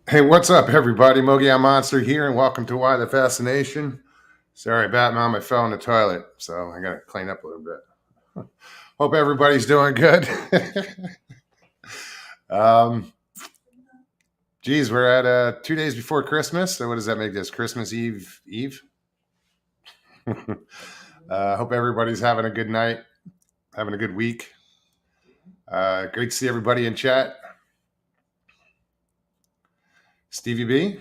Hey, what's up, everybody? Mogi Monster here, and welcome to Why the Fascination. Sorry, Batman, I fell in the toilet, so I got to clean up a little bit. Hope everybody's doing good. um, geez, we're at 2 days before Christmas. So, what does that make this? Christmas Eve? Eve? Hope everybody's having a good night, having a good week. Great to see everybody in chat. Stevie B,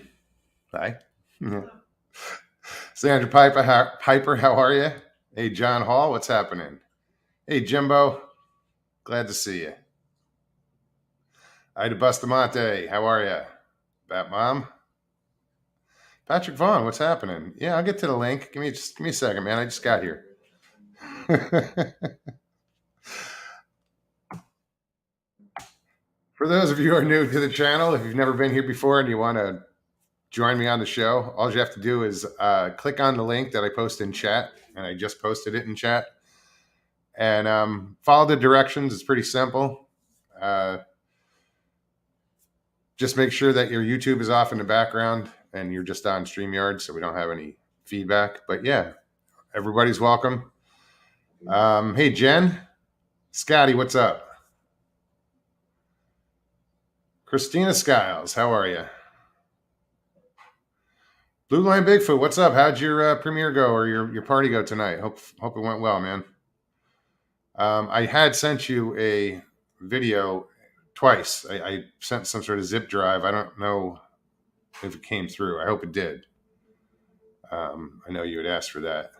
hi. Sandra Piper, how are you? Hey, John Hall, what's happening? Hey, Jimbo, glad to see you. Ida Bustamante, how are you? Bat Mom. Patrick Vaughn, what's happening? Yeah, I'll get to the link. Give me a second, man. I just got here. For those of you who are new to the channel, if you've never been here before and you want to join me on the show, all you have to do is click on the link that I post in chat, and I just posted it in chat, and follow the directions. It's pretty simple. Just make sure that your YouTube is off in the background and you're just on StreamYard so we don't have any feedback. But yeah, everybody's welcome. Hey, Jen. Scotty, what's up? Christina Skiles, how are you? Blue Line Bigfoot, what's up? How'd your premiere go or your party go tonight? Hope it went well, man. I had sent you a video twice. I sent some sort of zip drive. I don't know if it came through. I hope it did. I know you had asked for that.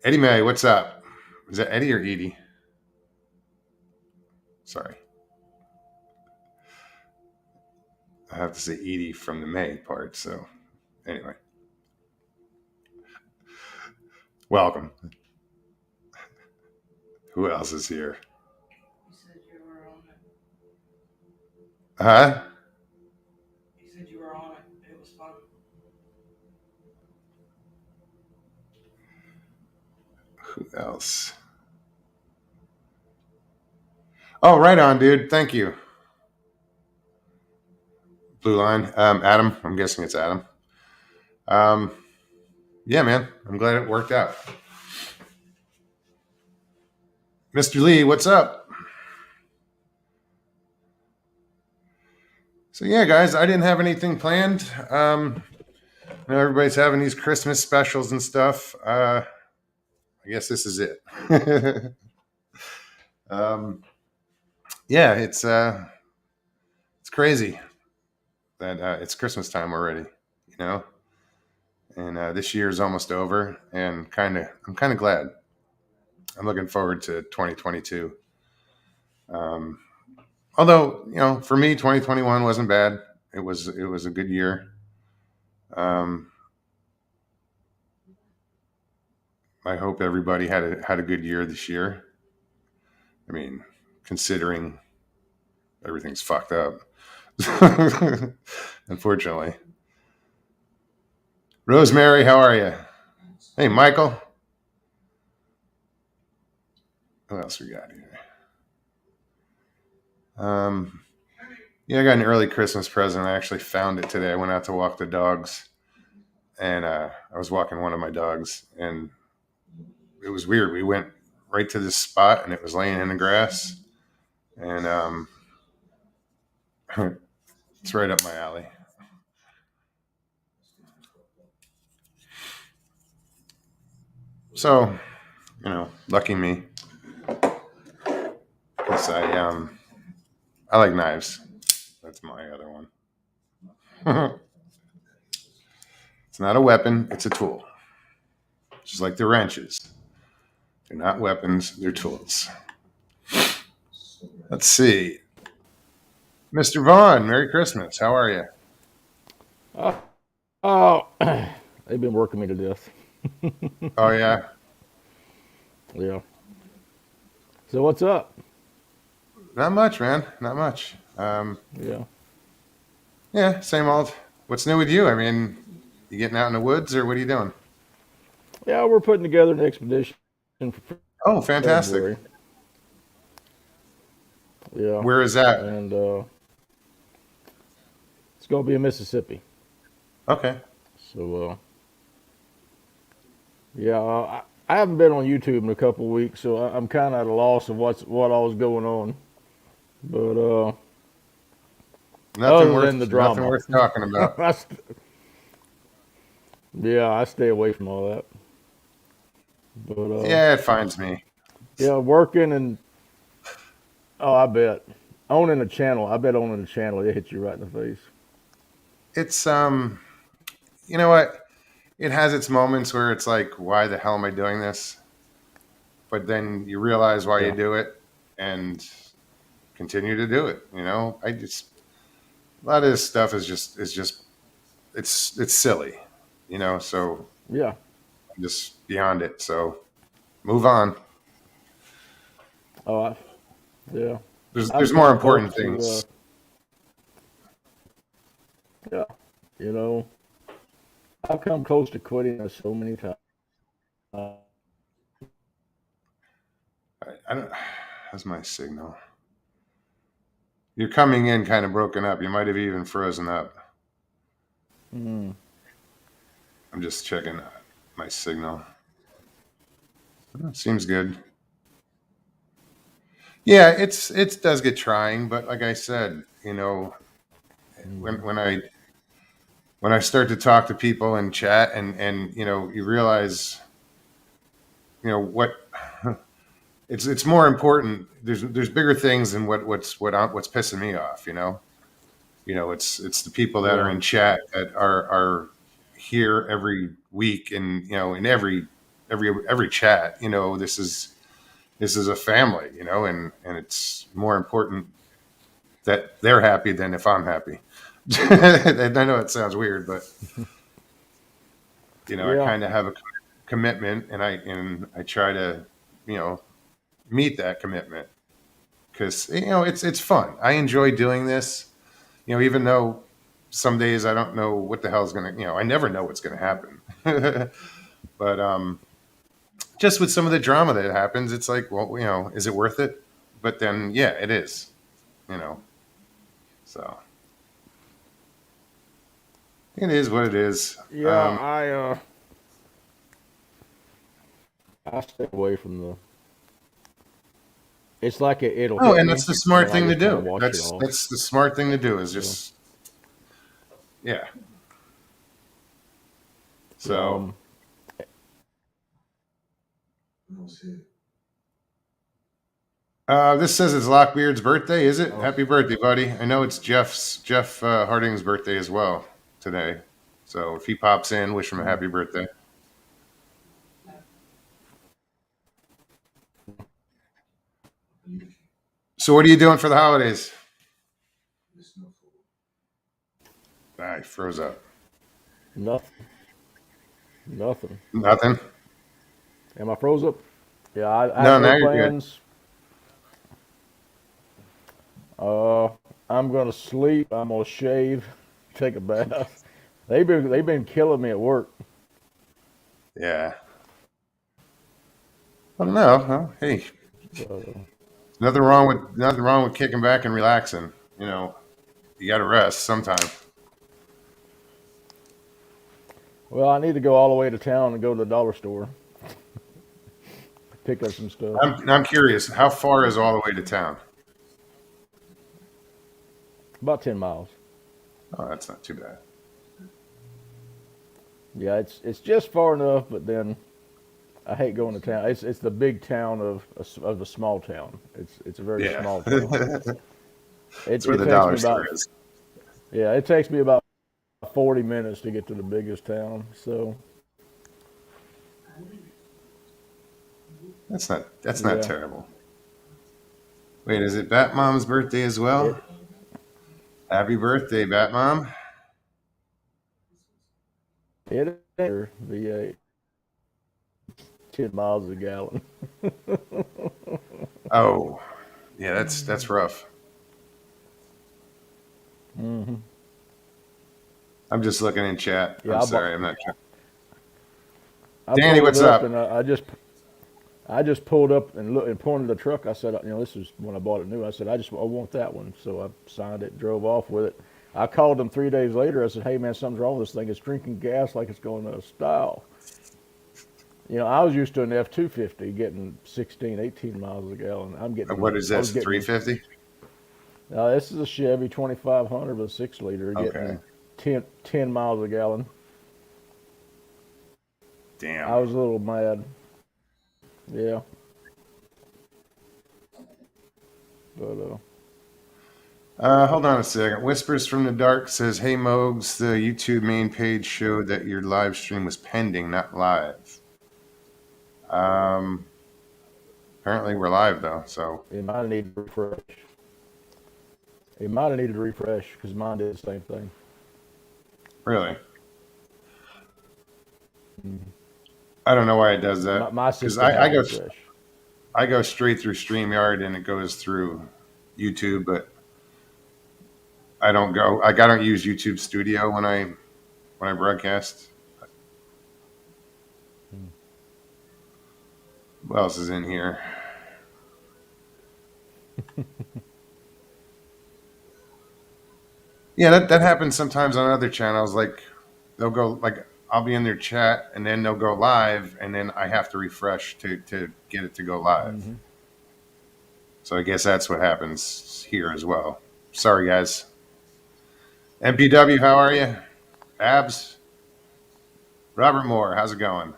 Eddie May, what's up? Is that Eddie or Edie? Sorry. I have to say Edie from the May part. So anyway, welcome. Who else is here? You said you were on it. Huh? You said you were on it. It was fun. Who else? Oh, right on, dude. Thank you. Blue Line. Adam. I'm guessing it's Adam. Yeah, man. I'm glad it worked out. Mr. Lee, what's up? So yeah, guys, I didn't have anything planned. You know, everybody's having these Christmas specials and stuff. I guess this is it. Yeah, it's crazy that it's Christmas time already. You know, and this year is almost over, and I'm kind of glad. I'm looking forward to 2022. Um, Although, you know, for me, 2021 wasn't bad. It was a good year. Um, I hope everybody had a good year this year. I mean, considering everything's fucked up, unfortunately. Rosemary, how are you? Hey, Michael. Who else we got here? Yeah, I got an early Christmas present. I actually found it today. I went out to walk the dogs, and I was walking one of my dogs, and it was weird. We went right to this spot, and it was laying in the grass, and it's right up my alley. So, you know, lucky me, because I like knives. That's my other one. It's not a weapon; it's a tool. Just like the wrenches. They're not weapons; they're tools. Let's see, Mr. Vaughn. Merry Christmas. How are you? Oh, they've been working me to death. Oh yeah. Yeah. So what's up? Not much, man. Not much. Yeah. Yeah, same old. What's new with you? I mean, you getting out in the woods, or what are you doing? Yeah, we're putting together an expedition for Oh, fantastic. February. Yeah. Where is that? And It's gonna be in Mississippi. Okay. So yeah, I haven't been on YouTube in a couple of weeks, so I'm kind of at a loss of what all is going on. But other than the Nothing drama, worth talking about. I yeah, I stay away from all that. But Yeah, it finds me. yeah, working and oh, I bet owning a channel. I bet owning a channel it hits you right in the face. It's you know what? It has its moments where it's like, why the hell am I doing this? But then you realize why you Yeah, do it and continue to do it. You know, I just a lot of this stuff is just it's silly. You know, so yeah. I'm just beyond it. So move on. Oh, yeah. There's I've more come close important to things. yeah. You know, I've come close to quitting this so many times. I don't. How's my signal? You're coming in kind of broken up. You might have even frozen up. Mm, I'm just checking my signal. Seems good. Yeah, it does get trying, but like I said, you know, when mm, when I when I start to talk to people and chat and you know, you realize, you know, what it's more important. There's bigger things than what's pissing me off, you know. You know, it's the people that are yeah, in chat that are here every week and you know, in every chat, you know, this is a family, you know, and it's more important that they're happy than if I'm happy. And I know it sounds weird, but you know, I yeah, kind of have a commitment, and I try to, you know, meet that commitment because you know it's fun. I enjoy doing this. You know, even though some days I don't know what the hell is gonna, you know, I never know what's gonna happen. But just with some of the drama that happens, it's like, well, you know, is it worth it? But then, yeah, it is. You know, so it is what it is. yeah. I stay away from the. It's like it'll Oh, hit and me, that's the and smart then I thing to just kind of do. wash it That's off. that's the smart thing to do is So just yeah. So um, this says it's Lockbeard's birthday. Is it? oh, Happy birthday, buddy! I know it's Jeff Harding's birthday as well today. So if he pops in, wish him a mm, happy birthday. So what are you doing for the holidays? I froze up. nothing, nothing. Nothing. Am I froze up? Yeah, I have No, no now you're good. plans. Uh, I'm gonna sleep. I'm gonna shave, take a bath. They've been killing me at work. Yeah. I don't know. Well, hey, So, nothing wrong with kicking back and relaxing. You know, you got to rest sometime. well, I need to go all the way to town and go to the dollar store, pick up some stuff. I'm curious. How far is all the way to town? About 10 miles. Oh, that's not too bad. Yeah, it's just far enough, but then I hate going to town. It's the big town of a small town. It's a very Yeah. small town. That's where It the takes dollar me store about is. yeah, it takes me about 40 minutes to get to the biggest town. So That's not yeah, terrible. Wait, is it Bat Mom's birthday as well? it Happy birthday, Bat Mom. it the 10 miles a gallon. Oh, yeah, that's rough. Hmm. I'm just looking in chat. I'm Yeah, sorry, I'm not. I Danny, pulled what's up and up? I just pulled up and looked and pointed the truck. I said, this is when I bought it new. I said, I want that one. So I signed it, drove off with it. I called them 3 days later. I said, "Hey man, something's wrong with this thing. It's drinking gas like it's going out of style." I was used to an F-250 getting 16, 18 miles a gallon. What is I was this? getting. 350? This is a Chevy 2500 with a 6 liter, Okay. getting 10 miles a gallon. I Damn. was a little mad. Yeah, but Hold on a second. Whispers from the Dark says, "Hey Mogs, the YouTube main page showed that your live stream was pending, not live. Um, Apparently we're live though. So it might have needed to refresh. It might have needed to refresh because mine did the same thing. really, Mhm. I don't know why it does My, that. my Because system had to refresh. I go straight through StreamYard and it goes through YouTube, but I don't go. Like I don't use YouTube Studio when I broadcast. Mm. What else is in here? Yeah, that happens sometimes on other channels. Like they'll go like I'll be in their chat and then they'll go live and then I have to refresh to get it to go live. Hmm. So I guess that's what happens here as well. Sorry guys. MPW, how are you? Abs, Robert Moore, how's it going?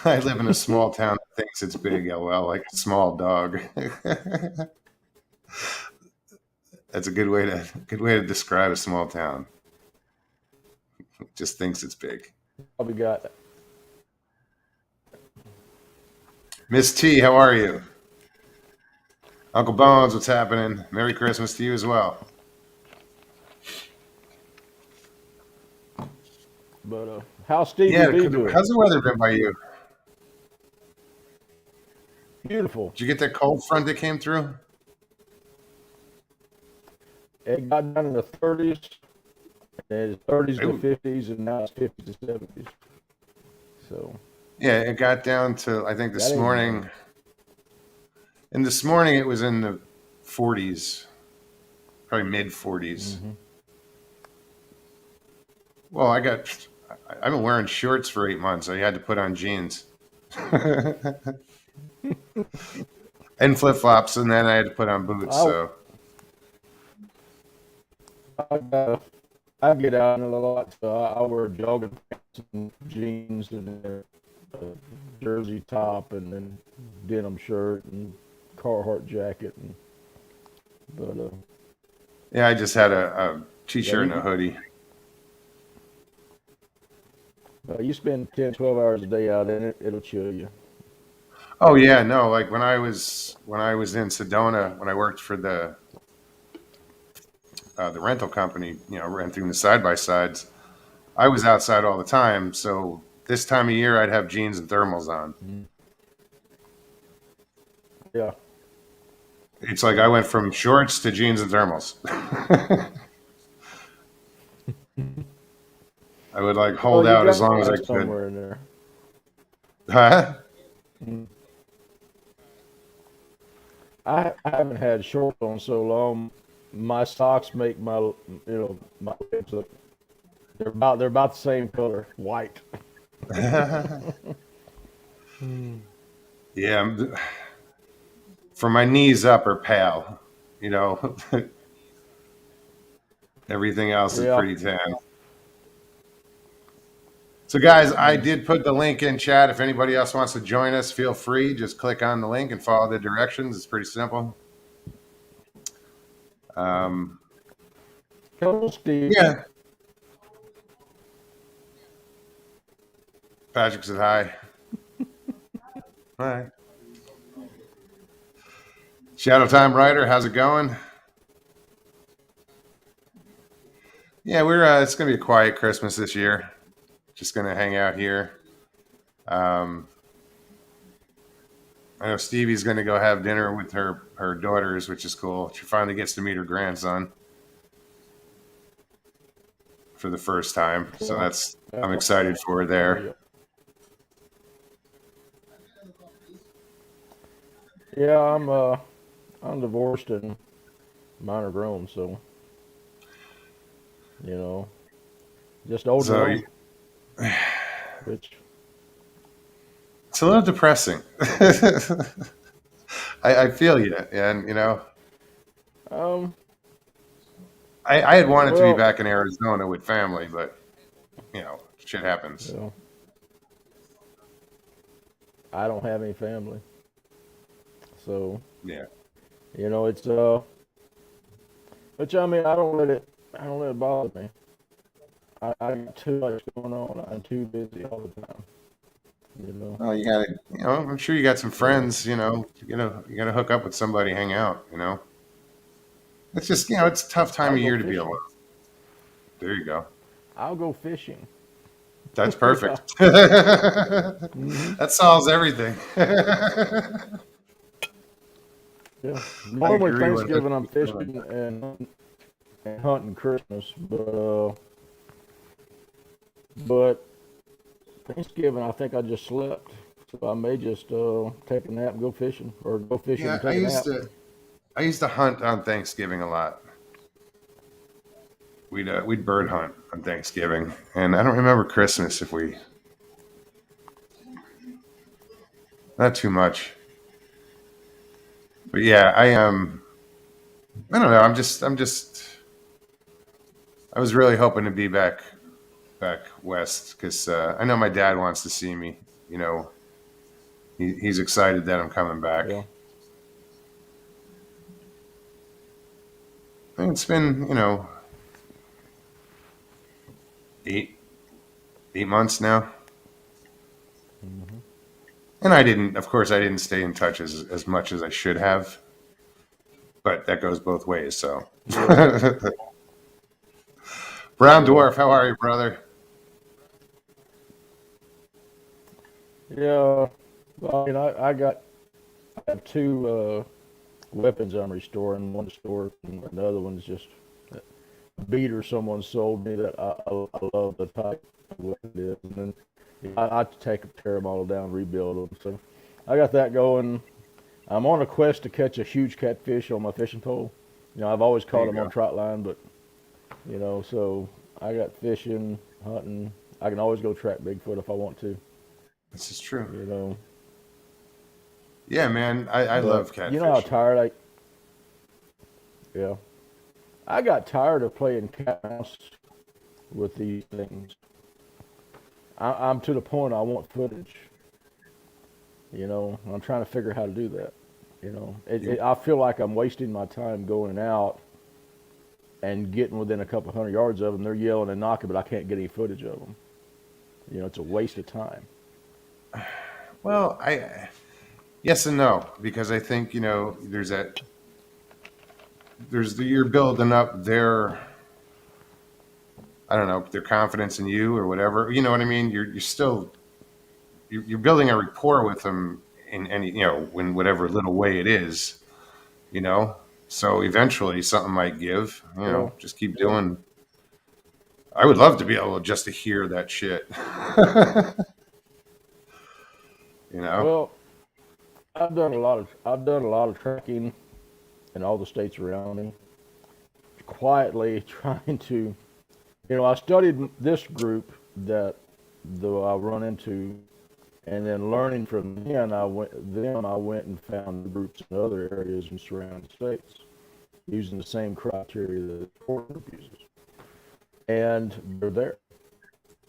I live in a small town that thinks it's big, LOL, like a small dog. That's a good way to describe a small town. It just thinks it's big. Probably got Miss T, how are you? Uncle Bones, what's happening? Merry Christmas to you as well. But how's Stevie Yeah, B doing? how's the weather been by you? Beautiful. Did you get that cold front that came through? It got down in the 30s, and it's 30s to Ooh. 50s, and now it's 50s to 70s. So Yeah, it got down to I think that this ain't bad. morning. And this morning it was in the 40s, probably mid 40s. Hmm. Well, I've been wearing shorts for 8 months. So I had to put on jeans and flip flops, and then I had to put on boots. I, So I, I get out in a lot, so I wear jogging pants and jeans and a jersey top and then denim shirt and Carhartt jacket. But yeah, I just had a yeah, t-shirt and a hoodie. you spend 10, 12 hours a day out in it, it'll chill you. Oh yeah, no, like when I was in Sedona when I worked for the rental company, renting the side by sides. I was outside all the time, so this time of year I'd have jeans and thermals on. Mm. Yeah, It's like I went from shorts to jeans and thermals. I would like well, hold you out got as to long as I have could. somewhere in there. Huh? Mm. I haven't had shorts on so long. My socks make my legs look. They're about the same color, white. Mm. Yeah, from my knees up are pale. You know, everything else is Yeah. pretty tan. So, guys, I Mm. did put the link in chat. If anybody else wants to join us, feel free. Just click on the link and follow the directions. It's pretty simple. Um, Hello, Stevie. yeah, Patrick said hi. Hi. Shadow Time Rider, how's it going? Yeah, we're. It's gonna be a quiet Christmas this year. Just gonna hang out here. Um, I know Stevie's gonna go have dinner with her daughters, which is cool. She finally gets to meet her grandson for the first time, so Yeah. I'm Yeah. excited for her Oh there. yeah. Yeah. I'm divorced and Mine are grown, so you know, just old and So alone. Which, it's a little depressing. I feel you, and um, I had wanted to be well, back in Arizona with family, but shit happens. you know, I don't have any family, so Yeah. it's which I mean, I don't let it bother me. I got too much going on. I'm too busy all the time, you know. Well, you gotta, I'm sure you got some So friends. You gotta hook up with somebody, hang out. It's just, it's a tough time I'll of go year to be fishing. alone. There you go. I'll go fishing. That's Yeah. perfect. Hmm. That solves everything. Yeah. I Normally agree Thanksgiving I'm 100%. fishing and hunting Christmas, but Thanksgiving I think I just slept, so I may just take a nap and go fishing, or go fishing Yeah, and I take a used nap. to I used to hunt on Thanksgiving a lot. We'd bird hunt on Thanksgiving, and I don't remember Christmas if we not too much. But yeah, I don't know. I was really hoping to be back west because I know my dad wants to see me. You know, he's excited that I'm coming back. Yeah. And it's been, 8 months now, Hmm. and of course, I didn't stay in touch as much as I should have. But that goes both ways. So, Yeah. Brown Yeah. Dwarf, how are you, brother? Yeah. Well, I mean, I have two weapons I'm restoring. One's stored, and another one's just a beater someone sold me that I love the type of weapon it is. And then I tear them all down, rebuild them. So I got that going. I'm on a quest to catch a huge catfish on my fishing pole. I've always There caught you them on go. trot line, but so I got fishing, hunting. I can always go track Bigfoot if I want to. This is true. You know, Yeah, man, I but love you know how catfishing. tired I yeah. I got tired of playing cat and mouse with these things. I'm to the point I want footage. I'm trying to figure out how to do that. You, I feel like I'm wasting my time going out and getting within a couple hundred yards of them. They're yelling and knocking, but I can't get any footage of them. It's a waste of time. well, I yes and no because I think you're building up their I don't know their confidence in you or whatever. You know what I mean? You're building a rapport with them in any in whatever little way it is. You know, so eventually something might give. Yeah. Just keep doing. I would love to be able just to hear that shit. you know. Well, I've done a lot of tracking in all the states around me, quietly trying to. I studied this group that though I run into, and then learning from them. I went and found groups in other areas in surrounding states using the same criteria that the core group uses, and they're there.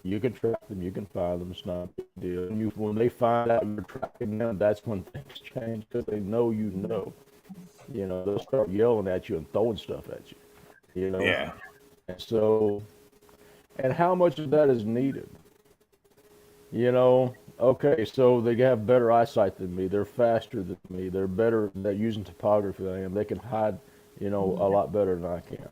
You can track them, you can find them. It's not a big deal. When they find out you're tracking them, that's when things change because they know you know. They'll start yelling at you and throwing stuff at you. You know, Yeah. and so and how much of that is needed? Okay, so they have better eyesight than me. They're faster than me. They're better. They're using topography than I am. They can hide, a lot better than I can.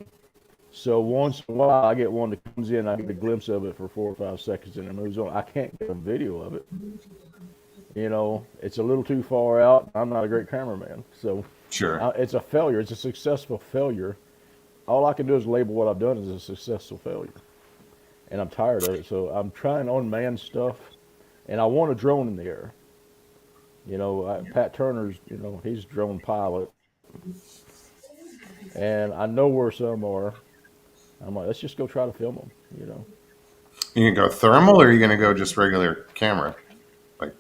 So once in a while, I get one that comes in. I get a glimpse of it for 4 or 5 seconds, and it moves on. I can't get a video of it. It's a little too far out. I'm not a great cameraman, so Sure. it's a failure. It's a successful failure. All I can do is label what I've done as a successful failure, and I'm tired of it. So I'm trying unmanned stuff, and I want a drone in the air. Pat Turner's, he's drone pilot. and I know where some are. I'm like, let's just go try to film them. You know, You can go thermal, or are you going to go just regular camera? Like,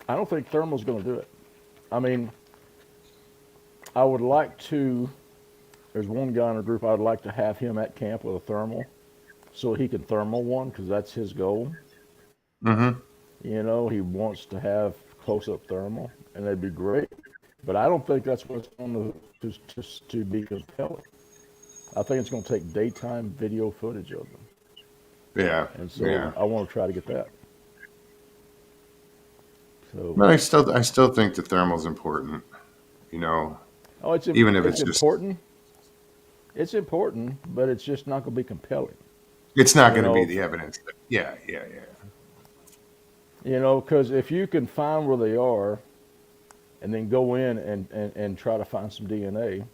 I don't think thermal's going to do it. I mean, I would like to. There's one guy in our group I'd like to have him at camp with a thermal, so he can thermal one because that's his goal. mm-hmm. You know, he wants to have close-up thermal, and that'd be great. But I don't think that's what's going to be compelling. I think it's going to take daytime video footage of them, Yeah, and so yeah. I want to try to get that. So, But I still think the thermal's important. You know, oh, even if it's it's just, important. It's important, but it's just not going to be compelling. it's not You going to be know, the evidence. Yeah, yeah, yeah. because if you can find where they are, and then go in and try to find some DNA,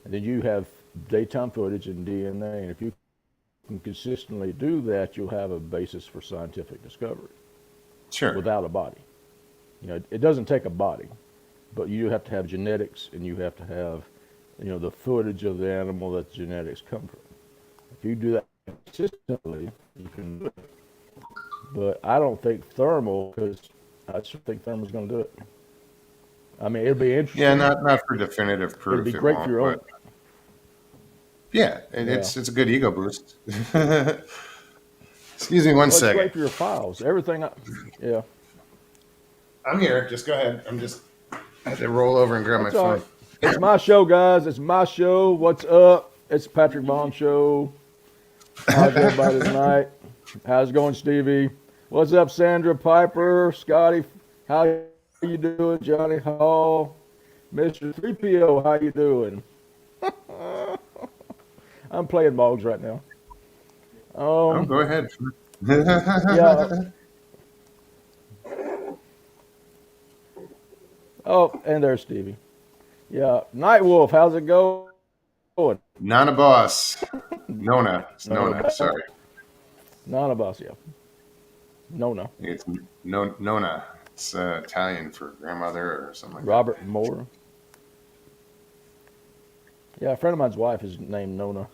and then you have daytime footage and DNA, and if you can consistently do that, you'll have a basis for scientific discovery Sure. without a body. You know, it doesn't take a body, but you have to have genetics, and you have to have, the footage of the animal that the genetics come from. If you do that consistently, you can do it. But I don't think thermal, because I just think thermal's going to do it. I mean, it'll be Yeah, interesting. not for definitive It'd be proof, it great for won't. your But own. yeah, Yeah. it's a good ego boost. Excuse me one Well, it's second. great for your files. Everything. Yeah. I'm here. Just go ahead. I had to roll over and grab my That's all phone. right. It's my show, guys. It's my show. What's up? It's Patrick Vaughn show. How's everybody tonight? How's it going, Stevie? What's up, Sandra Piper, Scotty? How you doing, Johnny Hall, Mister 3PO? How you doing? I'm playing Mogs right now. Oh, Um, go ahead. yeah. Oh, and there's Stevie. Yeah, Night Wolf. How's it going? Not a boss. Nona. It's No, Nona. no, Sorry. not a boss. Yeah, no, no. It's Nona. It's Italian for grandmother or something like that. Robert Moore. Yeah, a friend of mine's wife is named Nona.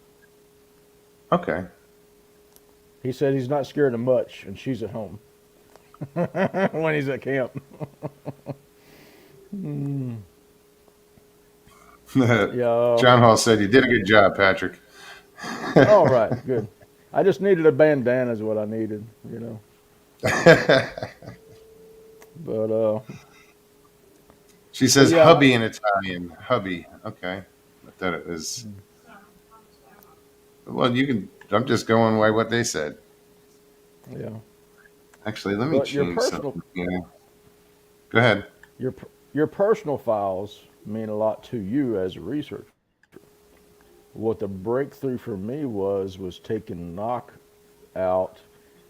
Okay. He said he's not scared of much, and she's at home when he's at camp. Mm, yeah. John Hall said you did a good job, Patrick. All right. Good. I just needed a bandana, is what I needed. But She but says yeah, hubby in Italian. Hubby. Okay. I thought it was. Well, you can. I'm just going by what they said. yeah. Actually, let me But change something. Yeah. Go ahead. your your personal files mean a lot to you as a researcher. What the breakthrough for me was taking knock out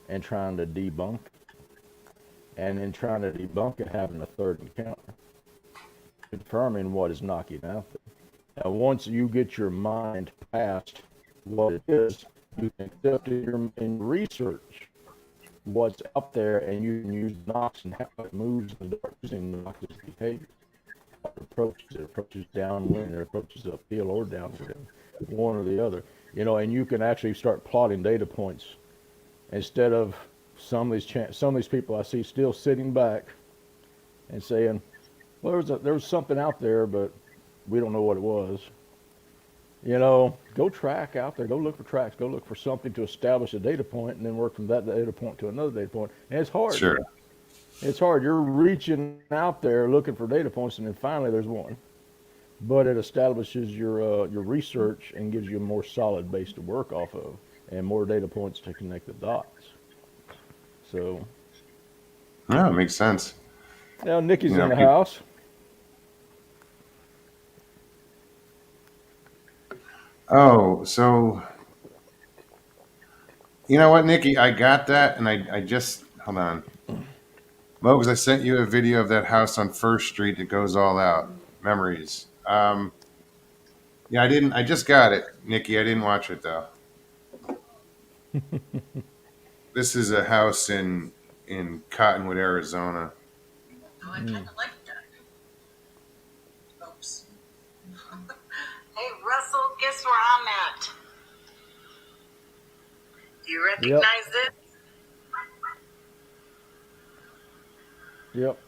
and trying to debunk it, and in trying to debunk it, having a third encounter, confirming what is knocking out there. Now, once you get your mind past what it is, you can accept it in research what's out there, and you can use knocks and how it moves in the dark using knocks' behavior. It approaches downwind, it approaches uphill or downwind, one or the other. And you can actually start plotting data points instead of some of these people I see still sitting back and saying, "Well, there was something out there, but we don't know what it was." Go track out there, go look for tracks, go look for something to establish a data point, and then work from that data point to another data point. And it's hard. Sure. It's hard. You're reaching out there looking for data points, and then finally there's one. But it establishes your research and gives you a more solid base to work off of, and more data points to connect the dots. So Yeah, it makes sense. now Nikki's You in know, the people. house. Oh, so you know what, Nikki? I got that, and I just hold on. Moses, I sent you a video of that house on First Street that goes all out. Memories. Yeah, I didn't. I just got it, Nikki. I didn't watch it though. This is a house in Cottonwood, Arizona. Oh, I kind Mm. of like that. Oops. Hey, Russell. guess where I'm at? Do you Yep. recognize this? Yep.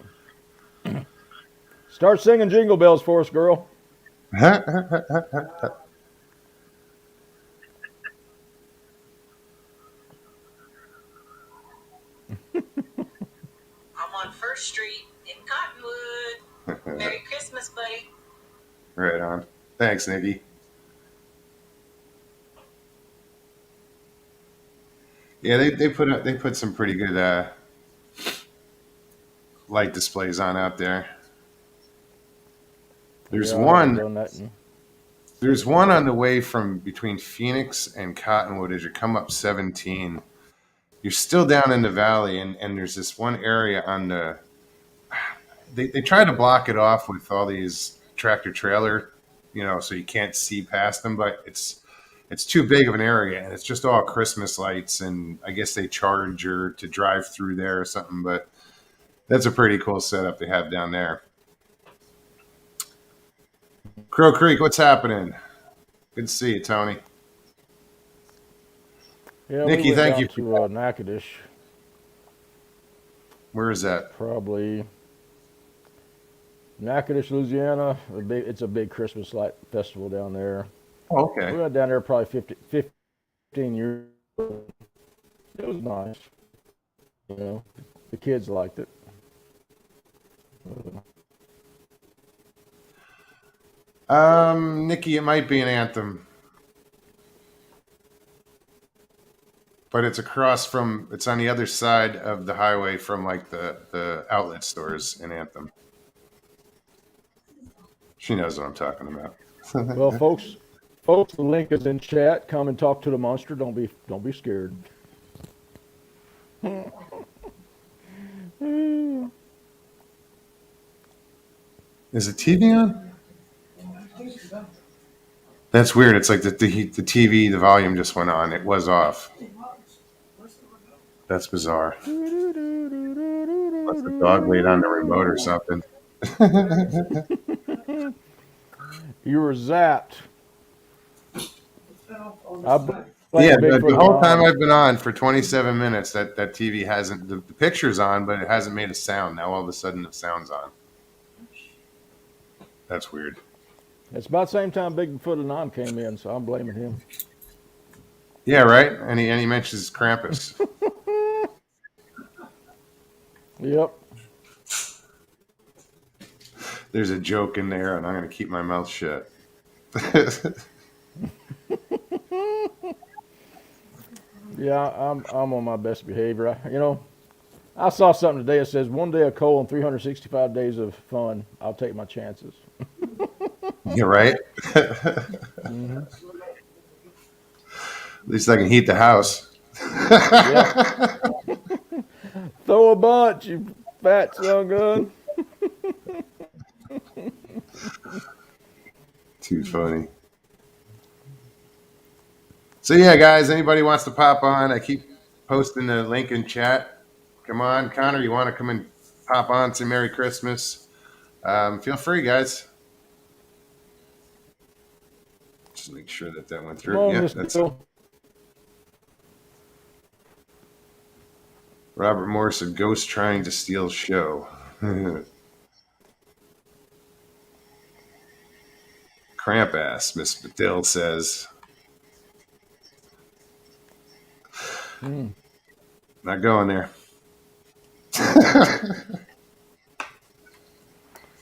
Start singing Jingle Bells for us, girl. I'm on First Street in Cottonwood. Merry Christmas, buddy. Right on. Thanks, Nikki. Yeah, they put some pretty good light displays on out there. There's Yeah, I haven't one done that. there's one on the way from between Phoenix and Cottonwood as you come up 17. You're still down in the valley, and there's this one area on the they try to block it off with all these tractor trailer, so you can't see past them, but it's too big of an area, and it's just all Christmas lights, and I guess they charge you to drive through there or something, but that's a pretty cool setup they have down there. Crow Creek, what's happening? Good to see you, Tony. Yeah, Nikki, we went thank down you. to Natchitoches, Where is that? probably Natchitoches, Louisiana. It's a big Christmas light festival down there. Oh, We okay. went down there probably 15 years ago. It was nice. The kids liked it. Nikki, it might be an anthem, but it's on the other side of the highway from like the outlet stores in Anthem. She knows what I'm talking about. Well, folks, the link is in chat. Come and talk to the monster. Don't be scared. Is the TV on? That's weird. It's like the TV, the volume just went on. It was off. That's bizarre. Unless the dog laid on the remote or something. You were zapped. I blame Yeah, the Bigfoot whole time Anonymous. I've been on for 27 minutes, that TV hasn't. The picture's on, but it hasn't made a sound. Now all of a sudden the sound's on. That's weird. It's about the same time Bigfoot Anon came in, so I'm blaming him. Yeah, right. And he mentions Krampus. Yep. There's a joke in there, and I'm going to keep my mouth shut. Yeah, I'm on my best behavior. I saw something today that says 1 day of coal and 365 days of fun. I'll take my chances. You're right. Mm-hmm. At least I can heat the house. Yep. Throw a bunch, you fat son gun. Too funny. So yeah, guys, anybody wants to pop on? I keep posting the link in chat. Come on, Connor, you want to come and pop on? Say Merry Christmas. Feel free, guys. Just make sure that went Come through. on, Yeah, Miss that's Bill. Robert Moore said, "Ghost trying to steal show." Cramp ass, Miss Dill says. Not going there.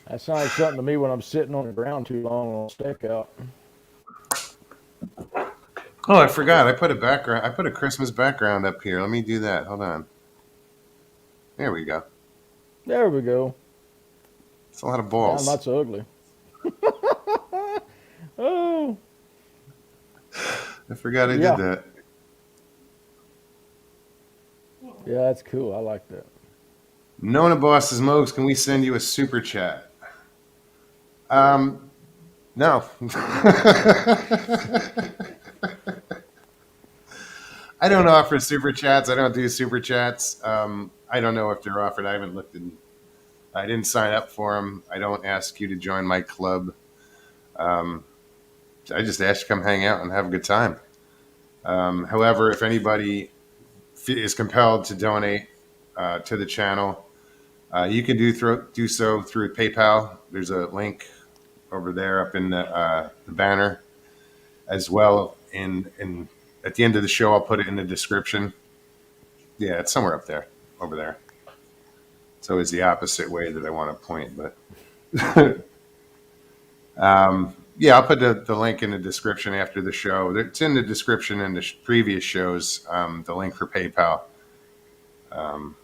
That sounds like something to me when I'm sitting on the ground too long on a stakeout. Oh, I forgot. I put a Christmas background up here. Let me do that. Hold on. There we go. There we go. It's a lot of Now balls. not so ugly. Oh. I forgot I Yeah. did that. Yeah, that's cool. I like that. Nona Bosses Mogs, can we send you a super chat? No. I don't offer super chats. I don't do super chats. I don't know if they're offered. I haven't looked in. I didn't sign up for them. I don't ask you to join my club. I just asked you to come hang out and have a good time. However, if anybody is compelled to donate to the channel, you can do so through PayPal. There's a link over there up in the banner, as well. In at the end of the show, I'll put it in the description. Yeah, it's somewhere up there, over there. It's always the opposite way that I want to point, but yeah, I'll put the link in the description after the show. It's in the description in the previous shows. The link for PayPal. Um,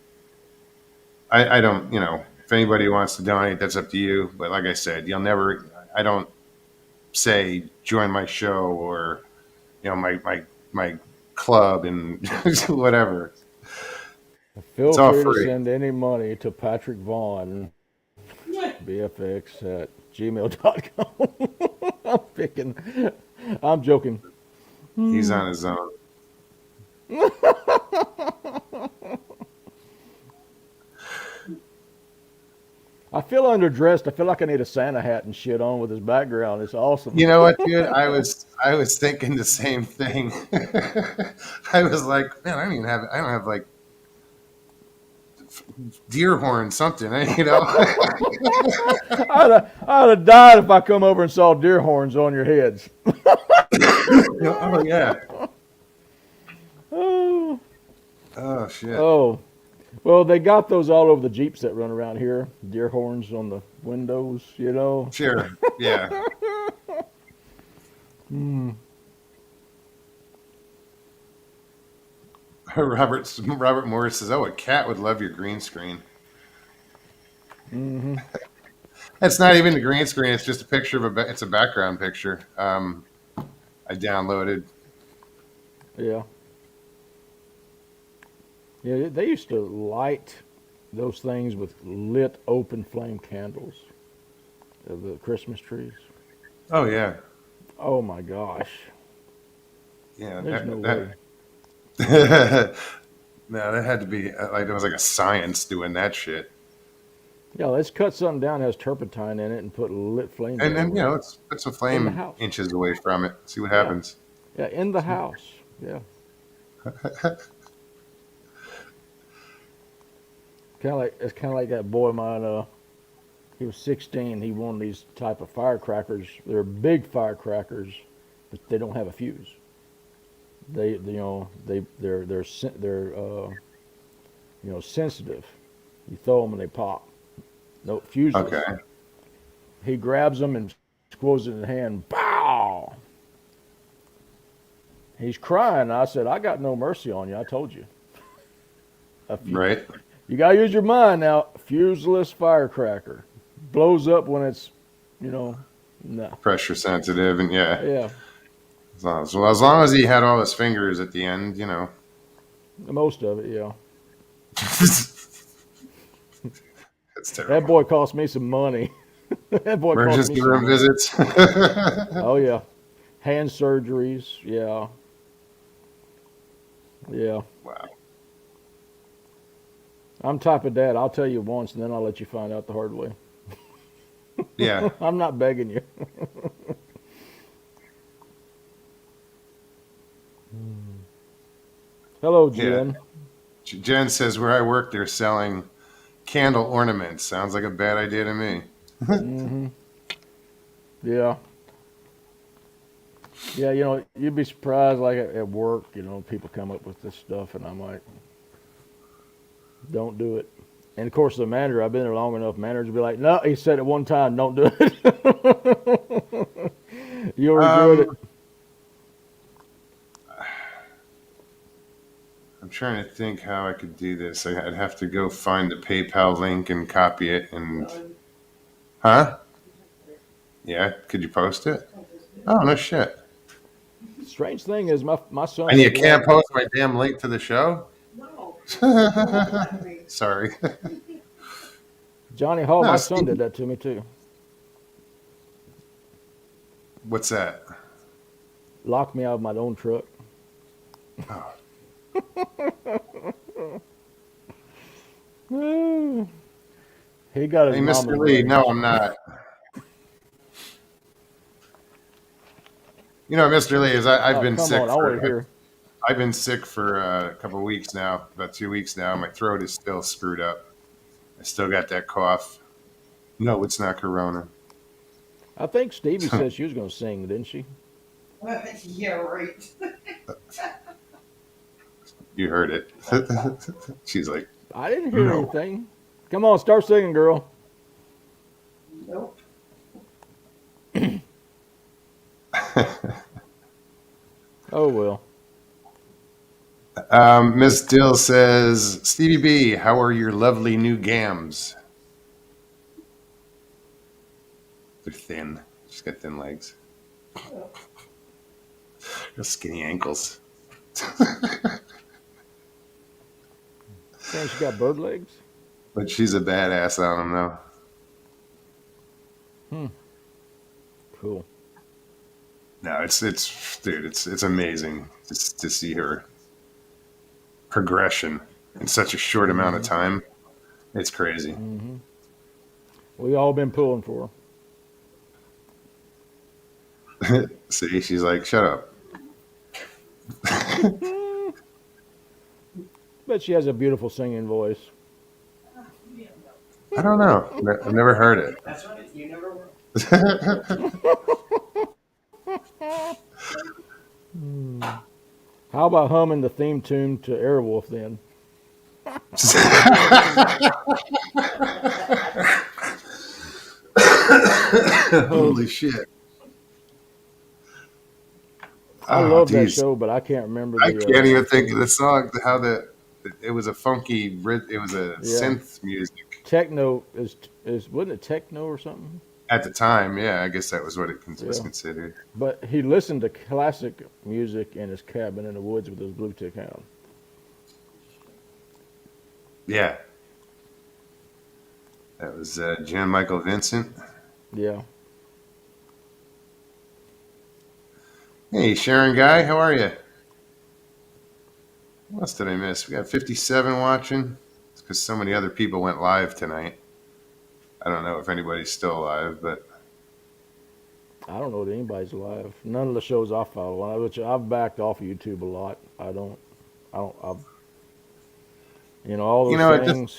I don't, if anybody wants to donate, that's up to you. But like I said, you'll never. I don't say join my show or my club and whatever. Feel It's all free to free. send any money to Patrick Vaughn, Yeah. BFX at gmail.com. I'm picking. I'm joking. He's on his own. I feel underdressed. I feel like I need a Santa hat and shit on with this background. It's awesome. You know what, dude? I was thinking the same thing. I was like, man, I don't have like deer horn something, I'd have died if I come over and saw deer horns on your heads. Oh yeah. Oh, Oh shit. oh. Well, they got those all over the Jeeps that run around here. Deer horns on the windows, Sure. Yeah. Mm. Robert Morris says, "Oh, a cat would love your green screen." Hmm. It's not even the green screen. It's just a picture of it's a background picture. I downloaded. Yeah. Yeah, they used to light those things with lit open flame candles, the Christmas trees. Oh yeah. Oh my gosh. Yeah. There's no way. No, that had to be like it was like a science doing that shit. Yeah, let's cut something down that has turpentine in it and put lit flames And all then over it. let's put some In the flame house. inches away from it. See what Yeah. happens. Yeah, in the house. Yeah. It's kind of like that boy of mine. He was 16. He wanted these type of firecrackers. They're big firecrackers, but they don't have a fuse. They're sensitive. You throw them and they pop. No fuseless. Okay. He grabs them and squirrels it in the hand. Bow! He's crying. I said, I got no mercy on you. I told you. Right. You got to use your mind now. Fuseless firecracker. Blows up when it's, no. Pressure sensitive and yeah. Yeah. As long as he had all his fingers at the end, Most of it, yeah. That's That terrible. boy cost me some money. That boy cost me Emergency some room money. visits. Oh, yeah. Hand surgeries. Yeah. Yeah. Wow. I'm type of dad. I'll tell you once and then I'll let you find out the hard way. Yeah. I'm not begging you. Hello, Jen. Jen says where I work, they're selling candle ornaments. Sounds like a bad idea to me. Hmm. Yeah. Yeah, you'd be surprised, like at work, people come up with this stuff, and I'm like, don't do it. And of course, the manager, I've been there long enough, manager will be like, no, he said it one time, don't do it. You'll regret it. I'm trying to think how I could do this. I'd have to go find the PayPal link and copy it and. Huh? Yeah. Could you post it? Oh no shit. Strange thing is, my son. And you can't post my damn link to the show? No. Sorry. Johnny Hall, No, my son Steve- did that to me too. What's that? Locked me out of my own truck. Oh, He got his hey, mama's Mr. Lee. range. No, I'm not. Mr. Lee, I've Oh, been come sick on. I want to for hear. I've been sick for a couple of weeks now, about 2 weeks now. My throat is still screwed up. I still got that cough. No, it's not Corona. I think Stevie said she was going to sing, didn't she? Yeah, right. You heard it. She's like, I didn't hear no. anything. Come on, start singing, girl. Nope. Oh, well. Miss Dill says, Stevie B, how are your lovely new gams? They're thin. She's got thin legs. Real skinny ankles. Saying she got bird legs? But she's a badass on them, though. Hmm. Cool. No, dude, it's amazing to see her progression in such a short amount of Mm-hmm. time. It's crazy. Mm-hmm. We all been pulling for See, she's like, shut up. her. But she has a beautiful singing voice. I don't know. I've never heard it. That's right. You never were. Hmm. How about humming the theme tune to Airwolf then? Holy shit. I Oh, love that geez. show, but I can't remember I can't even think of theme. the song. It was a funky, it was a Yeah, synth music techno is wasn't it techno or something? at the time. Yeah, I guess that was what it was Yeah, considered. but he listened to classic music in his cabin in the woods with his blue tick hound. Yeah, that was Jan Michael Vincent. Yeah, Hey, Sharon Guy, how are you? What else did I miss? We got 57 watching. It's because so many other people went live tonight. I don't know if anybody's still alive, but I don't know that anybody's alive. None of the shows I follow, which I've backed off of YouTube a lot. I don't, all those it just things.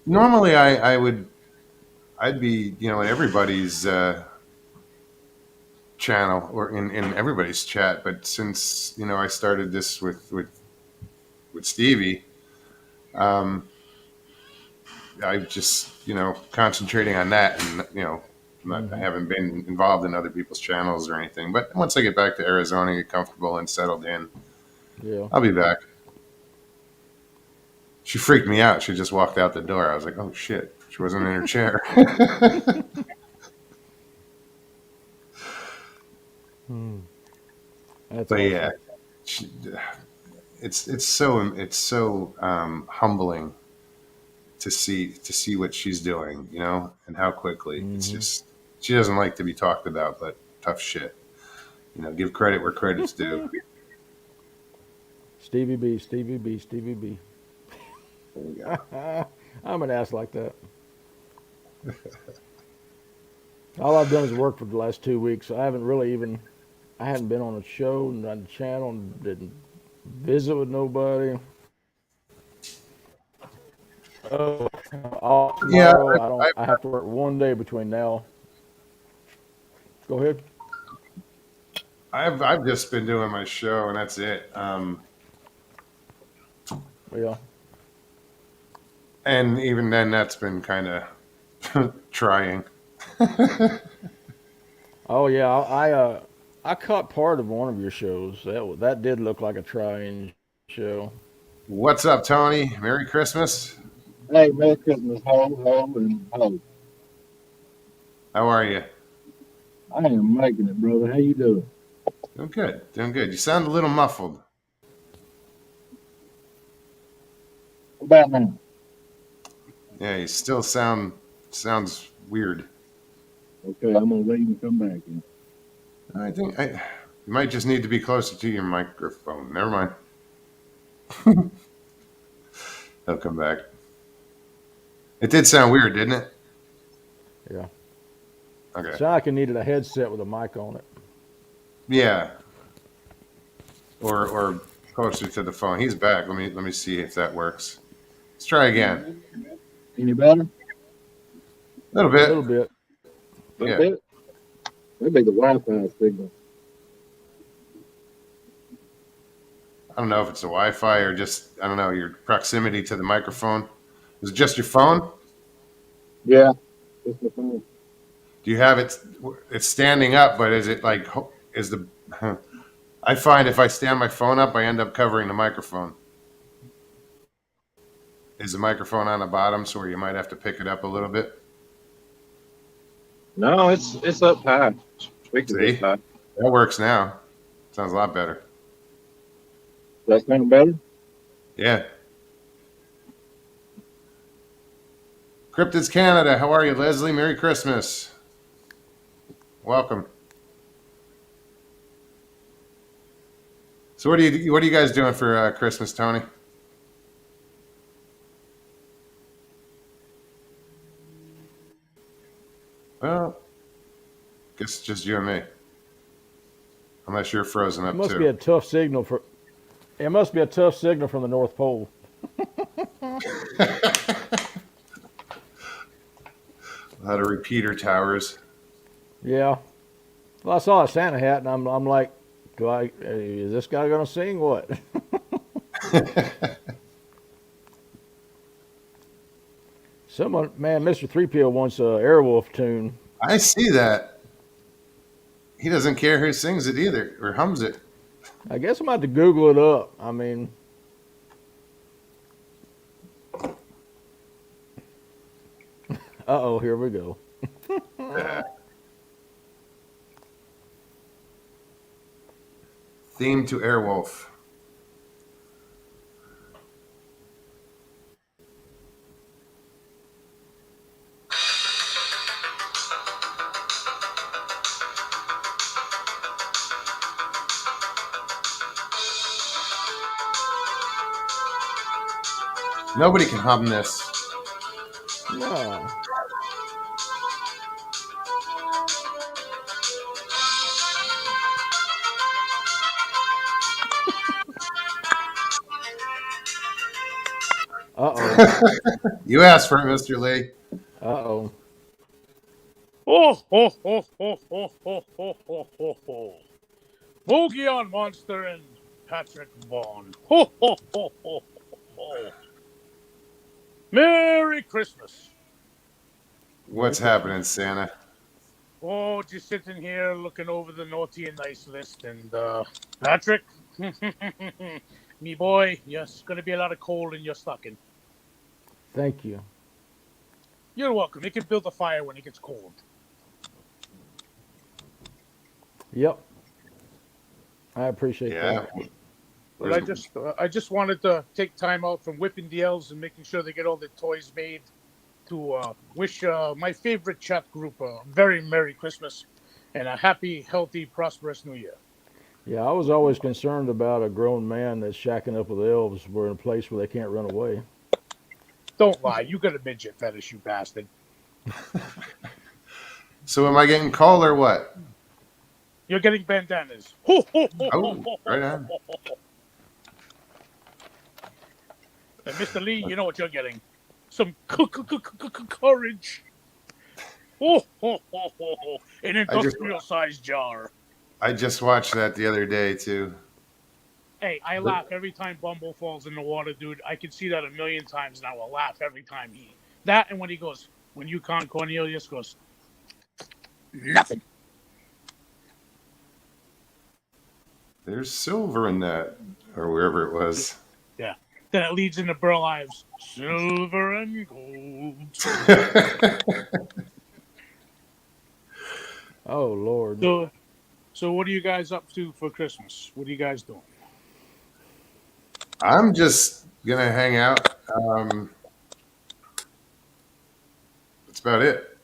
normally I'd be in everybody's channel or in everybody's chat, but since I started this with Stevie, um, I just concentrating on that, and I Hmm. haven't been involved in other people's channels or anything. But once I get back to Arizona, get comfortable and settled in, Yeah. I'll be back. She freaked me out. She just walked out the door. I was like, oh shit, she wasn't in her chair. Hmm. That's But yeah, awesome. she, it's so humbling to see what she's doing, and how quickly. It's Hmm. just she doesn't like to be talked about, but tough shit. Give credit where credit's due. Stevie B, Stevie B, Stevie B. There you go. I'm an ass like that. All I've done is work for the last 2 weeks. I haven't really even. I hadn't been on a show, not on the channel, didn't visit with nobody. Oh, off Yeah, tomorrow. I don't. I, I have to work one day between now. Go ahead. I've just been doing my show, and that's it. Yeah. And even then, that's been kind of trying. Oh yeah. I caught part of one of your shows. That did look like a trying show. What's up, Tony? Merry Christmas. Hey, Merry Christmas, ho, and ho. How are you? I am making it, brother. How you doing? Doing good. Doing good. You sound a little muffled. What about now? Yeah, you still sounds weird. Okay, I'm gonna leave and come back in. I think you might just need to be closer to your microphone. Never mind. He'll come back. It did sound weird, didn't it? Yeah. Okay. Sounded like it needed a headset with a mic on it. Yeah. Or closer to the phone. He's back. Let me see if that works. Let's try again. Any better? A A little A little bit. bit. little Yeah. bit? That'd be the Wi-Fi signal. I don't know if it's the Wi-Fi or just I don't know your proximity to the microphone. Is it just your phone? Yeah, it's the phone. Do you have it? It's standing up, but is it like is the? I find if I stand my phone up, I end up covering the microphone. Is the microphone on the bottom, so where you might have to pick it up a little bit? No, it's up high. Speaker's up See, high. that works now. Sounds a lot better. That sound better? Yeah. Cryptids Canada, how are you, Leslie? Merry Christmas. Welcome. So what are you guys doing for Christmas, Tony? Well, guess it's just you and me. Unless you're frozen It up must be too. a tough signal for. It must be a tough signal from the North Pole. A lot of repeater towers. Yeah. Well, I saw a Santa hat, and I'm like, is this guy gonna sing what? Someone, man, Mr. 3PO wants a Airwolf tune. I see that. He doesn't care who sings it either or hums it. I guess I'm about to Google it up. I mean, here we go. Yeah. Theme to Airwolf. Nobody can hum this. No. You asked for it, Mr. Lee. Uh oh. Oh, ho, ho, ho, ho, ho, ho, ho, ho, ho. Bogey on Monster and Patrick Vaughn. Ho, ho, ho, ho, ho, ho. Merry Christmas. What's happening, Santa? Oh, just sitting here looking over the naughty and nice list. And, Patrick, me boy, yes, going to be a lot of coal in your stocking. Thank you. You're welcome. You can build a fire when it gets cold. Yep. I appreciate Yeah. that. But I just wanted to take time out from whipping the elves and making sure they get all the toys made to wish my favorite chat group a very Merry Christmas and a happy, healthy, prosperous New Year. Yeah, I was always concerned about a grown man that's shacking up with elves. We're in a place where they can't run away. Don't lie, you got a midget fetish, you bastard. So am I getting cold or what? You're getting bandanas. Ho, ho, ho, Oh, ho, ho, right ho, on. ho, ho, ho. And Mr. Lee, you know what you're getting. Some courage. Ho, ho, ho, ho, ho. An industrial-sized jar. I just watched that the other day too. Hey, I laugh every time Bumble falls in the water, dude. I can see that a million times now. I'll laugh every time that and when he goes, when Yukon Cornelius goes, nothing. There's silver in that, or wherever it was. Yeah. Then it leads into Burl Ives. Silver and gold. Oh, Lord. So what are you guys up to for Christmas? What are you guys doing? I'm just gonna hang out. That's about it.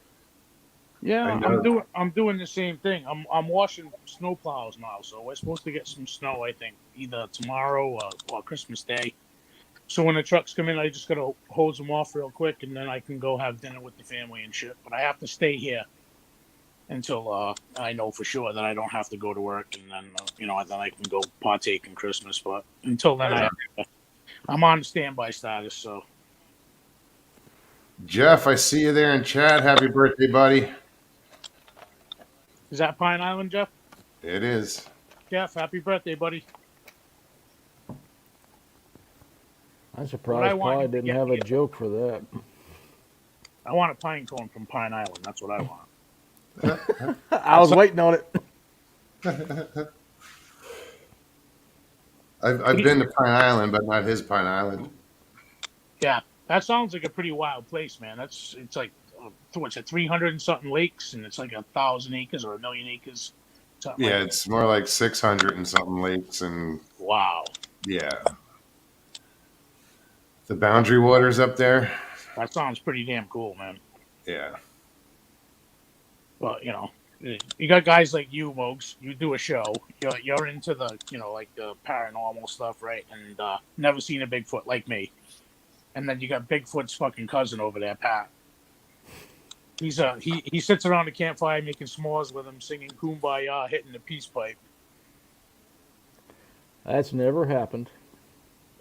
Yeah, I'm doing the same thing. I'm washing snow plows now, so we're supposed to get some snow. I think either tomorrow or Christmas Day. So when the trucks come in, I just gotta hose them off real quick, and then I can go have dinner with the family and shit. But I have to stay here. until I know for sure that I don't have to go to work, and then then I can go partake in Christmas. But until then, Right on. I'm on standby status. So Jeff, I see you there in chat. Happy birthday, buddy. is that Pine Island, Jeff? It is. Jeff, happy birthday, buddy. I'm What I surprised want Pi him to didn't get have me a joke for that. I want a pine cone from Pine Island. That's what I want. I was waiting on it. I've been to Pine Island, but not his Pine Island. Yeah, that sounds like a pretty wild place, man. It's like what's it, 300 and something lakes, and it's like 1,000 acres or 1,000,000 acres. Something Yeah, like it's more like 600 and something lakes, and that. Wow, yeah, the boundary waters up there. that sounds pretty damn cool, man. Yeah. But you got guys like you, Mogs. You do a show. You're into the like the paranormal stuff, right? And never seen a Bigfoot like me. And then you got Bigfoot's fucking cousin over there, Pat. He sits around the campfire making s'mores with him, singing "Kumbaya," hitting the peace pipe, That's never happened.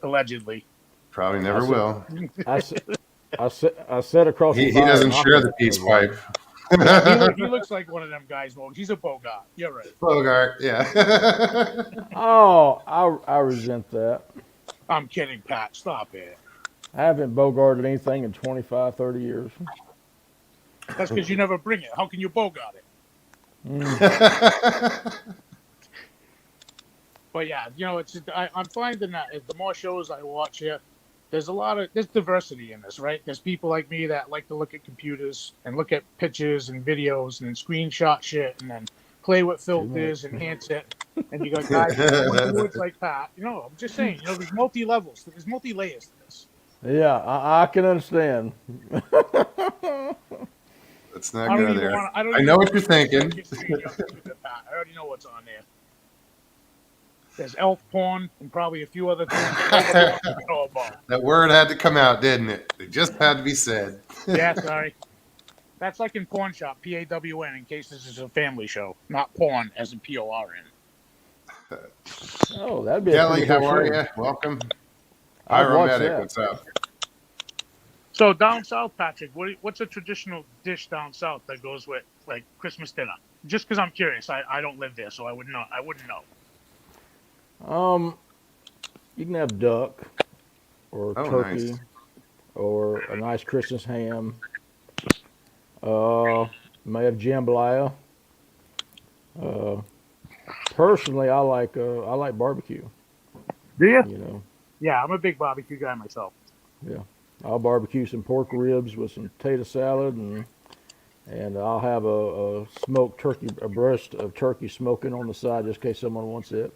allegedly. Probably never will. I sat across the He fire doesn't and share hopped the peace it. pipe. He looks like one of them guys, Mogs. He's a Bogart. You're right. Bogart, yeah. Oh, I resent that. I'm kidding, Pat. Stop it. I haven't bogarted anything in 25, 30 years. That's because you never bring it. How can you Bogart it? But yeah, I'm finding that the more shows I watch here, there's diversity in this, right? There's people like me that like to look at computers and look at pictures and videos and then screenshot shit and then play with filters, enhance it. And you got guys like Pat. I'm just saying, there's multi-levels, there's multi-layers to this. Yeah, I can understand. Let's not go there. I know what you're thinking. I already know what's on there. There's elf porn and probably a few other things. That word had to come out, didn't it? It just had to be said. Yeah, sorry. That's like in Pawn Shop, PAWN, in case this is a family show, not porn as in PORN. Oh, that'd be Kelly, a pretty how cool are show. you? Welcome. I'd watch Medic, that. what's up? So down south, Patrick, what's a traditional dish down south that goes with like Christmas dinner? Just because I'm curious, I don't live there, so I wouldn't know. You can have duck or turkey Nice. or a nice Christmas ham. May have jambalaya. Personally, I like barbecue. Do you? You know, Yeah, I'm a big barbecue guy myself. yeah. I'll barbecue some pork ribs with some potato salad, and I'll have a smoked turkey, a breast of turkey smoking on the side, just in case someone wants it.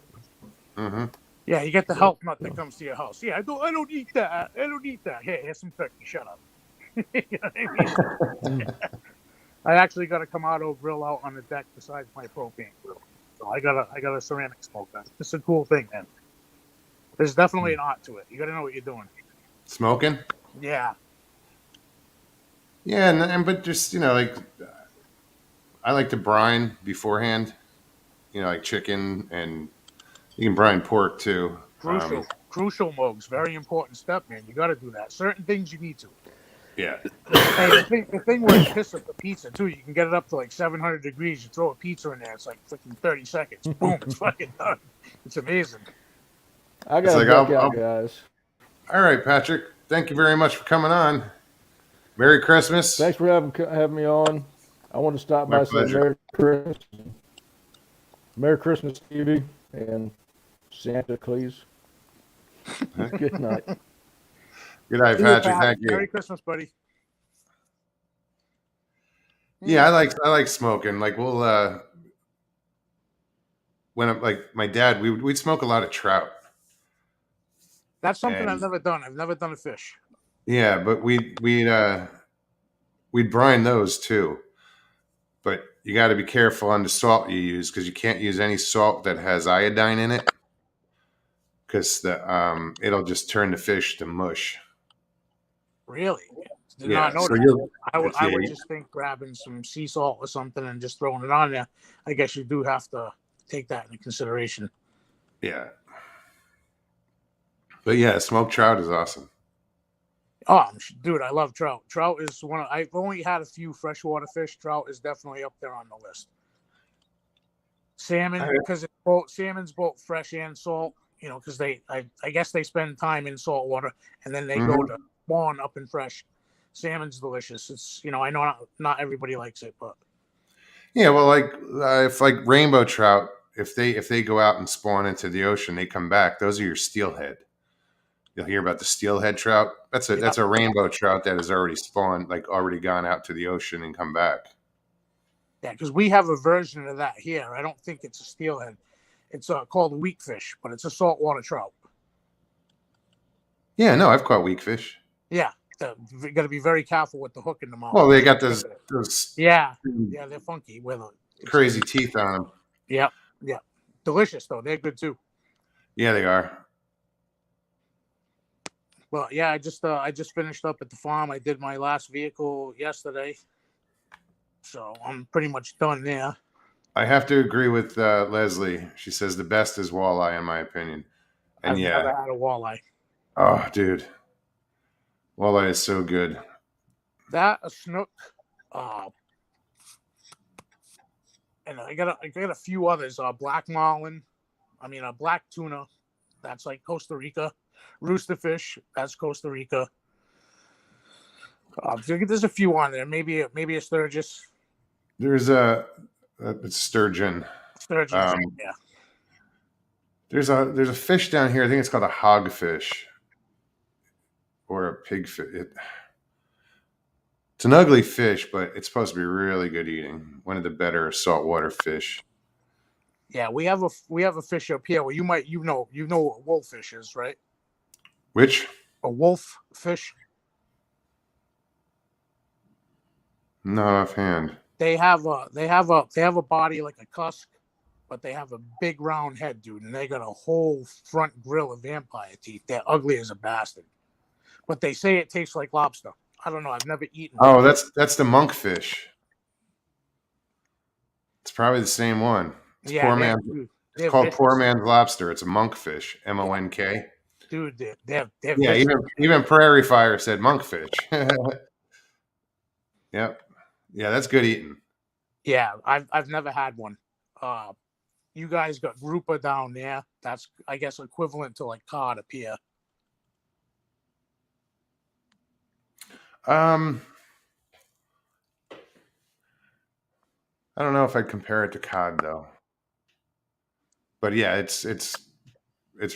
Mm-hmm. Yeah, you get the help nut that comes to your house. Yeah, I don't eat that. I don't eat that. Hey, here's some turkey. Shut up. You know what I mean? I actually got a Kamado grill out on the deck besides my propane grill. So I got a ceramic smoker. It's a cool thing, man. There's definitely an art to it. You got to know what you're doing. Smoking? Yeah. Yeah, but just, like, I like to brine beforehand, like chicken, and you can brine pork too. Crucial, Mogs. Very important step, man. You got to do that. Certain things you need to. Yeah. Hey, the thing where you piss up the pizza too, you can get it up to like 700 degrees. You throw a pizza in there, it's like freaking 30 seconds. Boom, it's fucking done. It's amazing. I got to duck out, guys. All right, Patrick. Thank you very much for coming on. Merry Christmas. Thanks for having me on. I want to stop by and say Merry Christmas. Merry Christmas, Stevie, and Santa, please. Good night. Good night, Patrick. Thank you. Merry Christmas, buddy. Yeah, I like smoking. Like we'll when like my dad, we'd smoke a lot of trout. That's something I've never done. I've never done a fish. Yeah, but we'd brine those too. But you got to be careful on the salt you use because you can't use any salt that has iodine in it because it'll just turn the fish to mush. Really? Did not know So that. you'll, I yeah, would just think grabbing some sea salt or something and just throwing it on there. I guess you do have to take that into consideration. yeah. But yeah, smoked trout is awesome. Oh, dude, I love trout. Trout is one of, I've only had a few freshwater fish. Trout is definitely up there on the list. Salmon, because salmon's both fresh and salt. You know, because I guess they spend time in salt water and then they go to spawn up in fresh. Salmon's delicious. It's, you know, I know not everybody likes it, but Yeah, well, like if like rainbow trout, if they go out and spawn into the ocean, they come back. Those are your steelhead. You'll hear about the steelhead trout. yeah, That's a rainbow trout that has already spawned, like already gone out to the ocean and come back. yeah, because we have a version of that here. I don't think it's a steelhead. It's called weakfish, but it's a saltwater trout. Yeah, no, I've caught weakfish. Yeah, you got to be very careful with the hook in the mouth. Well, they got those Yeah, they're funky with it. crazy teeth on them. Yep, yeah, delicious though. They're good too. Yeah, they are. Well, yeah, I just finished up at the farm. I did my last vehicle yesterday, so I'm pretty much done there. I have to agree with Leslie. She says the best is walleye, in my opinion. And I've never had a walleye. oh, dude, walleye is so good. That a snook, and I got a few others. Black marlin, black tuna. That's like Costa Rica. Roosterfish. That's Costa Rica. There's a few on there. Maybe a sturgis. There's a sturgeon. Sturgeon. Yeah. There's a fish down here. I think it's called a hogfish or a pigfish. It's an ugly fish, but it's supposed to be really good eating. One of the better saltwater fish. Yeah, we have a fish up here. Well, you know what wolffish is, right? Which? A wolf fish. Not offhand. They have a body like a cusk, but they have a big round head, dude, and they got a whole front grill of vampire teeth. They're ugly as a bastard. But they say it tastes like lobster. I don't know. I've never eaten. Oh, that's the monkfish. It's probably the same one. It's it's called vicious. poor man's lobster. It's a monkfish. MONK. Dude, they're Yeah, even Prairie Fire said monkfish. Yep. Yeah, that's good eating. Yeah, I've never had one. You guys got grouper down there. That's, I guess, equivalent to like cod up here. I don't know if I'd compare it to cod though. But yeah, it's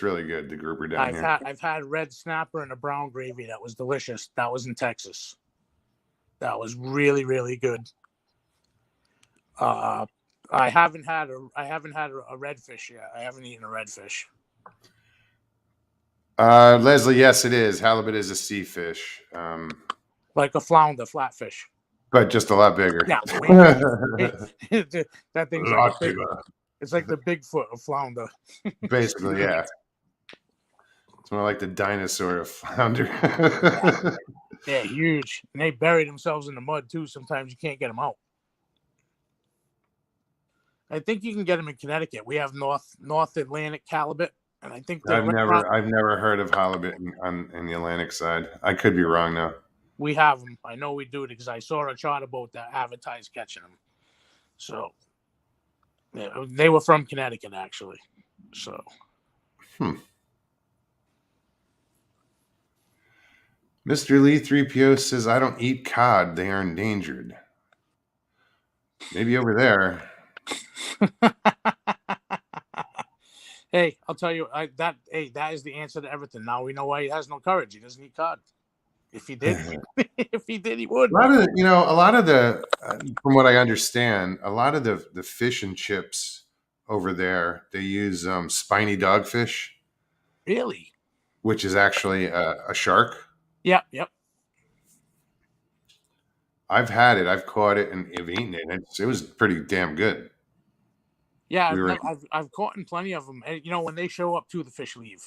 really good. The grouper down here. I've had red snapper and a brown gravy. That was delicious. That was in Texas. That was really, really good. I haven't had a redfish yet. I haven't eaten a redfish. Leslie, yes, it is. Halibut is a sea fish. Like a flounder, flatfish. But just a lot bigger. Yeah. That thing's like it's like the Bigfoot of flounder. Basically, yeah. It's more like the dinosaur of flounder. Yeah, huge. And they bury themselves in the mud too. Sometimes you can't get them out. I think you can get them in Connecticut. We have North Atlantic halibut, and I think I've never heard of halibut in the Atlantic side. I could be wrong though. We have them. I know we do it because I saw a charter boat that advertised catching them. So yeah, they were from Connecticut actually. So. Mr. Lee 3PO says, I don't eat cod. They are endangered. Maybe over there. Hey, I'll tell you that is the answer to everything. Now we know why he has no courage. He doesn't eat cod. If he did, he would. A lot of the, from what I understand, a lot of the fish and chips over there, they use spiny dogfish. Really? Which is actually a shark. Yep. I've had it. I've caught it and I've eaten it. It was pretty damn good. Yeah, I've caught in plenty of them. And, when they show up too, the fish leave.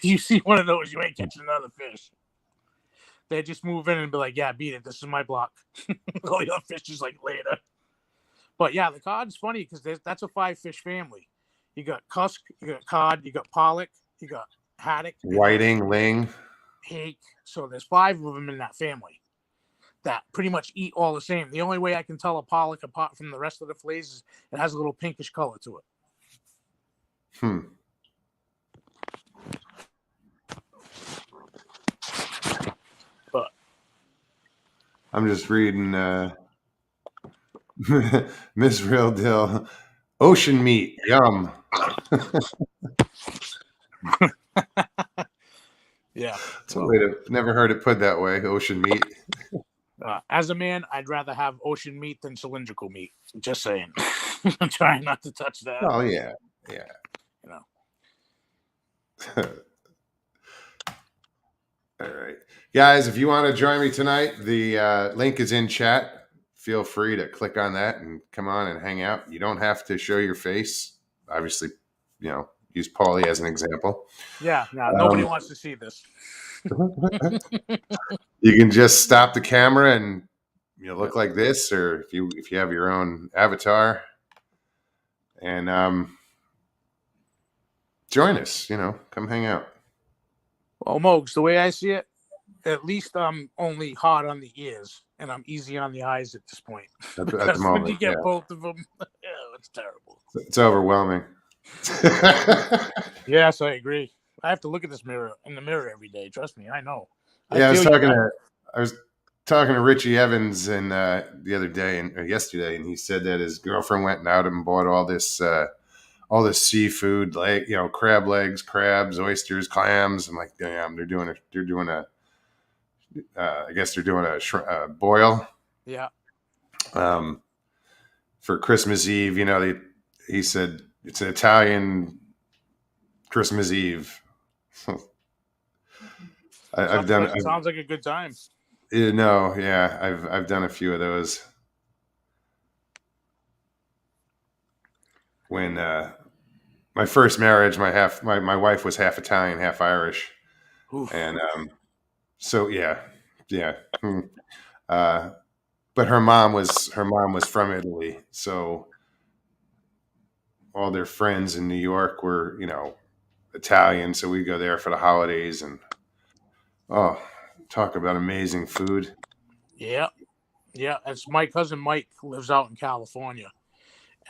You see one of those, you ain't catching another fish. They just move in and be like, yeah, beat it. This is my block. All your fish is like later. But yeah, the cod's funny because that's a 5-fish family. You got cusk, you got cod, you got pollock, you got haddock, and Whiting, ling. hake. So there's 5 of them in that family that pretty much eat all the same. The only way I can tell a pollock apart from the rest of the fillets is it has a little pinkish color to it. Hmm. But I'm just reading Miss Real Deal. Ocean meat, yum. yeah, It's a way to never heard it put that way. Ocean meat. as a man, I'd rather have ocean meat than cylindrical meat. Just saying. I'm trying not to touch that. Oh yeah, yeah. You know. All right, guys. If you want to join me tonight, the link is in chat. Feel free to click on that and come on and hang out. You don't have to show your face. Obviously, use Paulie as an example. Yeah, no, nobody wants to see this. You can just stop the camera and look like this, or if you have your own avatar, and join us. Come hang out. Well, Mogs, the way I see it, at least I'm only hard on the ears and I'm easy on the eyes at this point. At Because the moment, when you get yeah. both of them, it's terrible. It's overwhelming. Yes, I agree. I have to look at this mirror in the mirror every day. Trust me, I know. Yeah, I was feel you. talking to Richie Evans and the other day or yesterday, and he said that his girlfriend went out and bought all this seafood, like crab legs, crabs, oysters, clams. I'm like, damn, they're doing a I guess they're doing a boil. Yeah. For Christmas Eve, he said it's an Italian Christmas Eve. Sounds like a good time. No, yeah, I've done a few of those. When my first marriage, my wife was half Italian, half Irish. Oof. And so yeah. But her mom was from Italy, so all their friends in New York were Italian, so we go there for the holidays, and talk about amazing food. Yeah. It's my cousin Mike lives out in California,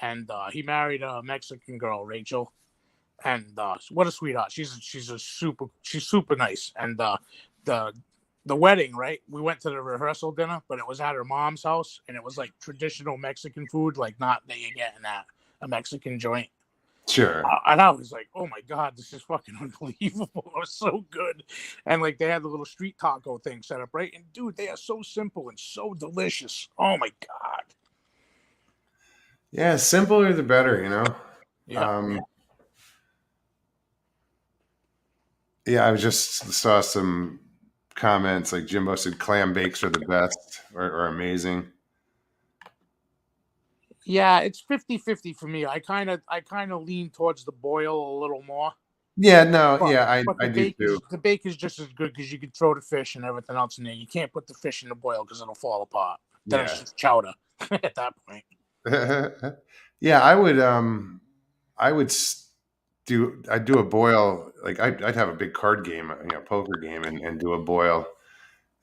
and he married a Mexican girl, Rachel, and what a sweetheart. She's super nice, and the wedding, right? We went to the rehearsal dinner, but it was at her mom's house, and it was like traditional Mexican food, like not that you get in at a Mexican joint. Sure. And I was like, oh my God, this is fucking unbelievable. It was so good. And like they had the little street taco thing set up, right? And dude, they are so simple and so delicious. Oh my God. Yeah, simpler the better, Yeah. Yeah, I just saw some comments like Jimbo said clam bakes are the best or amazing. Yeah, it's 50-50 for me. I kind of lean towards the boil a little more. Yeah, no, But, yeah, but I do too. The bake is just as good because you can throw the fish and everything else in there. You can't put the fish in the boil because it'll fall apart. Then it's just chowder at that point. Yeah, I'd do a boil. Like I'd have a big card game, poker game, and do a boil,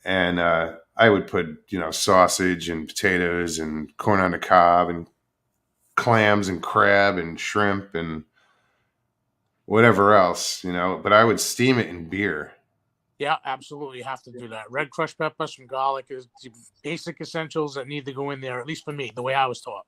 and I would put sausage and potatoes and corn on the cob and clams and crab and shrimp and whatever else, but I would steam it in beer. Yeah, absolutely. You have to do that. Red crushed pepper, some garlic is the basic essentials that need to go in there, at least for me, the way I was taught.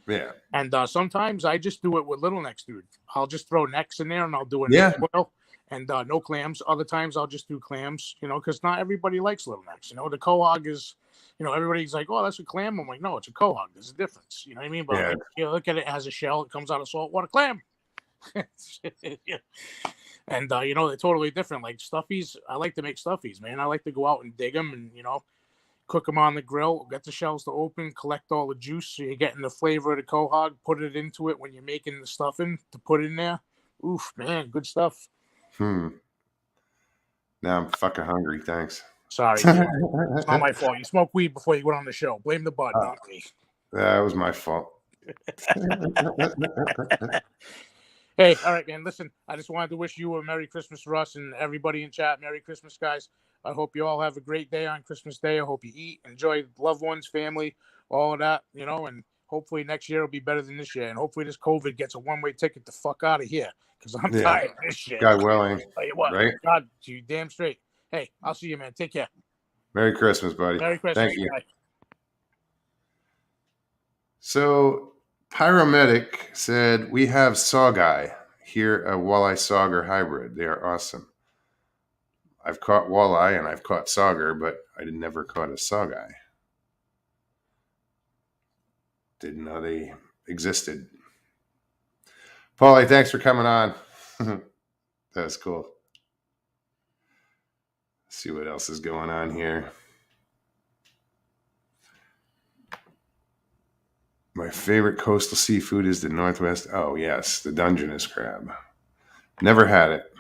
Yeah. And sometimes I just do it with little necks, dude. I'll just throw necks in there and I'll do it boil and no clams. Other times I'll just do clams, because not everybody likes little necks. The quahog is, everybody's like, oh, that's a clam. I'm like, no, it's a quahog. There's a difference. You know what I mean? But Yeah. you look at it, it has a shell. It comes out of saltwater clam. Yeah. And they're totally different. Like stuffies, I like to make stuffies, man. I like to go out and dig them and cook them on the grill, get the shells to open, collect all the juice so you're getting the flavor of the quahog, put it into it when you're making the stuffing to put in there. Oof, man, good stuff. Now I'm fucking hungry. Thanks. Sorry, dude. It's not my fault. You smoke weed before you went on the show. Blame the bud, not me. That was my fault. Hey, all right, man. Listen, I just wanted to wish you a Merry Christmas, Russ, and everybody in chat. Merry Christmas, guys. I hope you all have a great day on Christmas Day. I hope you eat, enjoy loved ones, family, all of that, and hopefully next year will be better than this year. And hopefully this COVID gets a one-way ticket the fuck out of here because I'm Yeah. tired of this shit. God willing. Tell you what, Right? God, you damn straight. Hey, I'll see you, man. Take care. Merry Christmas, buddy. Merry Christmas. Thank you. Bye. So, Pyromedic said, we have Sawguy here, a walleye sauger hybrid. They are awesome. I've caught walleye and I've caught sauger, but I never caught a Sawguy. Didn't know they existed. Paulie, thanks for coming on. That's cool. Let's see what else is going on here. My favorite coastal seafood is the Northwest. Oh, yes, the Dungeness crab. Never had it.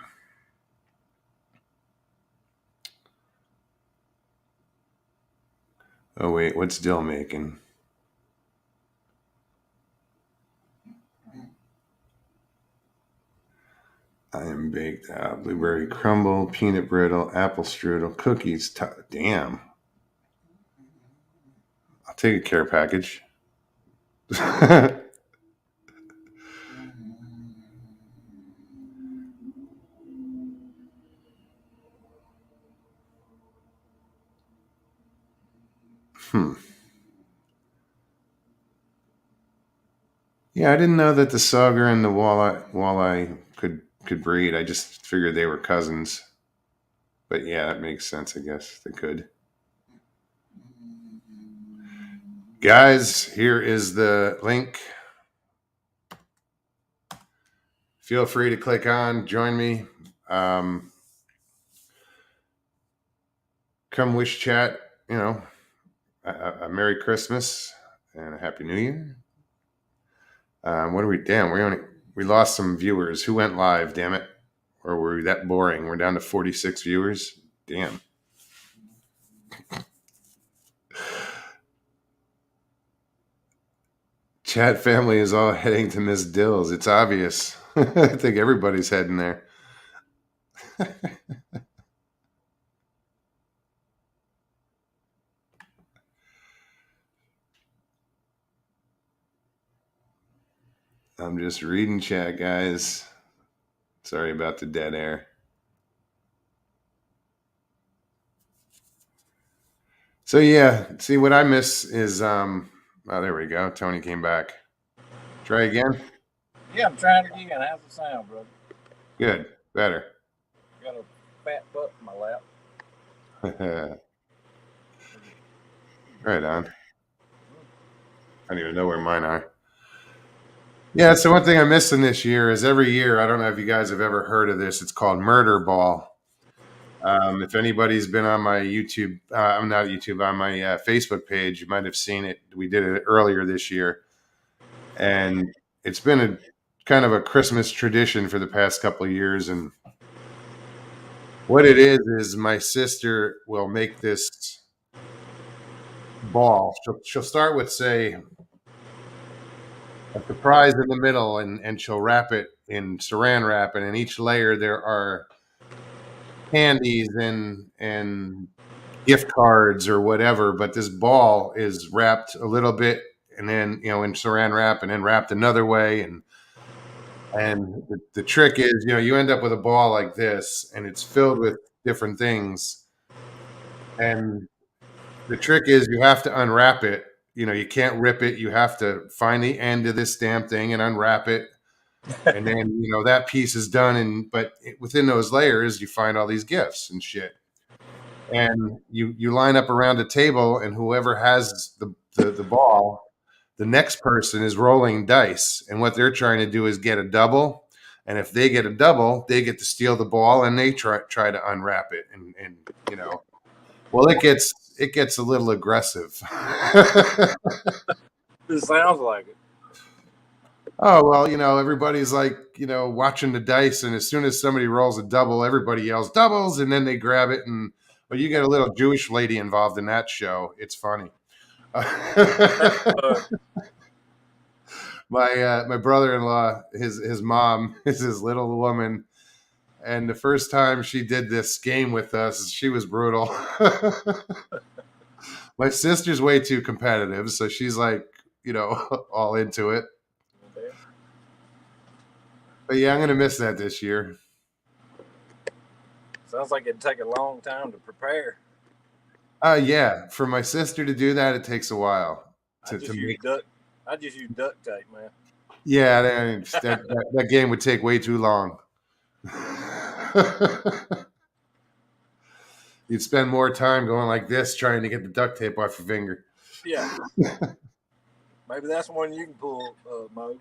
Oh, wait, what's Dill making? I am baked. Blueberry crumble, peanut brittle, apple strudel, cookies. Damn. I'll take a care package. Yeah, I didn't know that the sauger and the walleye could breed. I just figured they were cousins. But yeah, that makes sense, I guess. They could. Guys, here is the link. Feel free to click on, join me. Come wish chat, a Merry Christmas and a Happy New Year. What are we? Damn, we lost some viewers. Who went live? Damn it! Or were we that boring? We're down to 46 viewers. Damn. Chat family is all heading to Miss Dills. It's obvious. I think everybody's heading there. I'm just reading chat, guys. Sorry about the dead air. So yeah, see what I miss is oh, there we go. Tony came back. Try again. Yeah, I'm trying it again. How's the sound, brother? Good, better. Got a fat butt in my lap. Right on. I don't even know where mine are. Yeah, so one thing I'm missing this year is every year, I don't know if you guys have ever heard of this, it's called Murder Ball. If anybody's been on my YouTube, I'm not YouTube, on my Facebook page, you might have seen it. We did it earlier this year. And it's been a kind of a Christmas tradition for the past couple of years. And what it is my sister will make this ball. She'll start with, say, a surprise in the middle, and she'll wrap it in saran wrap, and in each layer there are candies and gift cards or whatever, but this ball is wrapped a little bit and then in saran wrap and then wrapped another way, and the trick is you end up with a ball like this and it's filled with different things, and the trick is you have to unwrap it. You can't rip it. You have to find the end of this damn thing and unwrap it. And then, that piece is done. But within those layers, you find all these gifts and shit. And you line up around a table, and whoever has the ball, the next person is rolling dice. And what they're trying to do is get a double. And if they get a double, they get to steal the ball, and they try to unwrap it. And well, it gets a little aggressive. It sounds like it. Oh, well, everybody's like, watching the dice. And as soon as somebody rolls a double, everybody yells doubles. And then they grab it. And But you get a little Jewish lady involved in that show. It's funny. Uh, My brother-in-law, his mom is this little woman, and the first time she did this game with us, she was brutal. My sister's way too competitive, so she's like, all into it. But yeah, I'm gonna miss that this year. sounds like it'd take a long time to prepare. Yeah, for my sister to do that, it takes a while I to just use make. duct. I just use duct tape, man. Yeah, that game would take way too long. You'd spend more time going like this trying to get the duct tape off your finger. Yeah, maybe that's one you can pull, Mo.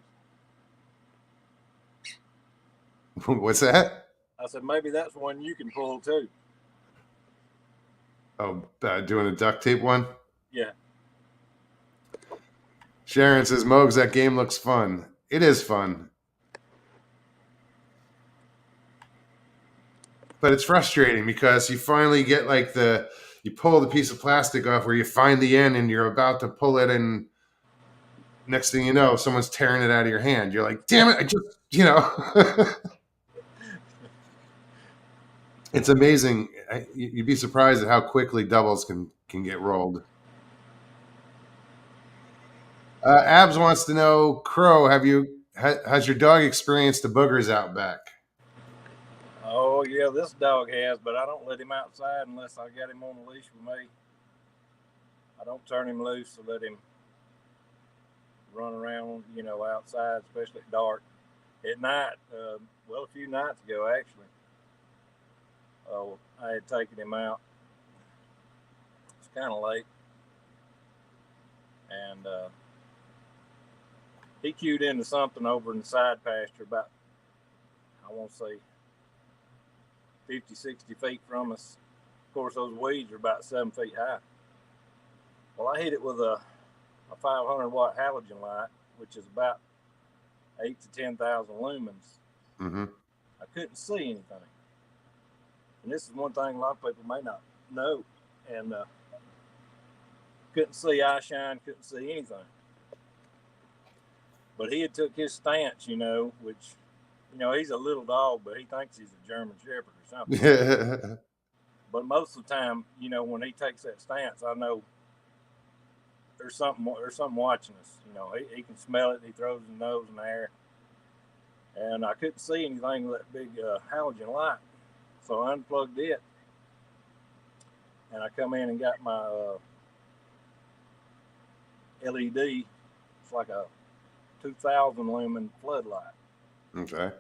What's that? I said maybe that's one you can pull too. Oh, doing a duct tape one? Yeah, Sharon says, Mogs, that game looks fun. It is fun. But it's frustrating because you finally get like you pull the piece of plastic off where you find the end and you're about to pull it, and next thing you know, someone's tearing it out of your hand. You're like, damn it, I just. It's amazing. You'd be surprised at how quickly doubles can get rolled. Abs wants to know, Crow, has your dog experienced the boogers out back? oh yeah, this dog has, but I don't let him outside unless I got him on a leash with me. I don't turn him loose to let him run around, outside, especially at dark. At night, well, a few nights ago actually, I had taken him out. It's kind of late, and he cued into something over in the side pasture about, I won't say 50, 60 feet from us. Of course, those weeds are about 7 feet high. Well, I hit it with a 500-watt halogen light, which is about 8 to 10,000 lumens. Mm-hmm. I couldn't see anything. And this is one thing a lot of people may not know. And couldn't see eye shine, couldn't see anything. But he had took his stance, which, he's a little dog, but he thinks he's a German Shepherd or something. But most of the time, when he takes that stance, I know there's something watching us. He can smell it. He throws his nose in the air. And I couldn't see anything with that big halogen light. So I unplugged it. And I come in and got my LED. It's like a 2,000 lumen floodlight. Okay.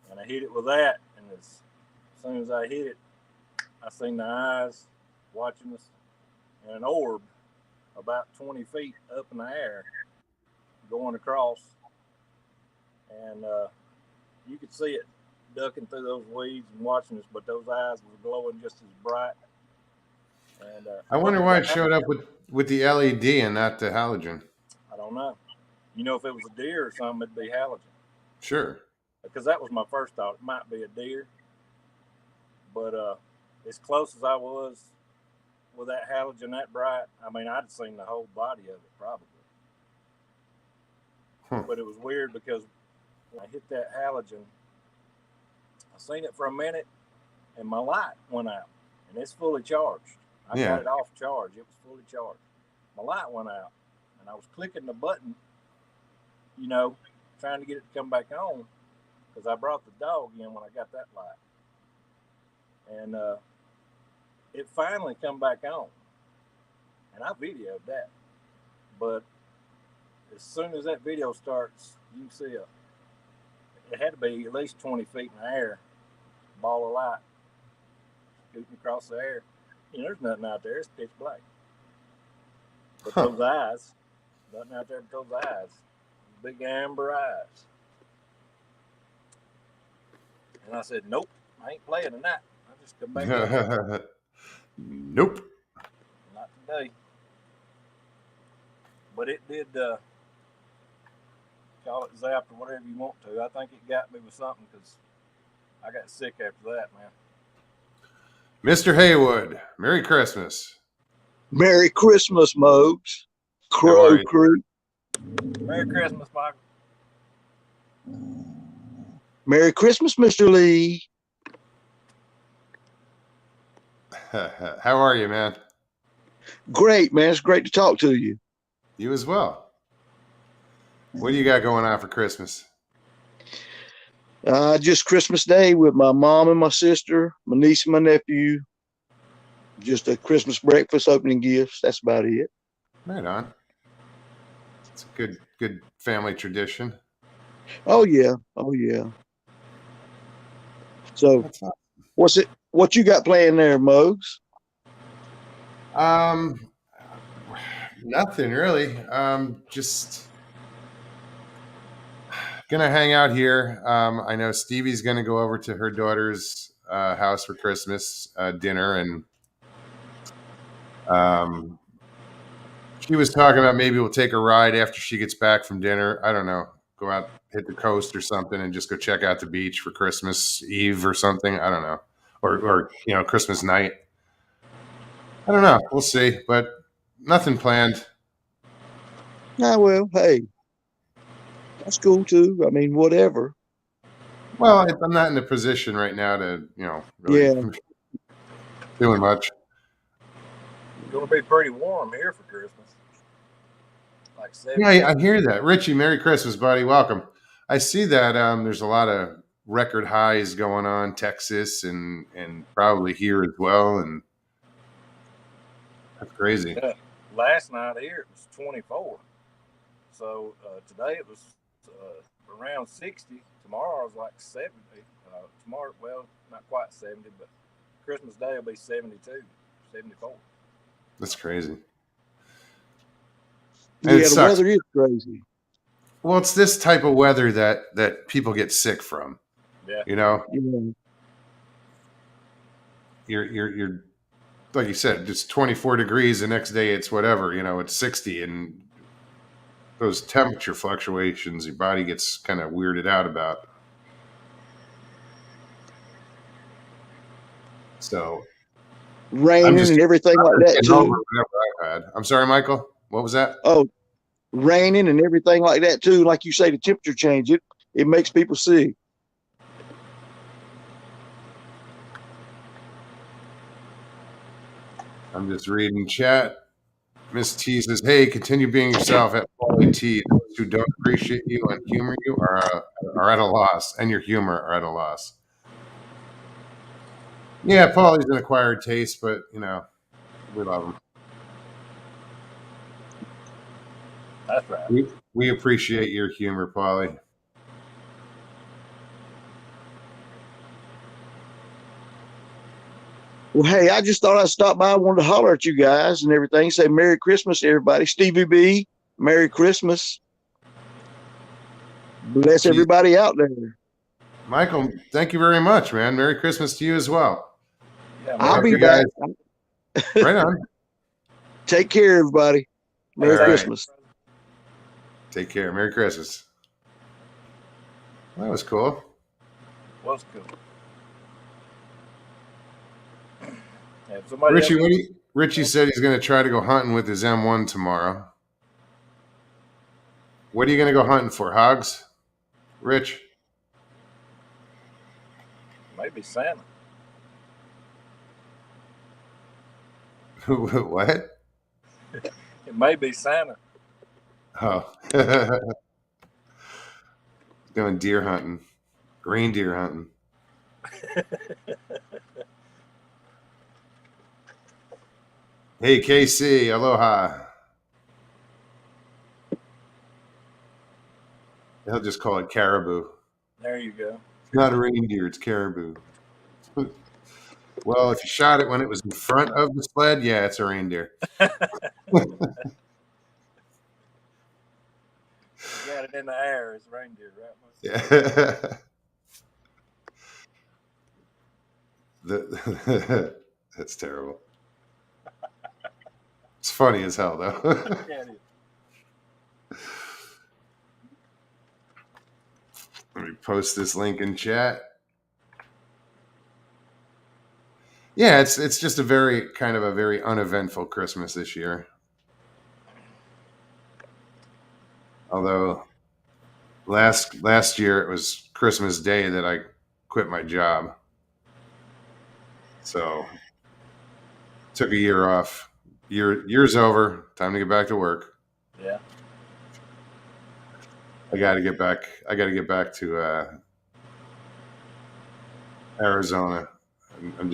And I hit it with that. And as soon as I hit it, I seen the eyes watching us and an orb about 20 feet up in the air going across. And you could see it ducking through those weeds and watching us, but those eyes were glowing just as bright. And I wonder why it showed up with the LED and not the halogen. I don't know. If it was a deer or something, it'd be halogen. Sure. Because that was my first thought. It might be a deer. But as close as I was with that halogen that bright, I'd seen the whole body of it probably. But it was weird because when I hit that halogen, I seen it for a minute and my light went out. And it's fully charged. I got it off charge. It was fully charged. My light went out. And I was clicking the button, trying to get it to come back on. Because I brought the dog in when I got that light. And it finally come back on. And I videoed that. But as soon as that video starts, you can see it had to be at least 20 feet in the air, ball of light shooting across the air. There's nothing out there. It's pitch black. But those eyes, nothing out there but those eyes. Big amber eyes. And I said, nope, I ain't playing tonight. I just come back. Nope. Not today. But it did, call it zapped or whatever you want to. I think it got me with something because I got sick after that, man. Mr. Haywood, Merry Christmas. Merry Christmas, Mopes. How are Crow you? Crew. Merry Christmas, Michael. Merry Christmas, Mr. Lee. How are you, man? Great, man. It's great to talk to you. You as well. What do you got going on for Christmas? Just Christmas Day with my mom and my sister, my niece and my nephew. Just a Christmas breakfast, opening gifts. That's about it. Right on. It's a good family tradition. Oh yeah. Oh yeah. So That's not, what you got playing there, Mogs? nothing really. Just gonna hang out here. I know Stevie's gonna go over to her daughter's house for Christmas dinner, and she was talking about maybe we'll take a ride after she gets back from dinner. I don't know. Go out, hit the coast or something, and just go check out the beach for Christmas Eve or something. I don't know, or Christmas night. I don't know. We'll see, but nothing planned. Ah, well, hey, that's cool too. I mean, whatever. Well, I'm not in a position right now to really Yeah. doing much. It's gonna be pretty warm here for Christmas. Like 70. Yeah, I hear that. Richie, Merry Christmas, buddy. Welcome. I see that there's a lot of record highs going on, Texas and probably here as well, and that's crazy. Yeah. Last night here it was 24. So today it was around 60. Tomorrow was like 70. Tomorrow, well, not quite 70, but Christmas Day will be 72, 74. That's crazy. Yeah, the weather is crazy. Well, it's this type of weather that people get sick from. Yeah. Yeah. You're like you said, it's 24 degrees. The next day it's whatever, it's 60, and those temperature fluctuations, your body gets kind of weirded out about. So Raining and everything like that too. Whatever I've had. I'm sorry, Michael. What was that? Oh, raining and everything like that too. Like you say, the temperature change, it makes people sick. I'm just reading chat. Miss T says, "Hey, continue being yourself at Paulie T. Those who don't appreciate you and humor you are at a loss, and your humor are at a loss." Yeah, Paulie's an acquired taste, but we love him. That's right. We appreciate your humor, Paulie. Well, hey, I just thought I'd stop by. I wanted to holler at you guys and everything. Say Merry Christmas, everybody. Stevie B, Merry Christmas. Bless everybody out there. Michael, thank you very much, man. Merry Christmas to you as well. Yeah, I'll be back. Right on. Take care, everybody. Merry Christmas. Take care. Merry Christmas. That was cool. Was cool. Richie said he's going to try to go hunting with his M1 tomorrow. What are you going to go hunting for? Hogs? Rich? Maybe Santa. What? It may be Santa. Oh. Going deer hunting. Reindeer hunting. Hey, KC. Aloha. He'll just call it caribou. There you go. It's not a reindeer, it's caribou. Well, if you shot it when it was in front of the sled, yeah, it's a reindeer. Got it in the air, it's reindeer, right? Yeah. That's terrible. It's funny as hell, though. Let me post this link in chat. Yeah, it's just a very uneventful Christmas this year. Although last year it was Christmas Day that I quit my job, so took a year off. Year's over. Time to get back to work. Yeah. I got to get back. I got to get back to Arizona. I'm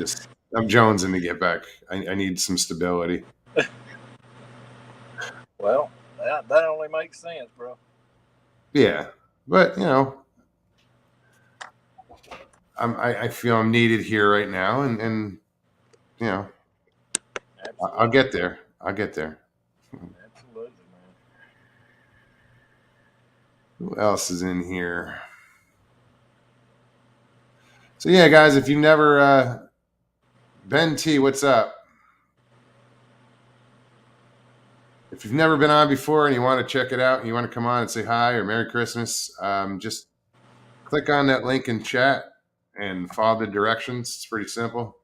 jonesing to get back. I need some stability. Well, that only makes sense, bro. Yeah, but I feel I'm needed here right now, and you know I'll Absolutely. get there. I'll get there. Absolutely, man. Who else is in here? So yeah, guys, if you've never Ben T, what's up? If you've never been on before and you want to check it out and you want to come on and say hi or Merry Christmas, just click on that link in chat and follow the directions. It's pretty simple.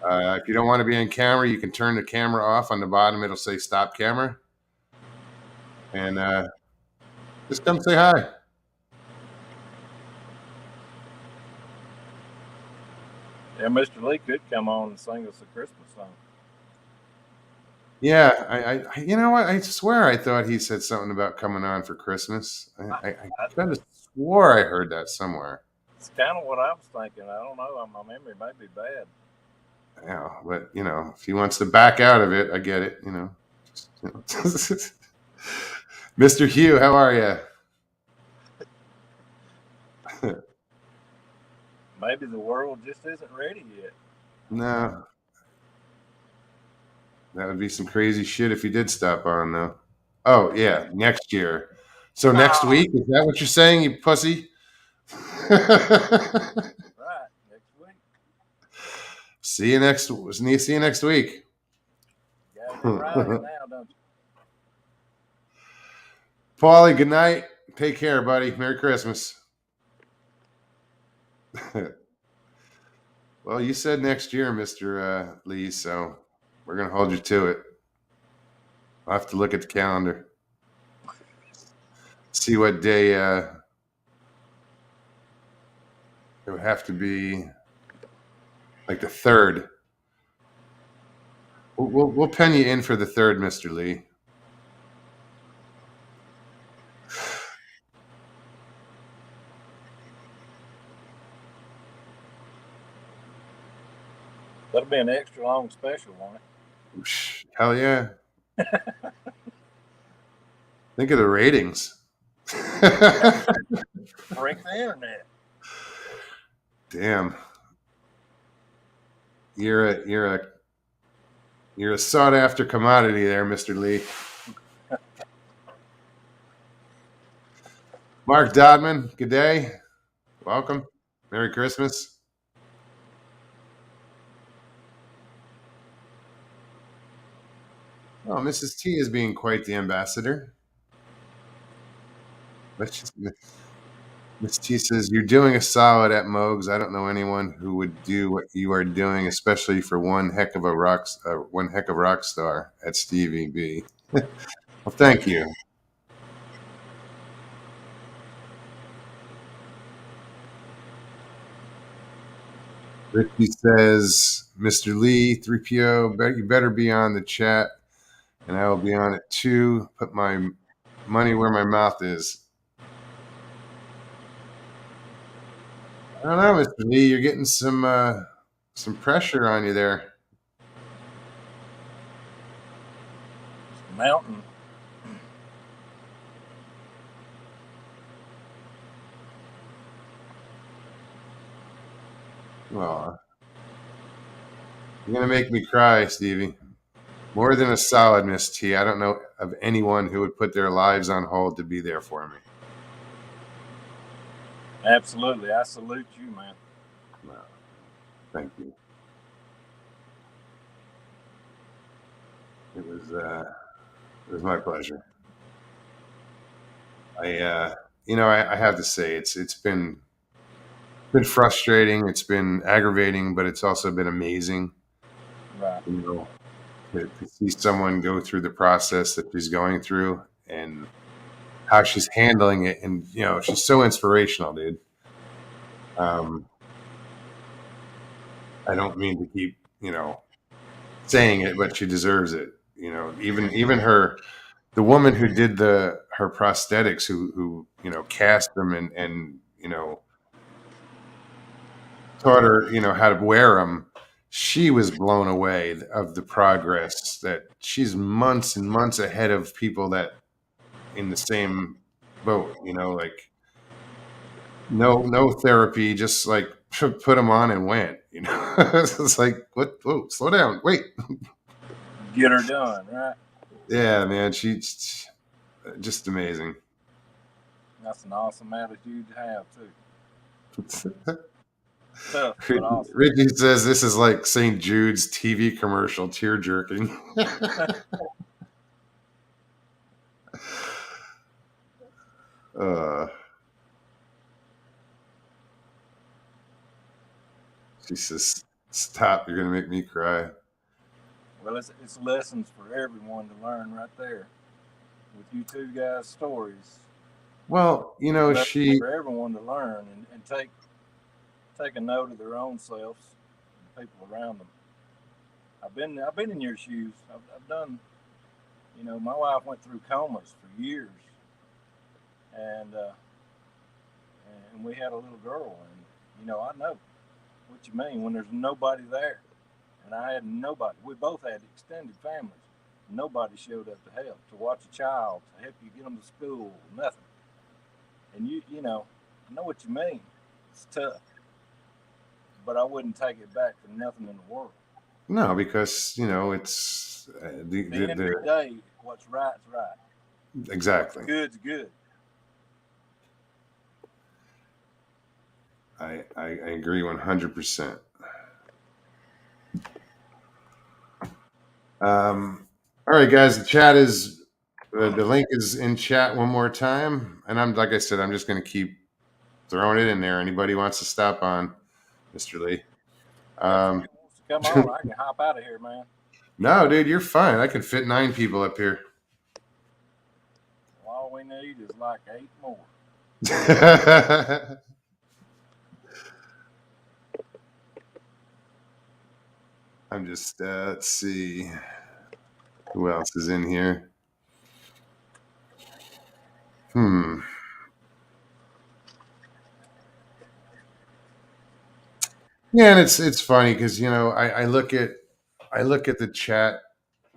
If you don't want to be on camera, you can turn the camera off. On the bottom, it'll say stop camera. And just come say hi. Yeah, Mr. Lee could come on and sing us a Christmas song. Yeah, you know what? I swear I thought he said something about coming on for Christmas. I kind of swore I heard that somewhere. It's kind of what I was thinking. I don't know. My memory may be bad. Yeah, but if he wants to back out of it, I get it. Mr. Hugh, how are you? Maybe the world just isn't ready yet. No, that would be some crazy shit if he did stop on, though. Oh yeah, next year. So next Oh, week, is that what you're saying, you pussy? right. Next week. See you next week. You gotta get right now, don't you? Paulie, good night. Take care, buddy. Merry Christmas. Well, you said next year, Mr. Lee, so we're going to hold you to it. I'll have to look at the calendar, see what day it would have to be, like the 3rd. We'll pen you in for the 3rd, Mr. Lee. That'll be an extra long special, won't it? Hell yeah. Think of the ratings. Break the internet. Damn. You're a sought after commodity there, Mr. Lee. Mark Dodman, good day. Welcome. Merry Christmas. Oh, Mrs. T is being quite the ambassador. Miss T says, you're doing a solid at Mogs. I don't know anyone who would do what you are doing, especially for one heck of rock star at Stevie B. Well, thank you. Ricky says, Mr. Lee, 3PO, you better be on the chat, and I will be on it too. Put my money where my mouth is. I don't know, Mr. Lee, you're getting some pressure on you there. It's mountain. Oh, you're gonna make me cry, Stevie. More than a solid, Miss T. I don't know of anyone who would put their lives on hold to be there for me. Absolutely. I salute you, man. No, thank you. It was my pleasure. I have to say it's been been frustrating. It's been aggravating, but it's also been amazing. Right. You know, to see someone go through the process that she's going through and how she's handling it, and she's so inspirational, dude. Um, I don't mean to keep saying it, but she deserves it. Even the woman who did her prosthetics, who cast them and taught her how to wear them. She was blown away of the progress that she's months and months ahead of people that in the same boat. Like no therapy, just like put them on and went. It's like what? Whoa, slow down, wait. Get her done, right? Yeah, man, she's just amazing. That's an awesome attitude to have too. Tough, but awesome. Ricky says this is like St. Jude's TV commercial, tear jerking. uh, she says, "Stop! You're gonna make me cry." Well, it's lessons for everyone to learn right there. With you two guys' stories, Well, lessons she. for everyone to learn and take a note of their own selves and people around them. I've been in your shoes. I've done. My wife went through comas for years, and and we had a little girl, and I know what you mean when there's nobody there, and I had nobody. We both had extended families. Nobody showed up to help, to watch a child, to help you get them to school, nothing. And I know what you mean. It's tough, but I wouldn't take it back for nothing in the world. No, because it's At the end of the day, what's right's right. exactly. What's good's good. I agree 100%. All right, guys. The chat is the link is in chat one more time, and like I said, I'm just going to keep throwing it in there. Anybody wants to stop on, Mr. Lee? If somebody wants to come on, I can hop out of here, man. No, dude, you're fine. I can fit 9 people up here. Well, all we need is like 8 more. I'm just let's see who else is in here. Yeah, and it's funny because I look at the chat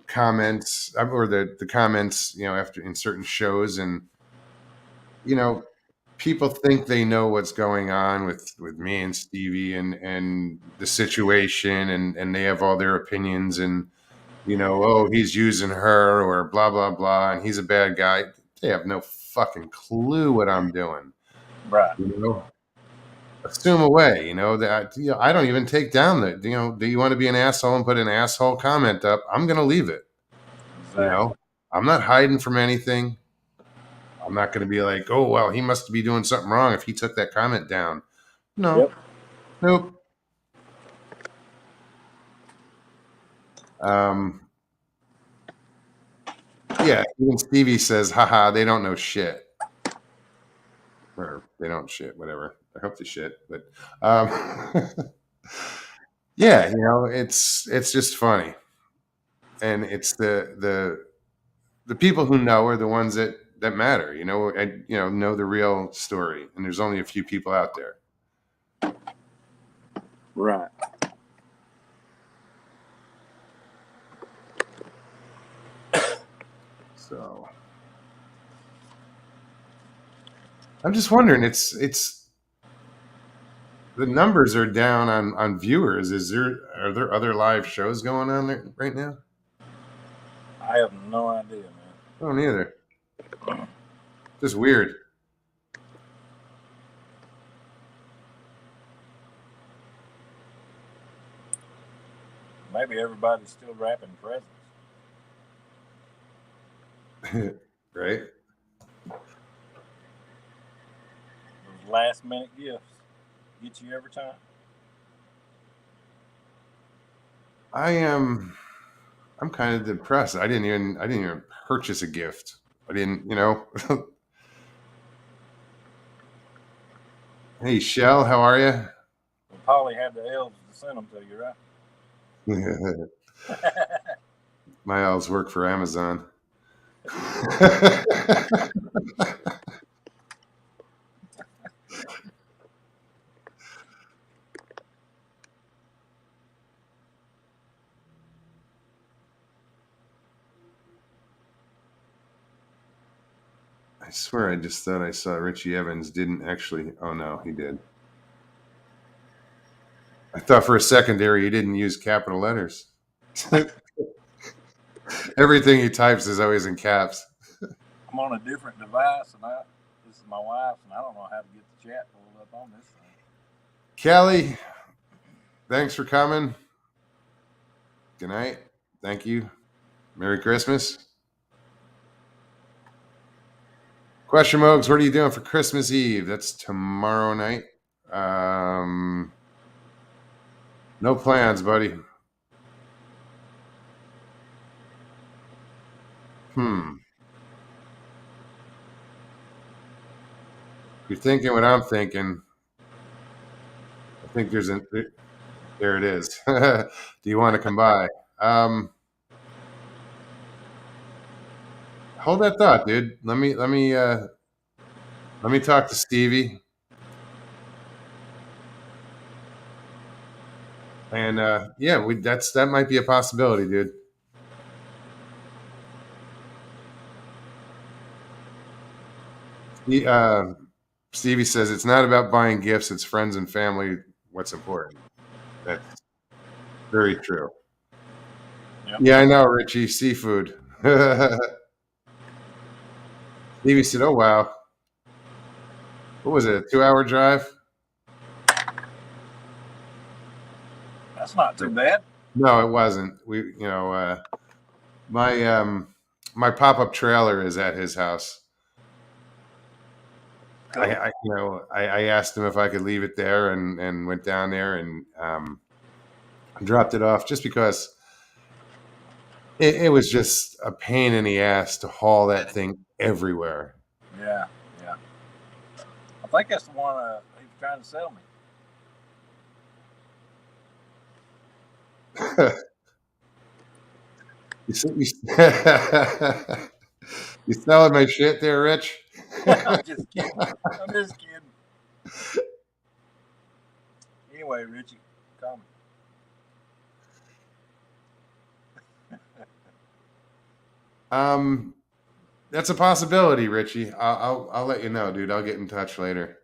comments or the comments after in certain shows, and people think they know what's going on with me and Stevie and the situation, and they have all their opinions, and oh, he's using her or blah blah blah, and he's a bad guy. They have no fucking clue what I'm doing. Right. Assume away, that I don't even take down do you want to be an asshole and put an asshole comment up? I'm gonna leave it. Exactly. I'm not hiding from anything. I'm not gonna be like, oh well, he must be doing something wrong if he took that comment down. No. Yep. Nope. Um yeah, even Stevie says, haha, they don't know shit. Or they don't shit, whatever. I hope they shit, but yeah, it's just funny. And it's the people who know are the ones that matter. Know the real story, and there's only a few people out there. Right. So I'm just wondering. It's the numbers are down on viewers. Are there other live shows going on there right now? I have no idea, man. I don't either. Just weird. Maybe everybody's still wrapping presents. Right? Those last minute gifts. Get you every time? I'm kind of depressed. I didn't even purchase a gift. I didn't, you know. Hey, Shell, how are you? Well, Polly had the elves to send them to you, right? My elves work for Amazon. I swear I just thought I saw Richie Evans didn't actually. Oh no, he did. I thought for a second there he didn't use capital letters. Everything he types is always in caps. I'm on a different device, and this is my wife's, and I don't know how to get the chat pulled up on this thing. Kelly, thanks for coming. Good night. Thank you. Merry Christmas. Question Mogs, what are you doing for Christmas Eve? That's tomorrow night. No plans, buddy. You're thinking what I'm thinking. I think there it is. Do you want to come by? Hold that thought, dude. Let me talk to Stevie. And yeah, that might be a possibility, dude. Stevie says it's not about buying gifts; it's friends and family. What's important? That's very true. Yep. Yeah, I know, Richie. Seafood. Stevie said, "Oh wow, what was it? A 2-hour drive?" That's not too bad. No, it wasn't. My pop-up trailer is at his house. Cool. I asked him if I could leave it there and went down there and dropped it off just because it was just a pain in the ass to haul that thing everywhere. Yeah. I think that's the one he was trying to sell me. You selling my shit there, Rich? I'm just kidding. Anyway, Richie, call me. That's a possibility, Richie. I'll let you know, dude. I'll get in touch later.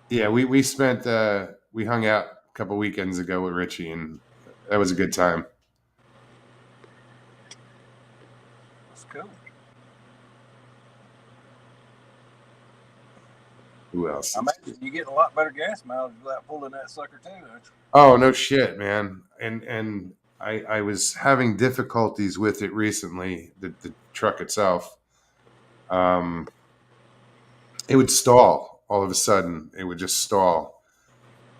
Yeah, we spent we hung out a couple weekends ago with Richie, and that was a good time. That's cool. Who else? I imagine you get a lot better gas mileage without pulling that sucker too, don't you? Oh, no shit, man. And I was having difficulties with it recently, the truck itself. It would stall all of a sudden. It would just stall.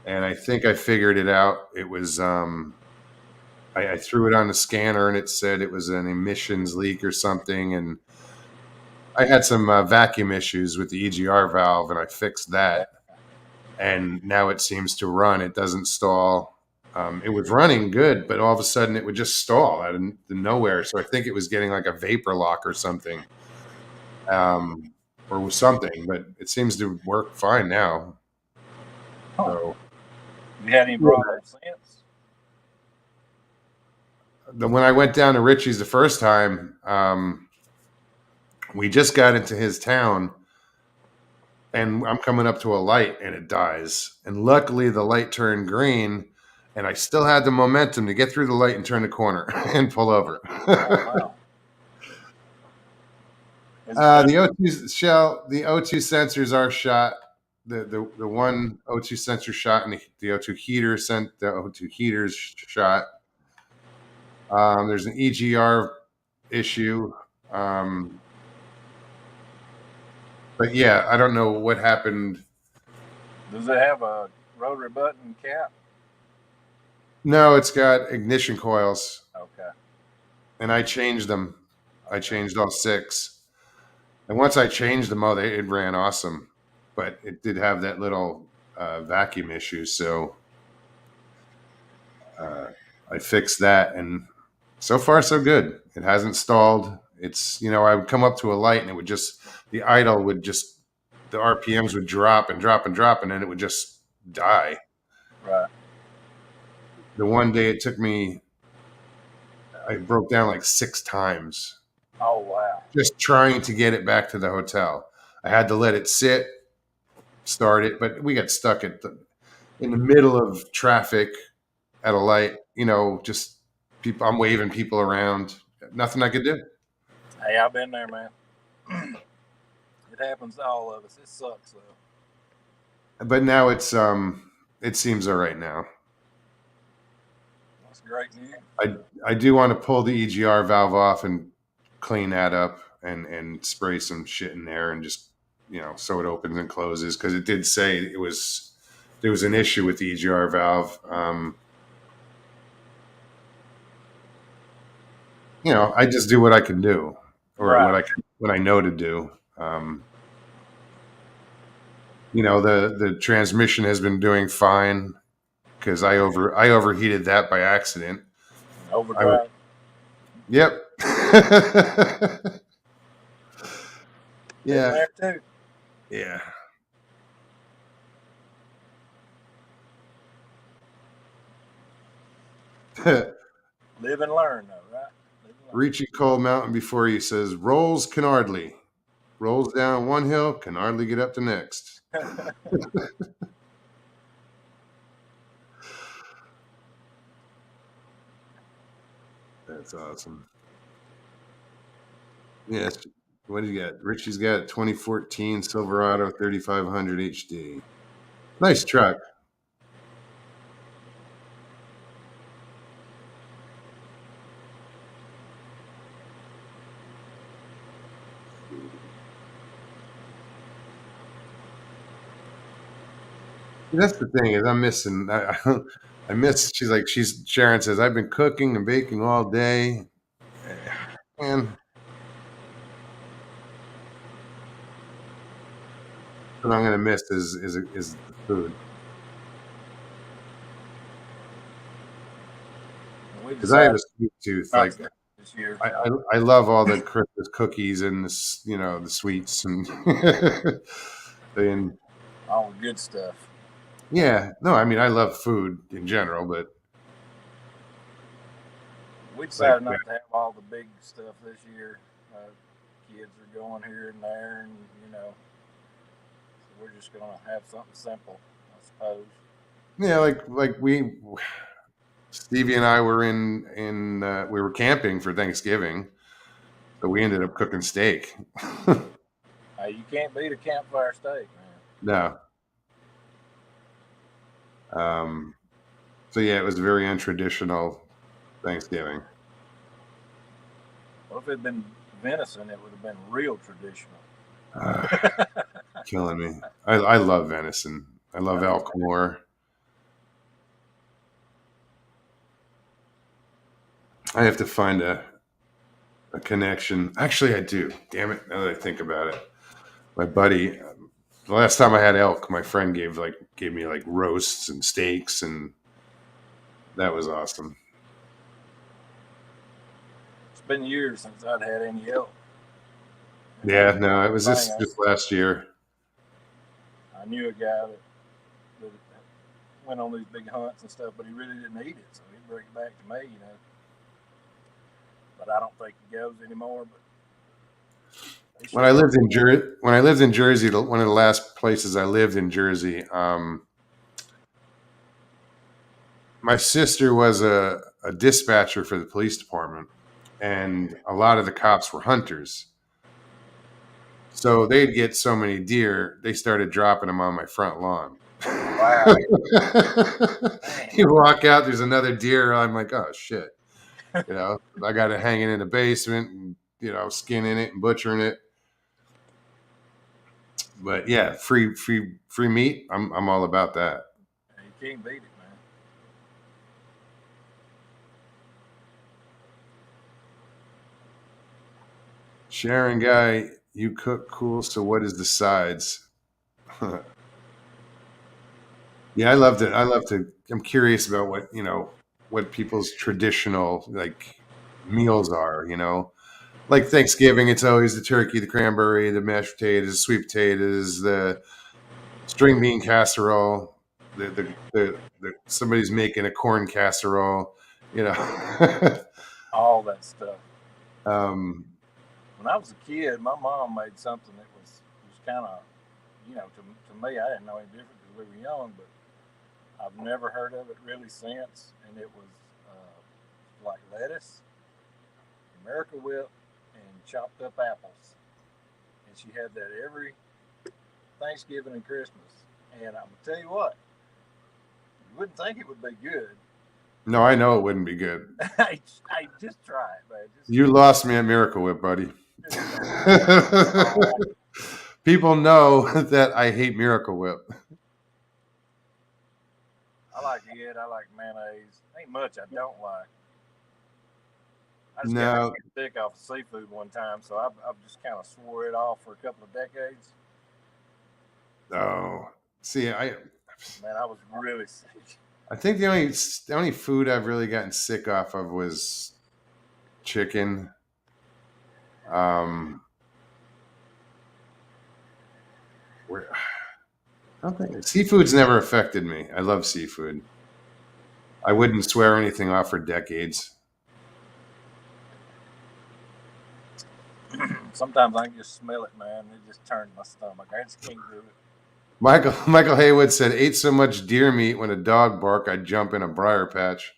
And I think I figured it out. It was I threw it on the scanner and it said it was an emissions leak or something. And I had some vacuum issues with the EGR valve, and I fixed that. And now it seems to run. It doesn't stall. It was running good, but all of a sudden it would just stall out of nowhere. So I think it was getting like a vapor lock or something, or something. But it seems to work fine now. So Have you had any problems since? when I went down to Richie's the first time, we just got into his town, and I'm coming up to a light, and it dies. And luckily, the light turned green. And I still had the momentum to get through the light and turn the corner and pull over. Oh, The wow. the O2 sensors are shot. The one O2 sensor shot, and the O2 heater sent the O2 heaters shot. There's an EGR issue. But yeah, I don't know what happened Does it have a rotary button cap? No, it's got ignition coils, Okay. and I changed them. I Okay. changed all 6. And once I changed them, it ran awesome. But it did have that little vacuum issue, so uh, I fixed that, and so far so good. It hasn't stalled. It's I would come up to a light, and it would the idle would the RPMs would drop and drop and drop, and then it would just die. Right. The one day it took me, I broke down like 6 times Oh wow. just trying to get it back to the hotel. I had to let it sit, start it, but we got stuck in the middle of traffic at a light. Just people. I'm waving people around. Nothing I could do. Hey, I've been there, man. It happens to all of us. It sucks though. But now it seems all right now. That's great news. I do want to pull the EGR valve off and clean that up and spray some shit in there and just so it opens and closes, because it did say there was an issue with the EGR valve. I just do what I can do, or Right. what I know to do. The transmission has been doing fine, because I overheated that by accident. Overdrive. Yep. Been Yeah. there too. Yeah. Live and learn though, right? Live and learn. Reaching Cold Mountain before you says rolls canardly. Rolls down one hill, can hardly get up the next. That's awesome. Yes. What do you got? Richie's got 2014 Silverado 3500 HD. Nice truck. That's the thing, is I'm missing. I miss. Sharon says, I've been cooking and baking all day, and what I'm gonna miss is the food. We Because I have a decided sweet tooth. not Like to this year. I love all the Christmas cookies and the sweets and and All the good stuff. yeah. No, I mean I love food in general, but We decided not to have all the big stuff this year. Kids are going here and there, and so we're just gonna have something simple, I suppose. yeah, like Stevie and I were we were camping for Thanksgiving, so we ended up cooking steak. Hey, you can't beat a campfire steak, No. man. So yeah, it was a very untraditional Thanksgiving. Well, if it had been venison, it would have been real traditional. Killing me. I love venison. I love elk more. I have to find a connection. Actually, I do. Damn it! Now that I think about it, my buddy. The last time I had elk, my friend gave me like roasts and steaks, and that was awesome. It's been years since I'd had any elk. Yeah, no, it was just last year. I knew a guy that went on these big hunts and stuff, but he really didn't eat it, so he'd bring it back to me, But I don't think he goes anymore. But when I lived in Jersey, one of the last places I lived in Jersey, my sister was a dispatcher for the police department, and a lot of the cops were hunters. So they'd get so many deer, they started dropping them on my front lawn. Wow. You walk out, there's another deer. I'm like, oh shit. I got it hanging in the basement and, skinning it and butchering it. But yeah, free meat. I'm all about that. You can't beat it, man. Sharon guy, you cook cool. So what is the sides? Yeah, I love to. I'm curious about what people's traditional like meals are. Like Thanksgiving, it's always the turkey, the cranberry, the mashed potatoes, sweet potatoes, the string bean casserole. Somebody's making a corn casserole. You know. All that stuff. um, When I was a kid, my mom made something that was kind of, to me, I didn't know any different because we were young, but I've never heard of it really since. And it was like lettuce, America Whip, and chopped up apples. And she had that every Thanksgiving and Christmas. And I'm gonna tell you what, you wouldn't think it would be good. no, I know it wouldn't be good. I just try it, man. You lost me at Miracle Whip, buddy. Oh, People know that I hate Miracle Whip. I like it. I like mayonnaise. Ain't much I don't like. I just No. got sick off of seafood one time, so I've just kind of swore it off for a couple of decades. Oh, see, Man, I was really sick. I think the only food I've really gotten sick off of was chicken. I don't think seafood's never affected me. I love seafood. I wouldn't swear anything off for decades. Sometimes I can just smell it, man. It just turns my stomach. I just can't do it. Michael Haywood said, "Ate so much deer meat when a dog barked, I'd jump in a briar patch."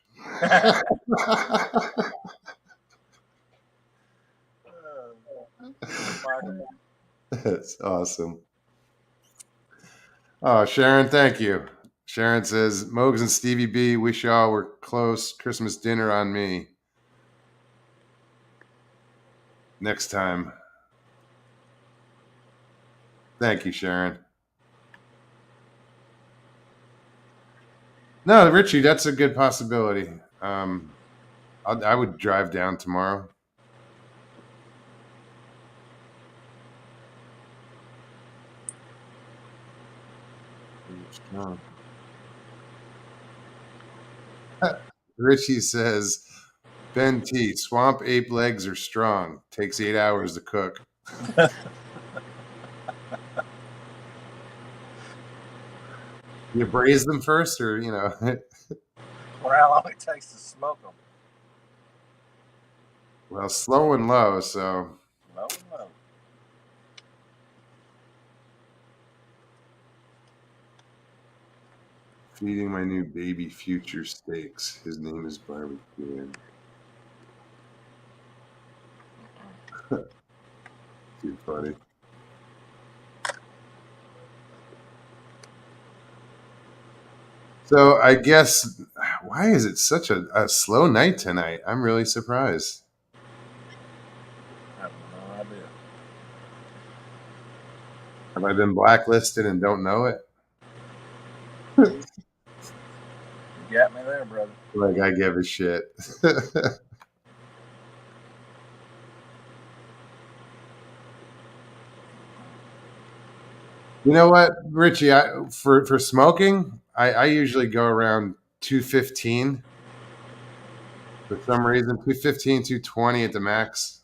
That's awesome. Oh, Sharon, thank you. Sharon says, Mogs and Stevie B, wish y'all were close. Christmas dinner on me. Next time. Thank you, Sharon. No, Richie, that's a good possibility. I would drive down tomorrow. Richie says, Ben T, swamp ape legs are strong. Takes 8 hours to cook. You braise them first, or Or how long it takes to smoke them. Well, slow and low, so. No. Feeding my new baby future steaks. His name is Barbecue. Too funny. So I guess, why is it such a slow night tonight? I'm really surprised. I have no idea. Have I been blacklisted and don't know it? You got me there, brother. Like I give a shit. You know what, Richie? For smoking, I usually go around 215. For some reason, 215, 220 at the max.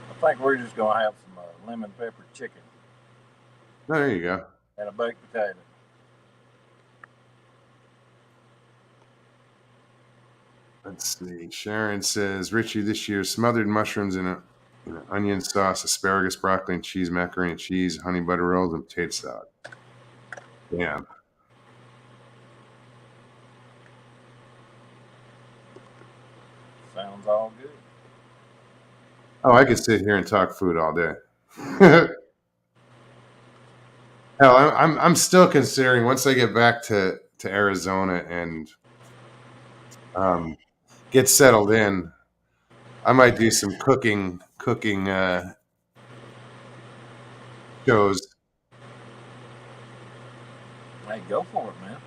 I think we're just gonna have some lemon pepper chicken Oh, there you go. and a baked potato. Let's see. Sharon says, Richie, this year smothered mushrooms in an onion sauce, asparagus, broccoli, and cheese, macaroni and cheese, honey butter rolls, and potato salad. Damn. Sounds all good. Oh, I could sit here and talk food all day. Hell, I'm still considering once I get back to Arizona and get settled in. I might do some cooking shows. Hey, go for it, man.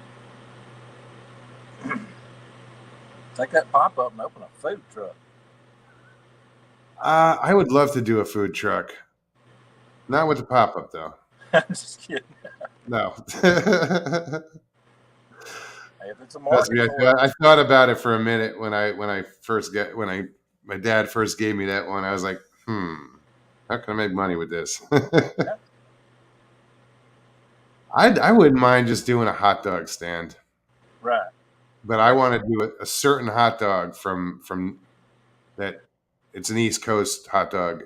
Take that pop up and open a food truck. I would love to do a food truck. Not with the pop up though. I'm just kidding. No. Hey, if it's a Trust me, market for it, I thought about it for a minute when my dad first gave me that one. I was like, how can I make money with this? I wouldn't mind just doing a hot dog stand, right? but I want to do a certain hot dog from that. It's an East Coast hot dog.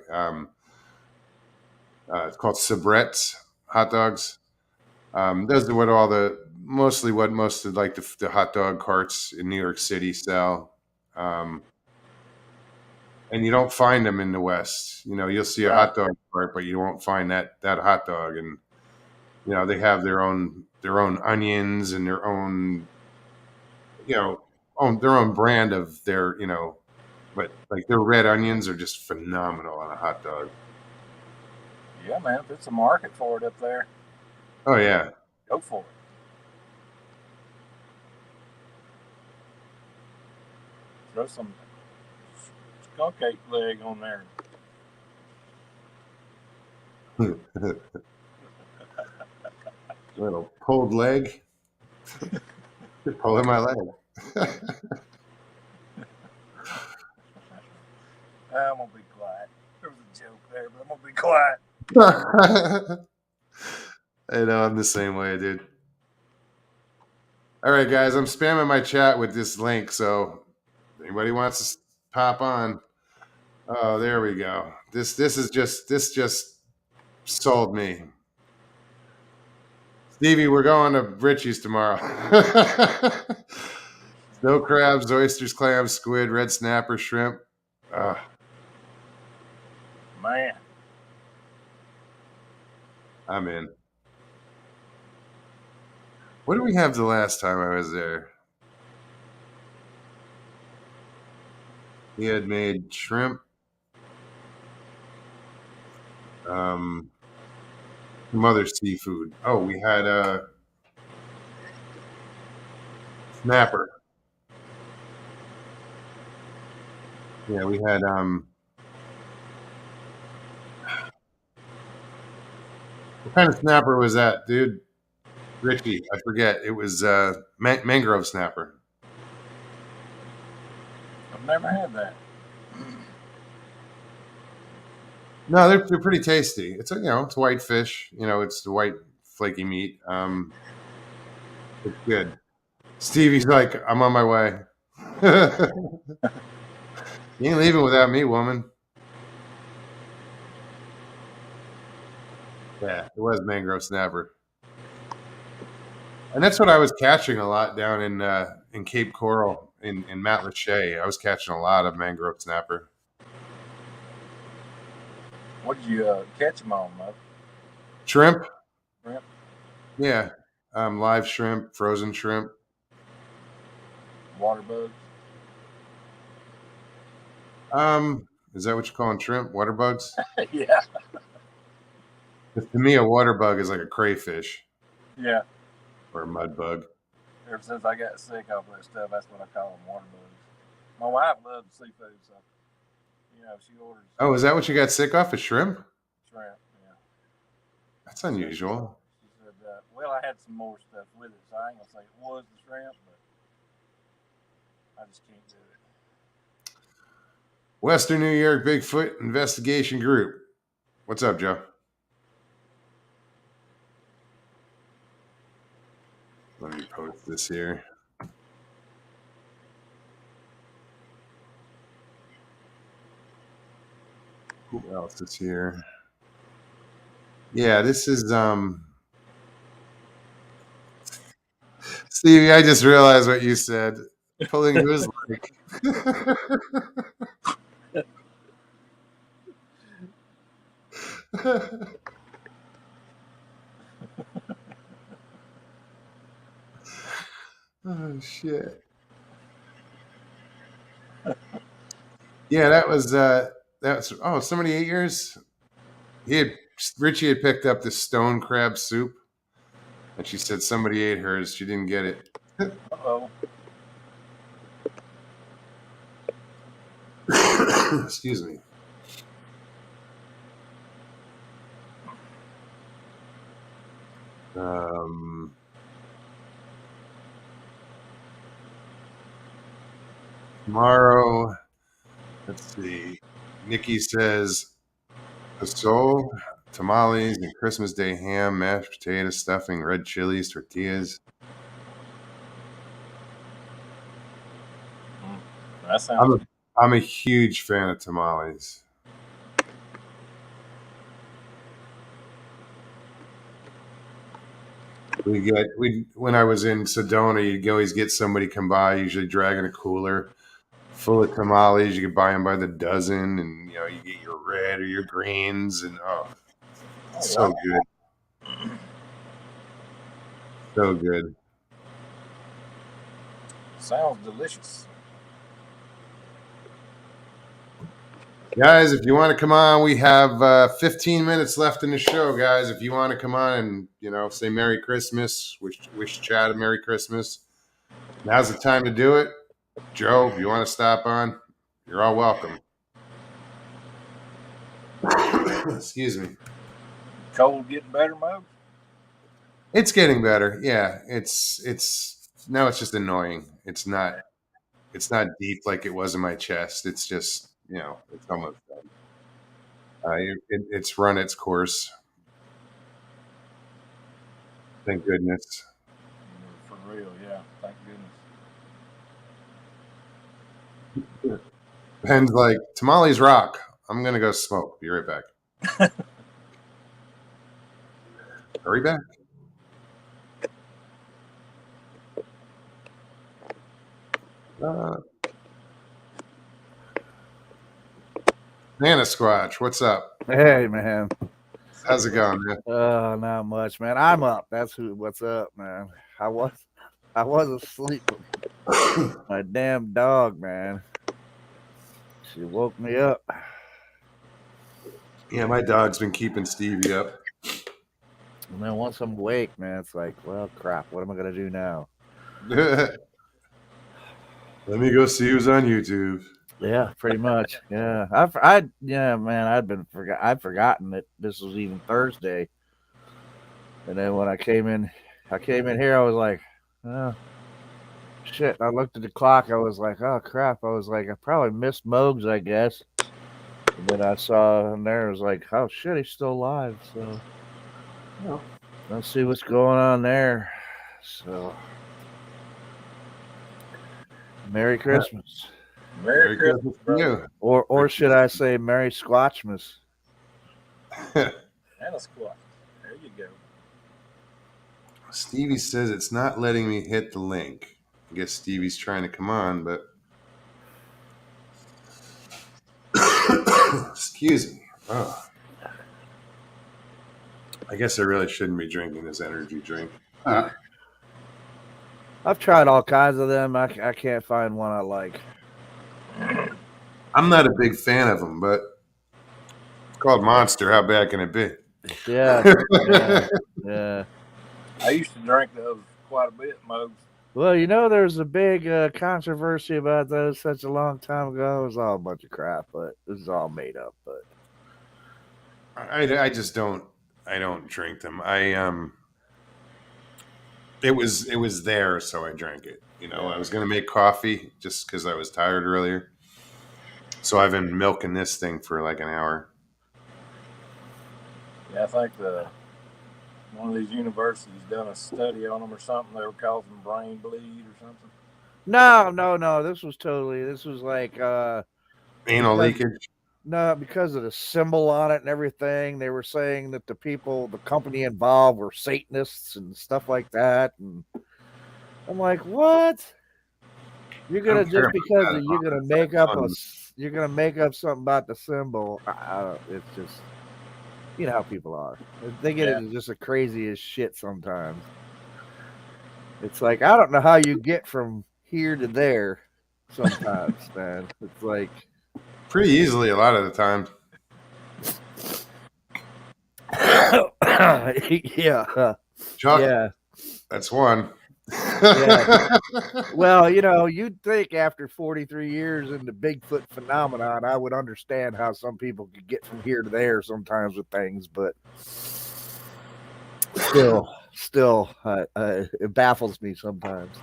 It's called Sabrett's hot dogs. Those are what most of like the hot dog carts in New York City sell. And you don't find them in the West. You know, you'll see a Right. hot dog cart, but you won't find that hot dog. And you know, they have their own onions and their own their own brand of their but like their red onions are just phenomenal on a hot dog. Yeah, man. If it's a market for it up there, Oh yeah. go for it. Throw some skunk ape leg on there. Little pulled leg. You're pulling my leg. I'm gonna be quiet. There was a joke there, but I'm gonna be quiet. I know, I'm the same way, dude. All right, guys, I'm spamming my chat with this link, so if anybody wants to pop on. Oh, there we go. This just sold me. Stevie, we're going to Richie's tomorrow. Snow crabs, oysters, clams, squid, red snapper, shrimp. Man, I'm in. What did we have the last time I was there? He had made shrimp, some other seafood. Oh, we had a snapper. Yeah, we had what kind of snapper was that, dude? Richie, I forget. It was mangrove snapper. I've never had that. No, they're pretty tasty. It's it's white fish. It's the white flaky meat. It's good. Stevie's like, I'm on my way. You ain't leaving without me, woman. Yeah, it was mangrove snapper. And that's what I was catching a lot down in Cape Coral in Matlacha. I was catching a lot of mangrove snapper. What did you catch them on, Mo? Shrimp? Shrimp? Yeah. Live shrimp, frozen shrimp. Water bugs? Is that what you're calling shrimp? Water bugs? Yeah. 'Cause to me, a water bug is like a crayfish Yeah. or a mud bug. Ever since I got sick off that stuff, that's what I call them, water bugs. My wife loves seafood, so she orders Oh, is that what you got sick off? Of shrimp? shrimp. Yeah. That's unusual. She said, well, I had some more stuff with it, so I ain't gonna say it was the shrimp, but I just can't do it. Western New York Bigfoot Investigation Group. What's up, Joe? Let me post this here. Who else is here? Yeah, this is Stevie, I just realized what you said. Pulling to his leg. Oh shit. Yeah, that's oh, so many 8 years. Richie had picked up this stone crab soup, and she said somebody ate hers. She didn't get it. Uh-oh. Excuse me. Um, Tomorrow, let's see. Nikki says pasol, tamales, and Christmas Day ham, mashed potatoes, stuffing, red chilies, tortillas. That sounds I'm a, good. I'm a huge fan of tamales. We when I was in Sedona, you'd always get somebody come by, usually dragging a cooler full of tamales. You could buy them by the dozen, and you get your red or your greens, and Oh, so wow. good, so good. Sounds delicious. Guys, if you want to come on, we have 15 minutes left in the show, guys. If you want to come on and say Merry Christmas, wish Chad a Merry Christmas, now's the time to do it. Joe, if you want to stop on, you're all welcome. Excuse me. Cold getting better, Mo? It's getting better. Yeah, it's now it's just annoying. It's not deep like it was in my chest. It's just it's almost done. It's run its course. Thank goodness. For real, yeah. Thank goodness. Ben's like, tamales rock. I'm gonna go smoke. Be right back. Hurry back. Nana Squatch, what's up? Hey, man. How's it going, man? Not much, man. I'm up. What's up, man. I was asleep. My damn dog, man. She woke me up. Yeah, my dog's been keeping Stevie up. And then once I'm awake, man, it's like, well, crap. What am I gonna do now? Let me go see who's on YouTube. Yeah, pretty much. Yeah, yeah, man. I'd forgotten that this was even Thursday. And then when I came in here. I was like, oh, shit. I looked at the clock. I was like, oh crap. I was like, I probably missed Mogs, I guess. And then I saw him there. I was like, oh shit, he's still alive. So let's see what's going on there. So Merry Christmas. Merry Christmas, to you. brother. Or should I say Merry Squatchmas? And a squat. There you go. Stevie says it's not letting me hit the link. I guess Stevie's trying to come on, but excuse me. Oh. I guess I really shouldn't be drinking this energy drink. I've tried all kinds of them. I can't find one I like. I'm not a big fan of them, but it's called Monster. How bad can it be? Yeah, yeah. I used to drink those quite a bit, Mo. Well, there's a big controversy about those such a long time ago. It was all a bunch of crap, but it was all made up. But I just don't. I don't drink them. It was there, so I drank it. I was gonna make coffee just because I was tired earlier. So I've been milking this thing for like an hour. Yeah, I think one of these universities done a study on them or something. They were causing brain bleed or something. no. This was like Anal because, leakage. no, because of the symbol on it and everything. They were saying that the company involved were Satanists and stuff like that. And I'm like, what? You're gonna just because you're gonna make up something about the symbol. It's just how people are. They get into just the craziest shit sometimes. It's like I don't know how you get from here to there. Sometimes, man. It's like pretty easily a lot of the time. Yeah. Chuck, Yeah. that's one. Yeah. Well, you'd think after 43 years in the Bigfoot phenomenon, I would understand how some people could get from here to there sometimes with things, but still, it baffles me sometimes.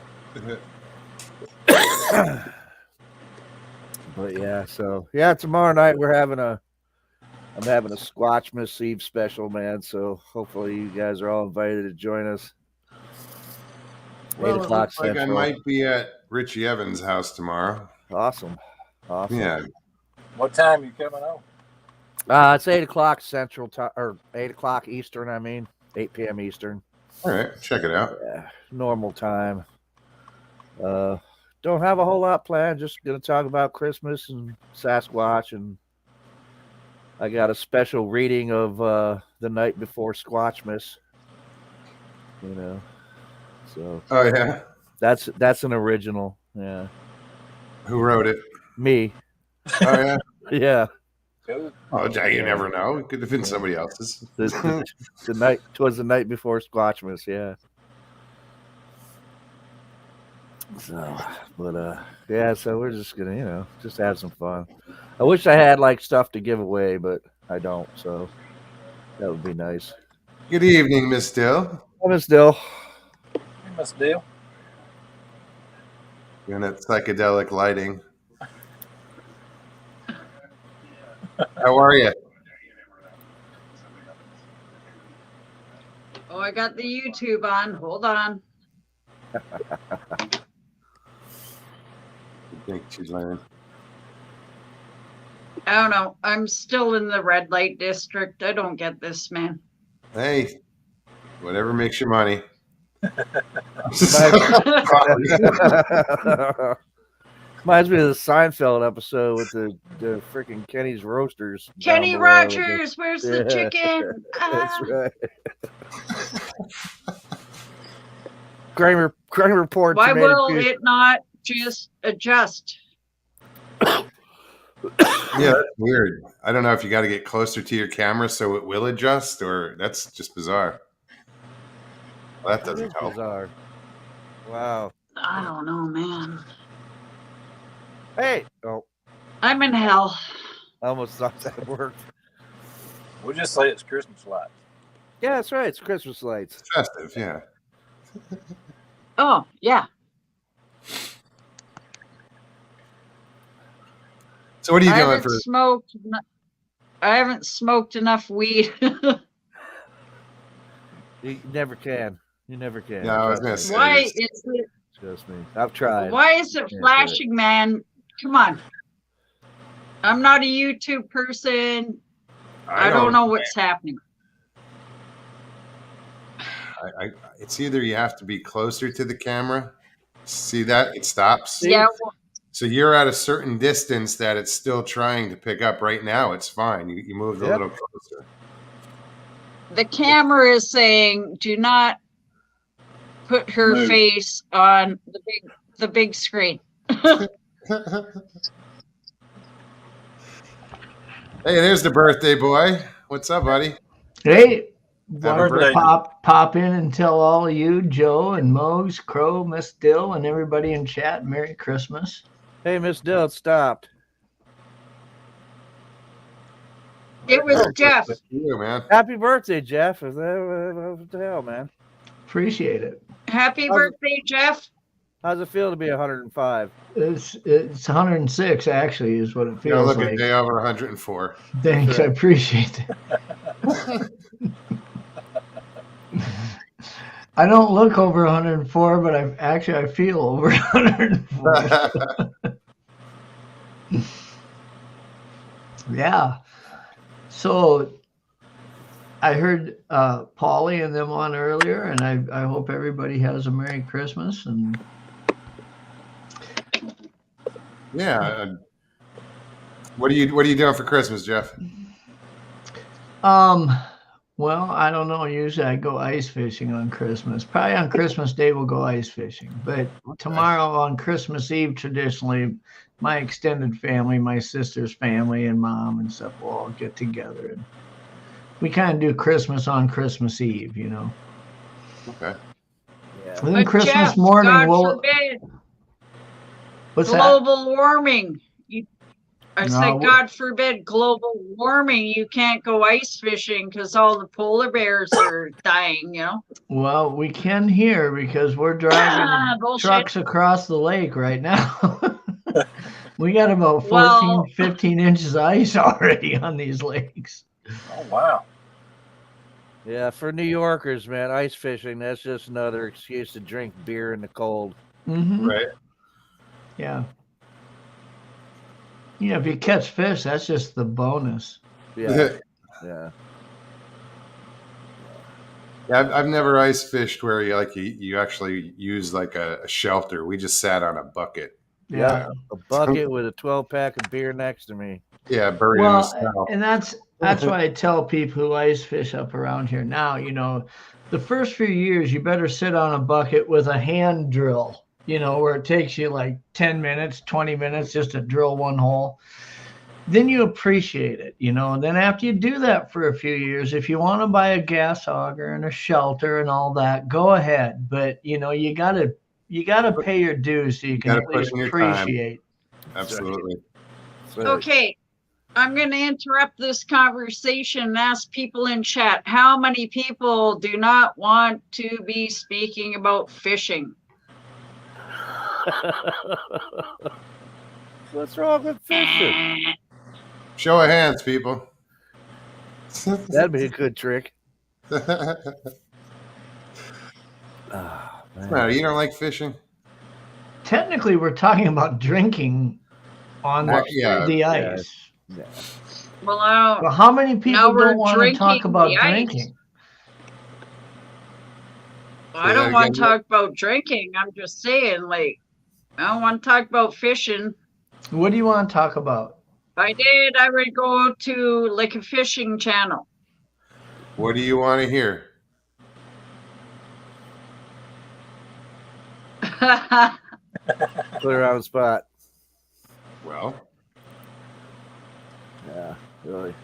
But yeah, so yeah, tomorrow night I'm having a Squatchmas Eve special, man. So hopefully you guys are all invited to join us. Well, 8 it o'clock looks like I Central. might be at Richie Evans' house tomorrow. Awesome. Yeah. What time you coming on? It's 8 o'clock Central time, or 8 o'clock Eastern. I mean, 8 p.m. Eastern. All right, check it out. Yeah, normal time. Don't have a whole lot planned. Just gonna talk about Christmas and Sasquatch, and I got a special reading of the night before Squatchmas. So Oh yeah. that's an original. Yeah, Who wrote it? me. Oh yeah. Yeah. Cool. Oh, you never know. It could have been somebody else's. The night was the night before Squatchmas. Yeah. So, but yeah. So we're just gonna just have some fun. I wish I had like stuff to give away, but I don't. So that would be nice. Good evening, Miss Dill. Hi, Miss Dill. Hey, Miss Deal. And that psychedelic lighting. How are you? Oh, I got the YouTube on. Hold on. I think she's learning. I don't know. I'm still in the red light district. I don't get this, man. Hey, whatever makes you money. Reminds me of the Seinfeld episode with the freaking Kenny's Roasters. Kenny down below. Rogers, where's the chicken? That's Ah. right. Crime report. Why tomato will juice. it not just adjust? Yeah, that's weird. I don't know if you got to get closer to your camera so it will adjust, or that's just bizarre. Well, that That is doesn't help. bizarre. Wow. I don't know, man. Hey. Oh, I'm in hell. I almost thought that worked. We'll just say it's Christmas lights. Yeah, that's right. It's Christmas lights. It's festive, yeah. Oh, yeah. So what are you I doing haven't for? smoked. I haven't smoked enough weed. You never can. You never can. No, I was gonna Trust say- me. Why is it? Trust me. I've tried. Why is it do it. flashing, man? Come on. I'm not a YouTube person. I don't know what's happening. It's either you have to be closer to the camera. See that? It stops. Yeah, well, So you're at a certain distance that it's still trying to pick up. Right now, it's fine. You moved a Yep. little closer. the camera is saying, "Do not put her Move. face on the big screen." Hey, there's the birthday boy. What's up, buddy? Hey, Happy wanted to birthday. pop in and tell all of you, Joe and Mose, Crow, Miss Dill, and everybody in chat, Merry Christmas. Hey, Miss Dill, it stopped. It was Jeff. Thank you, man. Happy birthday, Jeff. What the hell, man? Appreciate it. Happy birthday, Jeff. How's it feel to be 105? It's 106 actually, is what it You know, feels look like. at day over 104. Thanks, I appreciate it. I don't look over 104, but I feel over 104. Yeah. So I heard Paulie and them on earlier, and I hope everybody has a Merry Christmas. And Yeah. What are you doing for Christmas, Jeff? Well, I don't know. Usually I go ice fishing on Christmas. Probably on Christmas Day we'll go ice fishing. But tomorrow on Christmas Eve, traditionally, my extended family, my sister's family and mom and stuff will all get together. And we kind of do Christmas on Christmas Eve, you know. Okay. Yeah. And then But Christmas Jeff, morning, God we'll. forbid, What's that? global warming. I said, No, God forbid, global warming. You can't go ice fishing because all the polar bears are dying, you know? well, we can here because we're driving Bullshit. trucks across the lake right now. We got about 14, Well, 15 inches of ice already on these lakes. Oh wow. Yeah, for New Yorkers, man, ice fishing, that's just another excuse to drink beer in the cold. Mm-hmm. Right. Yeah. You know, if you catch fish, that's just the bonus. Yeah. Yeah. Yeah, I've never ice fished where you actually use like a shelter. We just sat on a bucket. Yeah. A bucket with a 12-pack of beer next to me. Yeah, buried in the snow. And that's why I tell people who ice fish up around here now, you know, the first few years you better sit on a bucket with a hand drill, you know, where it takes you like 10 minutes, 20 minutes just to drill one hole. Then you appreciate it, you know. And then after you do that for a few years, if you want to buy a gas auger and a shelter and all that, go ahead. But you know, you gotta pay your dues so you can Gotta at put least in your time. appreciate. Absolutely. okay. I'm going to interrupt this conversation and ask people in chat, how many people do not want to be speaking about fishing? What's wrong with fishing? Show of hands, people. That'd be a good trick. What's the matter? You don't like fishing? Technically, we're talking about drinking on the ice. Yeah. Well, But how many people now we're don't want to talk drinking about the ice. drinking? Well, I don't want to talk about drinking. I'm just saying, like, I don't want to talk about fishing. What do you want to talk about? If I did, I would go to like a fishing channel. What do you want to hear? Put her on the spot. Well, yeah, really.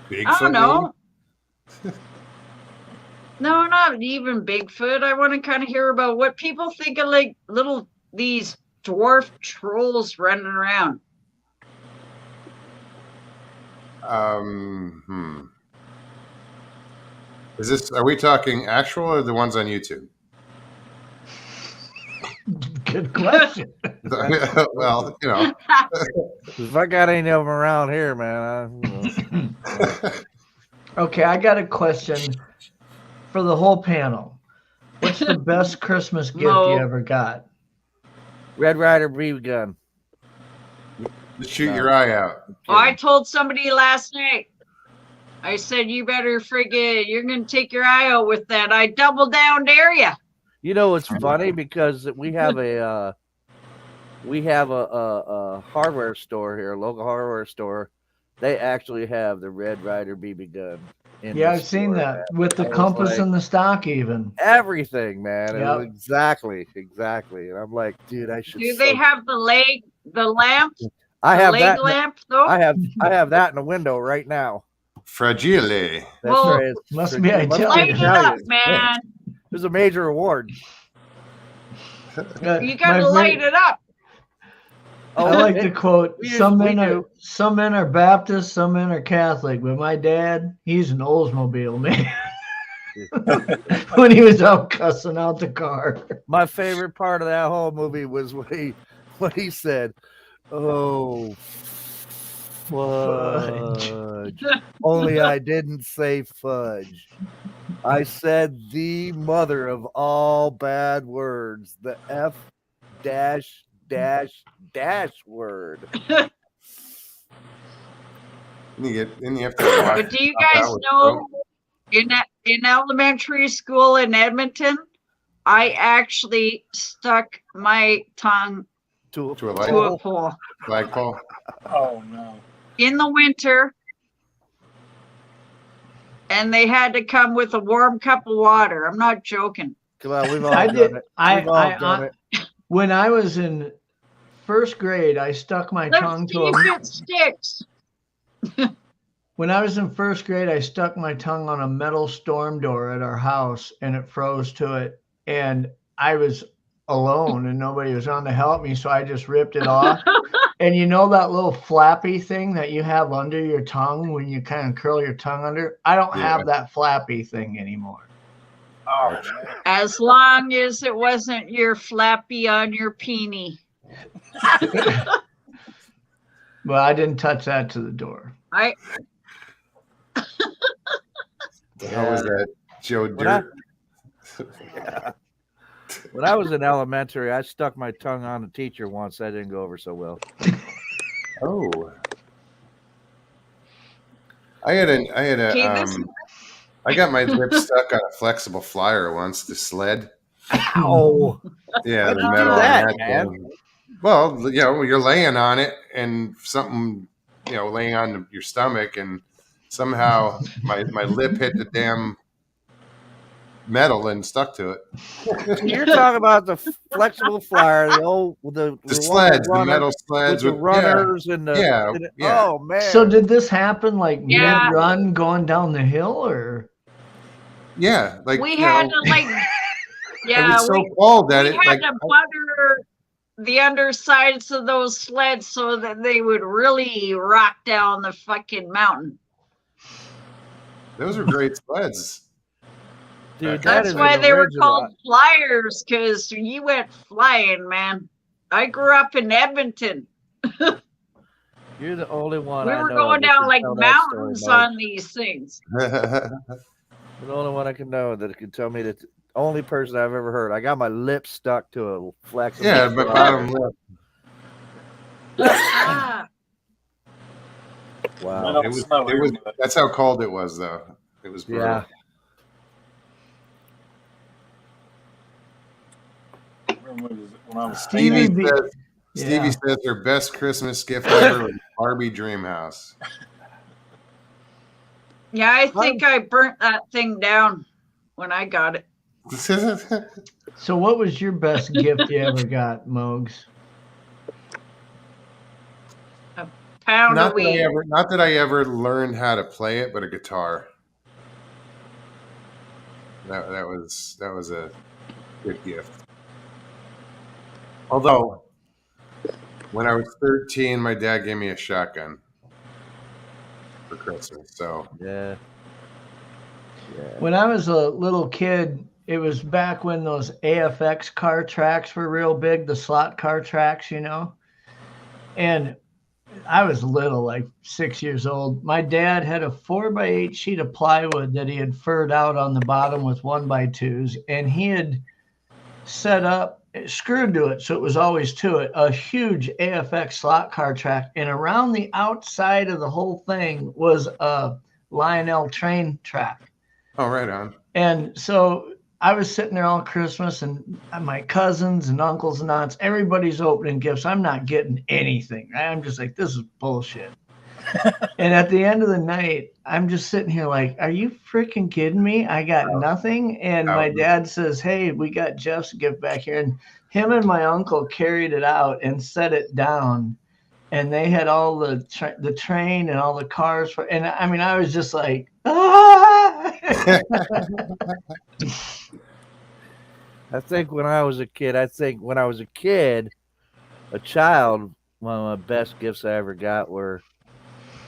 Bigfoot. I don't know. No, not even Bigfoot. I want to kind of hear about what people think of like these dwarf trolls running around. Are we talking actual or the ones on YouTube? Good question. Well, you know. If I got any of them around here, man. Okay, I got a question for the whole panel. What's the best Christmas gift you ever got? Red Ryder BB gun. Just shoot your eye out. Oh, I told somebody last night. I said, you better you're going to take your eye out with that. I double down, dare you. You know, it's funny because we have a hardware store here, a local hardware store. They actually have the Red Ryder BB gun. Yeah, I've seen that with the compass and the stock, even everything, man. Yep. Exactly. And I'm like, dude, I should. Do they have the lamp? I have that lamp, though. I have that in the window right now. Fragile. That's Well, right. Must be Italian. Light it up, man. There's a major award. You got to light it up. I like the quote, some men are Baptist, some men are Catholic, but my dad, he's an Oldsmobile man. When he was out cussing out the car. My favorite part of that whole movie was when he said, "Oh, fudge. Only I didn't say fudge. I said the mother of all bad words, the F dash dash dash word." You have to watch. But do you guys know in elementary school in Edmonton, I actually stuck my tongue to a pole. Flagpole. Oh no! In the winter, and they had to come with a warm cup of water. I'm not joking. Come on, we've all I done did. it. We've all done it. When I was in first grade, I stuck my Let's tongue see to a. if it sticks. When I was in first grade, I stuck my tongue on a metal storm door at our house, and it froze to it. And I was alone, and nobody was on to help me, so I just ripped it off. And you know that little flappy thing that you have under your tongue when you kind of curl your tongue under? I don't have that flappy thing anymore. Oh, man. As long as it wasn't your flappy on your peenie. Well, I didn't touch that to the door. How was that, Joe Dirt? Yeah. When I was in elementary, I stuck my tongue on a teacher once. That didn't go over so well. Oh, I got my lip stuck on a flexible flyer once. The sled. Ow! Yeah, the How'd you metal do on that, that man? thing. Well, you know, you're laying on it, and something, you know, laying on your stomach, and somehow my lip hit the damn metal and stuck to it. You're talking about the flexible flyer, the sleds, the metal sleds with the runners and the yeah. Oh man! So did this happen like Yeah. mid-run going down the hill, or? Yeah, like We you had know, to like, it yeah, was so cold that we it had like to butter the undersides of those sleds so that they would really rock down the fucking mountain. those were great sleds. Dude, That's why they were called flyers, because you went flying, man. I grew up in Edmonton. You're the only one. We I were know going that down can like tell that story, mountains Mike. on these things. You're the only one I can know that can tell me that. The only person I've ever heard. I got my lips stuck to a flexible. Yeah, but bottom lip. Ah, Wow. It was. That's how cold it was, though. It was brutal. Yeah. When I was Stevie Yeah. says her best Christmas gift ever was Barbie Dream House. yeah, I think I burnt that thing down when I got it. So what was your best gift you ever got, Mogs? Pound not of weed. that I ever learned how to play it, but a guitar. That was a good gift. Although, when I was 13, my dad gave me a shotgun for Christmas. So Yeah. When I was a little kid, it was back when those AFX car tracks were real big, the slot car tracks, you know. And I was little, like 6 years old. My dad had a 4x8 sheet of plywood that he had furred out on the bottom with 1x2s, and he had set up, screwed to it, so it was always to it, a huge AFX slot car track. And around the outside of the whole thing was a Lionel train track. oh, right on. And so I was sitting there all Christmas, and my cousins and uncles and aunts, everybody's opening gifts. I'm not getting anything. I'm just like, this is bullshit. And at the end of the night, I'm just sitting here like, are you freaking kidding me? I got nothing. And my dad says, hey, we got Jeff's gift back here. And him and my uncle carried it out and set it down. And they had all the train and all the cars. And I mean, I was just like, ah! I think when I was a kid, a child, one of my best gifts I ever got were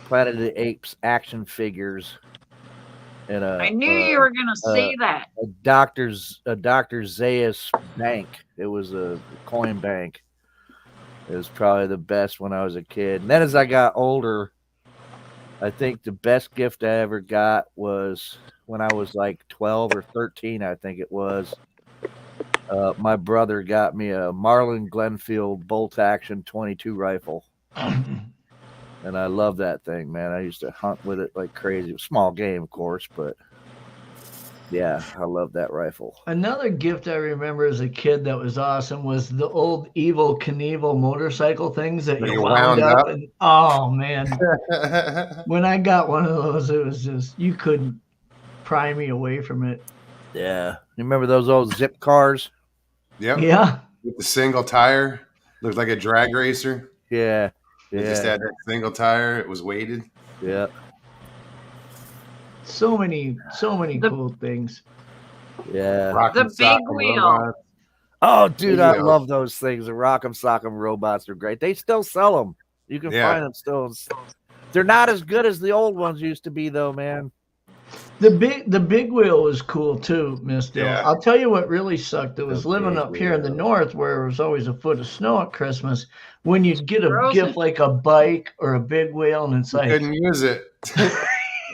Planet of the Apes action figures. And I knew you were going to say that. A Dr. Zaius bank. It was a coin bank. It was probably the best when I was a kid. And then as I got older, I think the best gift I ever got was when I was like 12 or 13, I think it was. My brother got me a Marlin Glenfield bolt action 22 rifle. And I love that thing, man. I used to hunt with it like crazy. It was small game, of course, but yeah, I love that rifle. Another gift I remember as a kid that was awesome was the old Evil Knievel motorcycle things that you wound up. And, oh, man. When I got one of those, it was just, you couldn't pry me away from it. Yeah. You remember those old zip cars? Yep. Yeah. With the single tire. Looked like a drag racer. Yeah. It just had that single tire. It was weighted. Yeah. So many cool things. Yeah. Rock The 'em, big sock 'em wheel. robots. Oh, dude, I Yeah. love those things. The Rock'em Sock'em robots are great. They still sell them. You can Yeah. find them still. They're not as good as the old ones used to be, though, man. The big wheel was cool too, Miss Dill. Yeah. I'll tell you what really sucked. It was The living big up here in the wheel. north where there was always a foot of snow at Christmas. When you'd get a Frozen. gift like a bike or a big wheel, and it's You like, couldn't use it. it's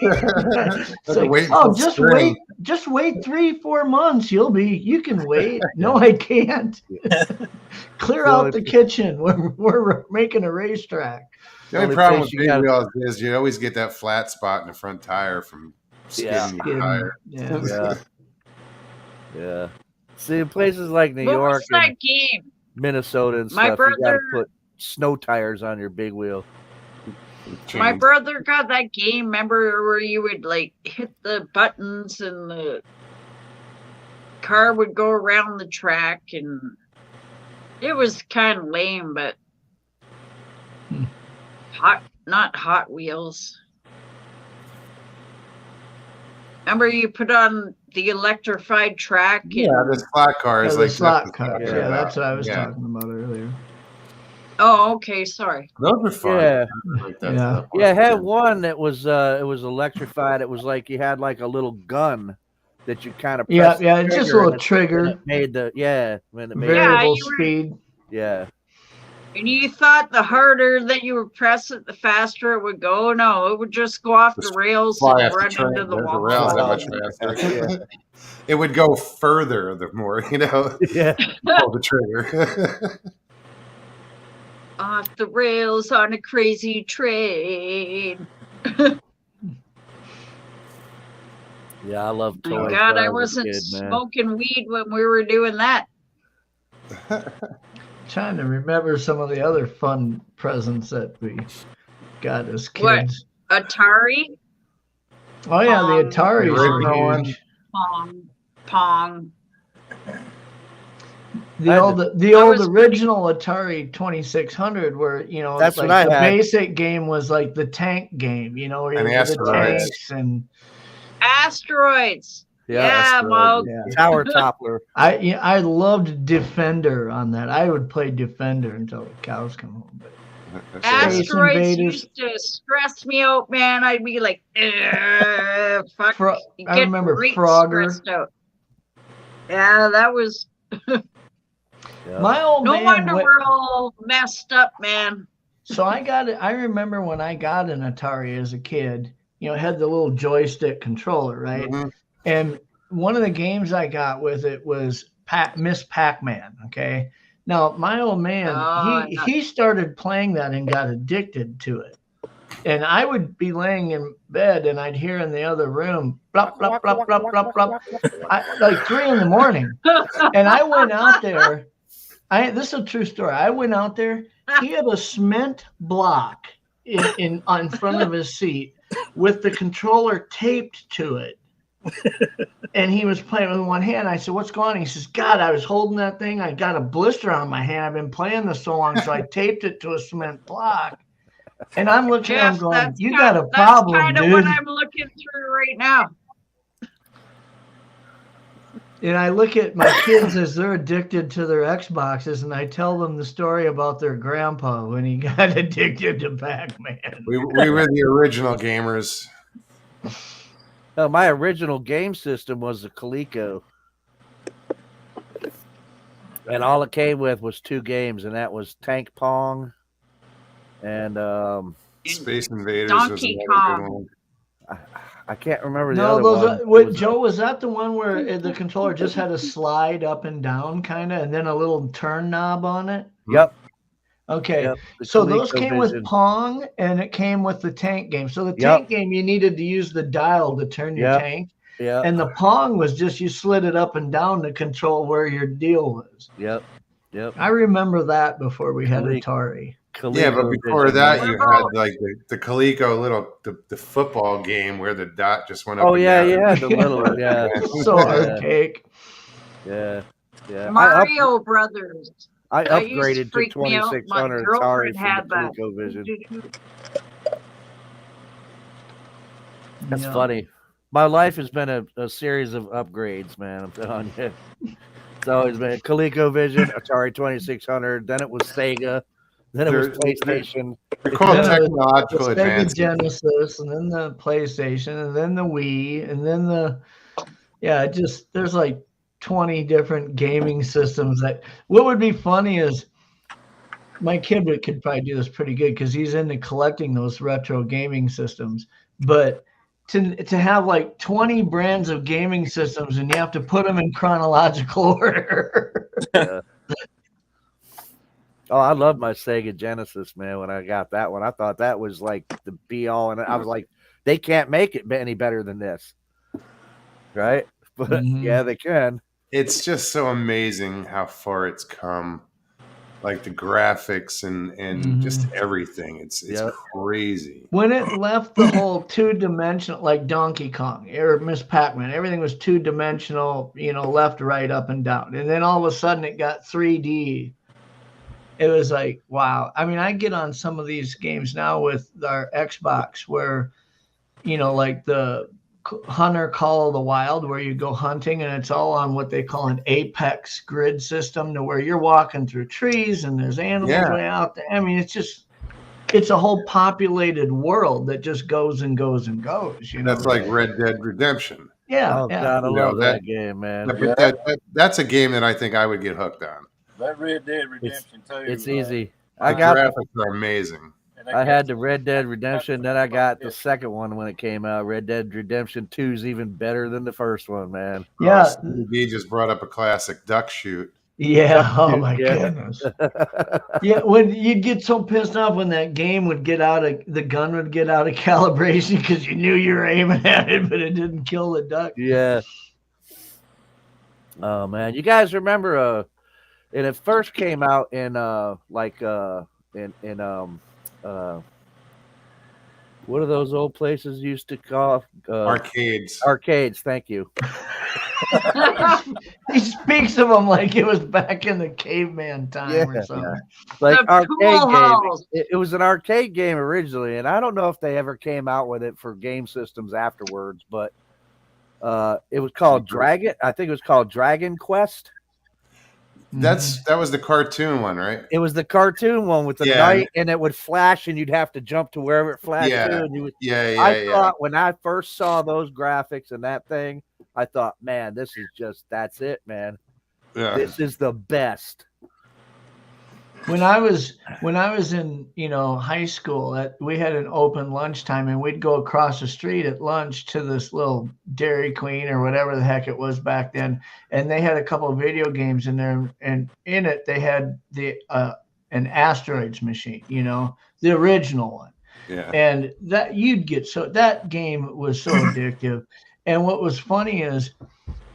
Had to like, wait oh, until spring. just wait 3-4 months. You can wait. No, I can't. Clear So out if the you- kitchen. We're making a racetrack. The only Only problem place with you big gotta- wheels is you always get that flat spot in the front tire from skidding your tire. Yeah. Yeah. Yeah. See, in places like New What York was that and game? Minnesota and My stuff, you got to brother- put snow tires on your big wheel. My Chains. brother got that game, remember, where you would like hit the buttons and the car would go around the track, and it was kind of lame, but Hmm. not Hot Wheels. Remember, you put on the electrified track and Yeah, the slot cars. the like slot Jeff was cars. talking Yeah, about. that's what I was Yeah. talking about earlier. oh, okay, sorry. Those were fun. Yeah. Like that Yeah. stuff. Yeah, I had one that was electrified. It was like you had like a little gun that you kind of Yeah, it's just a little trigger. It made the when it made Variable you were- speed. yeah. And you thought the harder that you would press it, the faster it would go. No, it would just go off the Just rails Fly and off run train. into the The wall. rails that much faster. It would go further the more, Yeah. pull the trigger. Off the rails on a crazy train. Yeah, I love My toys. God, when I was a wasn't kid, man. smoking weed when we were doing that. Trying to remember some of the other fun presents that we got as What? kids. Atari, Oh yeah, the Pong. Ataris The original were one. huge. Pong. The I old was- original Atari 2600, where That's like what I the had. basic game was like the tank game, where you And were the asteroids. tanks and Asteroids. Yeah, Yeah, asteroids. Mo. yeah. Tower Toppler. I loved Defender on that. I would play Defender until the cows come home. But Asteroids Invaders. used to stress me out, man. I'd be like, fuck. Fro- You I get remember great Frogger. stressed out. Yeah, that was. Yeah. My old No man wonder went- we're all messed up, man. So I remember when I got an Atari as a kid, it had the little joystick controller, right? Mhm. And one of the games I got with it was Miss Pac-Man. Okay. Now my old man, Oh, he started playing that and got addicted to it. And I would be laying in bed and I'd hear in the other room, blop, blop, blop, blop, blop, blop, like 3 a.m. And I went out there. This is a true story. I went out there. He had a cement block in front of his seat with the controller taped to it. And he was playing with one hand. I said, "What's going on?" He says, "God, I was holding that thing. I got a blister on my hand. I've been playing this so long, so I taped it to a cement block." And I'm looking at him Jeff, going, that's "You ki- got a problem, That's kind of dude." what I'm looking through right now. And I look at my kids as they're addicted to their Xboxes, and I tell them the story about their grandpa when he got addicted to Pac-Man. We were the original gamers. Oh, my original game system was the Coleco. And all it came with was 2 games, and that was Tank Pong and Space Invaders Donkey was another good Kong. one. I can't remember the No, other those one. wait, It was- Joe, was that the one where the controller just had a slide up and down kind of, and then a little turn knob on it? Yep. Okay. Yep, the So those ColecoVision. came with Pong, and it came with the tank game. So the Yep. tank game, you needed to use the dial to turn your Yep. tank. Yep. And the Pong was just you slid it up and down to control where your deal was. Yep. Yep. I remember that before we had Coleco. Atari. Yeah, but before ColecoVision, that, man. you had like the Coleco the football game where the dot just went up Oh and yeah, down. you had the little, yeah, So yeah, archaic. yeah, yeah. Mario Brothers. I That used to upgraded to freak me out. My 2600 Atari girlfriend from the had that. ColecoVision. That's Yeah. funny. My life has been a series of upgrades, man. I'm telling you. It's always been ColecoVision, Atari 2600. Then it was Sega. Then it was They're PlayStation. they're called Then it was technological the Sega advances. Genesis, and then the PlayStation, and then the Wii, and then there's like 20 different gaming systems. That what would be funny is my kid could probably do this pretty good because he's into collecting those retro gaming systems. But to have like 20 brands of gaming systems and you have to put them in chronological order. Yeah. Oh, I love my Sega Genesis, man. When I got that one, I thought that was like the be all, and I was like, they can't make it any better than this, right? But yeah, they can. It's just so amazing how far it's come. Like the graphics and just everything. It's crazy. When it left the whole two-dimensional, like Donkey Kong or Miss Pac-Man, everything was two-dimensional, left, right, up, and down. And then all of a sudden it got 3D. It was like, wow. I mean, I get on some of these games now with our Xbox where, like the Hunter Call of the Wild, where you go hunting and it's all on what they call an apex grid system, to where you're walking through trees and there's animals way out there. I mean, it's a whole populated world that just goes and goes and goes. That's like Red Dead Redemption. Yeah. Oh God, I love that game, man. But that's a game that I think I would get hooked on. That Red Dead Redemption too. It's easy. The graphics are amazing. I had the Red Dead Redemption, then I got the second one when it came out. Red Dead Redemption 2 is even better than the first one, man. Yeah. He just brought up a classic duck shoot. Yeah. Oh my goodness. Yeah. When you'd get so pissed off when that game would the gun would get out of calibration because you knew you were aiming at it, but it didn't kill the duck. Yeah. Oh man, you guys remember? And it first came out in what are those old places used to call arcades? Arcades, thank you. He speaks of them like it was back in the caveman time or something. Like The arcade pool game. halls. It was an arcade game originally, and I don't know if they ever came out with it for game systems afterwards, but it was called Dragon. I think it was called Dragon Quest. That was the cartoon one, right? It was the cartoon one with the knight, and it would flash, and you'd have to jump to wherever it flashed to. And I thought when I first saw those graphics and that thing, I thought, man, that's it, man. Yeah. This is the best. When I was in high school, we had an open lunchtime, and we'd go across the street at lunch to this little Dairy Queen or whatever the heck it was back then, and they had a couple of video games in there, and in it they had an asteroids machine, the original one. Yeah. And that game was so addictive. And what was funny is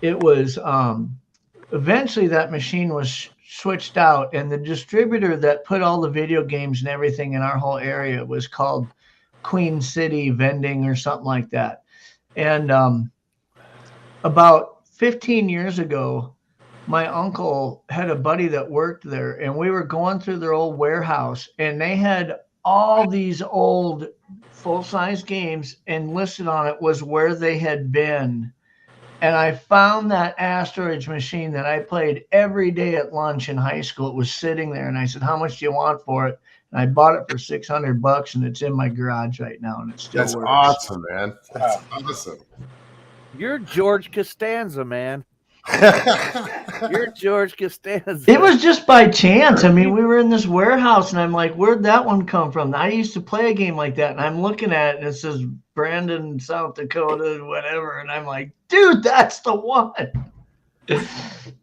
it was eventually that machine was switched out, and the distributor that put all the video games and everything in our whole area was called Queen City Vending or something like that. And about 15 years ago, my uncle had a buddy that worked there, and we were going through their old warehouse, and they had all these old full-size games, and listed on it was where they had been. And I found that asteroids machine that I played every day at lunch in high school. It was sitting there, and I said, "How much do you want for it?" And I bought it for $600, and it's in my garage right now, and it still That's works. awesome, man. That's awesome. You're George Costanza, man. You're George Costanza. It was just by chance. I mean, we were in this warehouse, and I'm like, "Where'd that one come from?" I used to play a game like that, and I'm looking at it, and it says Brandon, South Dakota, whatever, and I'm like, "Dude, that's the one."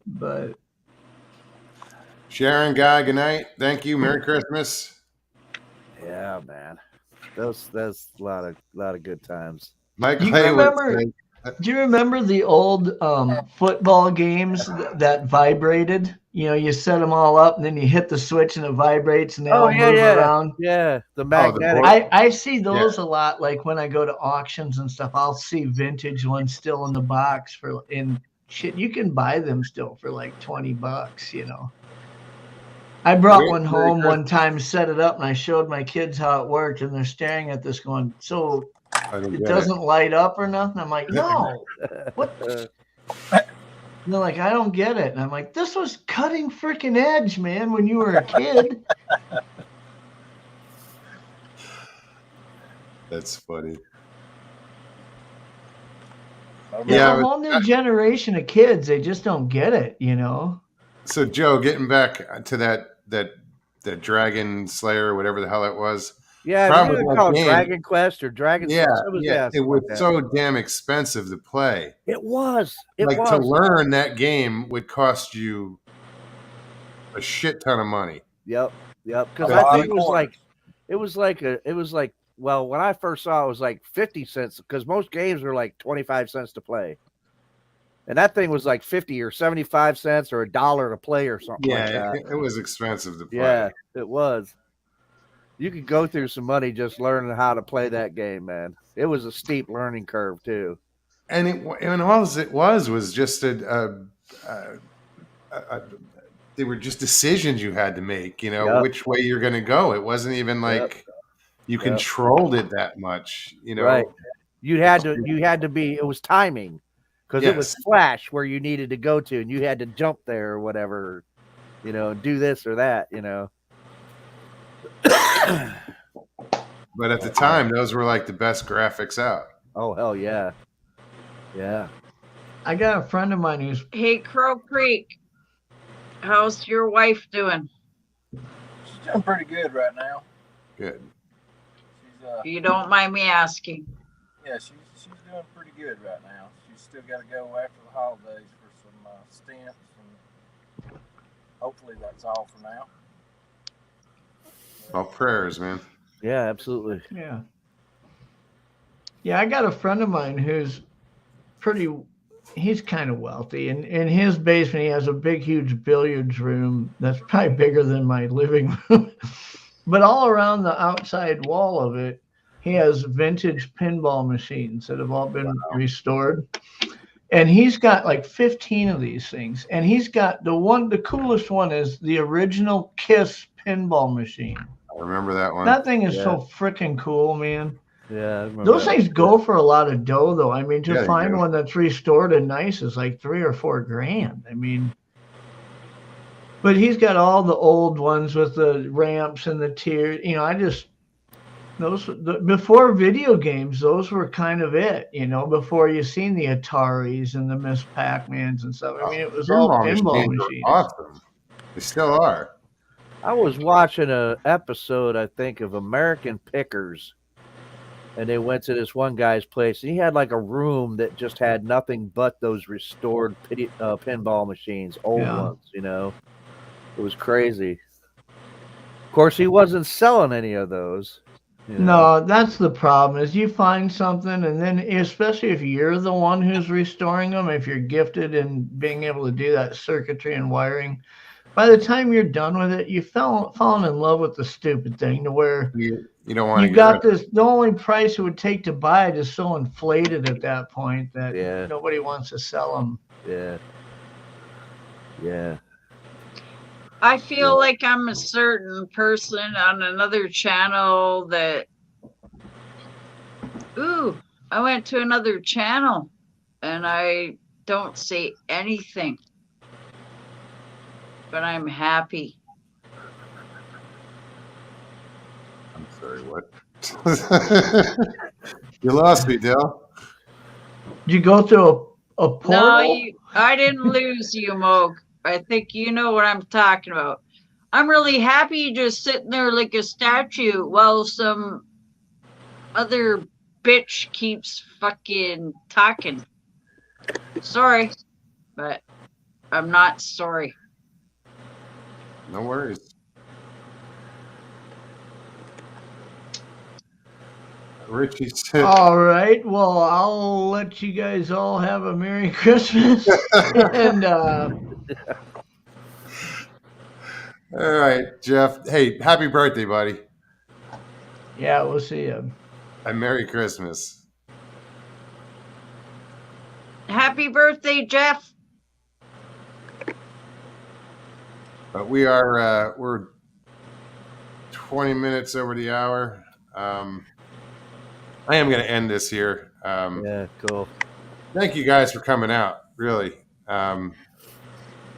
But Sharon, Guy, good night. Thank you. Merry Christmas. Yeah, man. That's a lot of good times. Mike, do you remember the old football games that vibrated? you set them all up and then you hit the switch and it vibrates and they all move around. Yeah, the Oh, the magnetic. board. I see those a lot. Like when I go to auctions and stuff, I'll see vintage ones still in the box in shit. You can buy them still for like $20. I brought one home one time, set it up, and I showed my kids how it worked, and they're staring at this going, so it doesn't light up or nothing? I'm like, no. What? And they're like, I don't get it. And I'm like, this was cutting freaking edge, man, when you were a kid. That's funny. It's a whole new generation of kids. They just don't get it, So Joe, getting back to that Dragon Slayer, whatever the hell it was. Yeah, probably you call it Dragon Quest or Dragon. Yeah, it was so damn expensive to play. It was. To learn that game would cost you a shit ton of money. Yep. Because I think it was like well, when I first saw it was like 50 cents because most games are like 25 cents to play. And that thing was like 50 or 75 cents or $1 to play or something like that. It was expensive to play. Yeah, it was. You could go through some money just learning how to play that game, man. It was a steep learning curve too. And all it was just they were just decisions you had to make, which way you're going to go. It wasn't even like you controlled it that much, Right. You had to be, it was timing because it was flash where you needed to go to and you had to jump there or whatever, do this or that, But at the time, those were like the best graphics out. Oh, hell yeah. Yeah. I got a friend of mine who's... Hey, Crow Creek, how's your wife doing? She's doing pretty good right now. Good. If you don't mind me asking. Yeah, she's doing pretty good right now. She's still got to go after the holidays for some stints, and hopefully that's all for now. All prayers, man. Yeah, absolutely. Yeah. Yeah, I got a friend of mine who's he's kind of wealthy. And in his basement, he has a big, huge billiards room that's probably bigger than my living room. But all around the outside wall of it, he has vintage pinball machines that have all been restored. And he's got like 15 of these things. And he's got the coolest one is the original Kiss pinball machine. I remember that one. That thing is so freaking cool, man. Yeah. Those things go for a lot of dough, though. I mean, to find one that's restored and nice is like $3,000 or $4,000. I mean, but he's got all the old ones with the ramps and the tiers. Before video games, those were kind of it, before you seen the Ataris and the Miss Pac-Mans and stuff. I mean, it was all pinball machines. Awesome. They still are. I was watching an episode, I think, of American Pickers, and they went to this one guy's place, and he had like a room that just had nothing but those restored pinball machines, old ones, It was crazy. Of course, he wasn't selling any of those. No, that's the problem is you find something, and then especially if you're the one who's restoring them, if you're gifted in being able to do that circuitry and wiring, by the time you're done with it, you've fallen in love with the stupid thing to where you don't want to. You got this. The only price it would take to buy it is so inflated at that point that nobody wants to sell them. Yeah. Yeah. I feel like I'm a certain person on another channel that, I went to another channel and I don't say anything, but I'm happy. I'm sorry, what? You lost me, Dale. Did you go through a portal? No, I didn't lose you, Moog. I think you know what I'm talking about. I'm really happy just sitting there like a statue while some other bitch keeps fucking talking. Sorry, but I'm not sorry. No worries. Richie said, all right, well, I'll let you guys all have a Merry Christmas. And All right, Jeff. Hey, happy birthday, buddy. Yeah, we'll see you. And Merry Christmas. Happy birthday, Jeff. But we're 20 minutes over the hour. I am going to end this here. Yeah, cool. Thank you guys for coming out. Really, it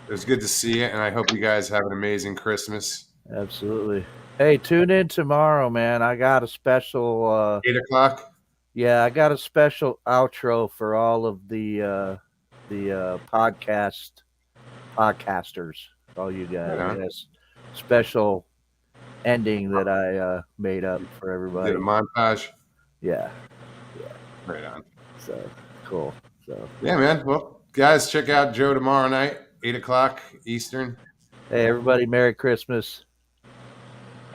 was good to see you, and I hope you guys have an amazing Christmas. Absolutely. Hey, tune in tomorrow, man. I got a special 8:00. Yeah, I got a special outro for all of the podcasters, all you guys. Right on. Yes, special ending that I made up for everybody. Did a montage. Yeah, Right on. so cool. So Yeah, man. Well, guys, check out Joe tomorrow night, 8:00 Eastern. hey, everybody, Merry Christmas.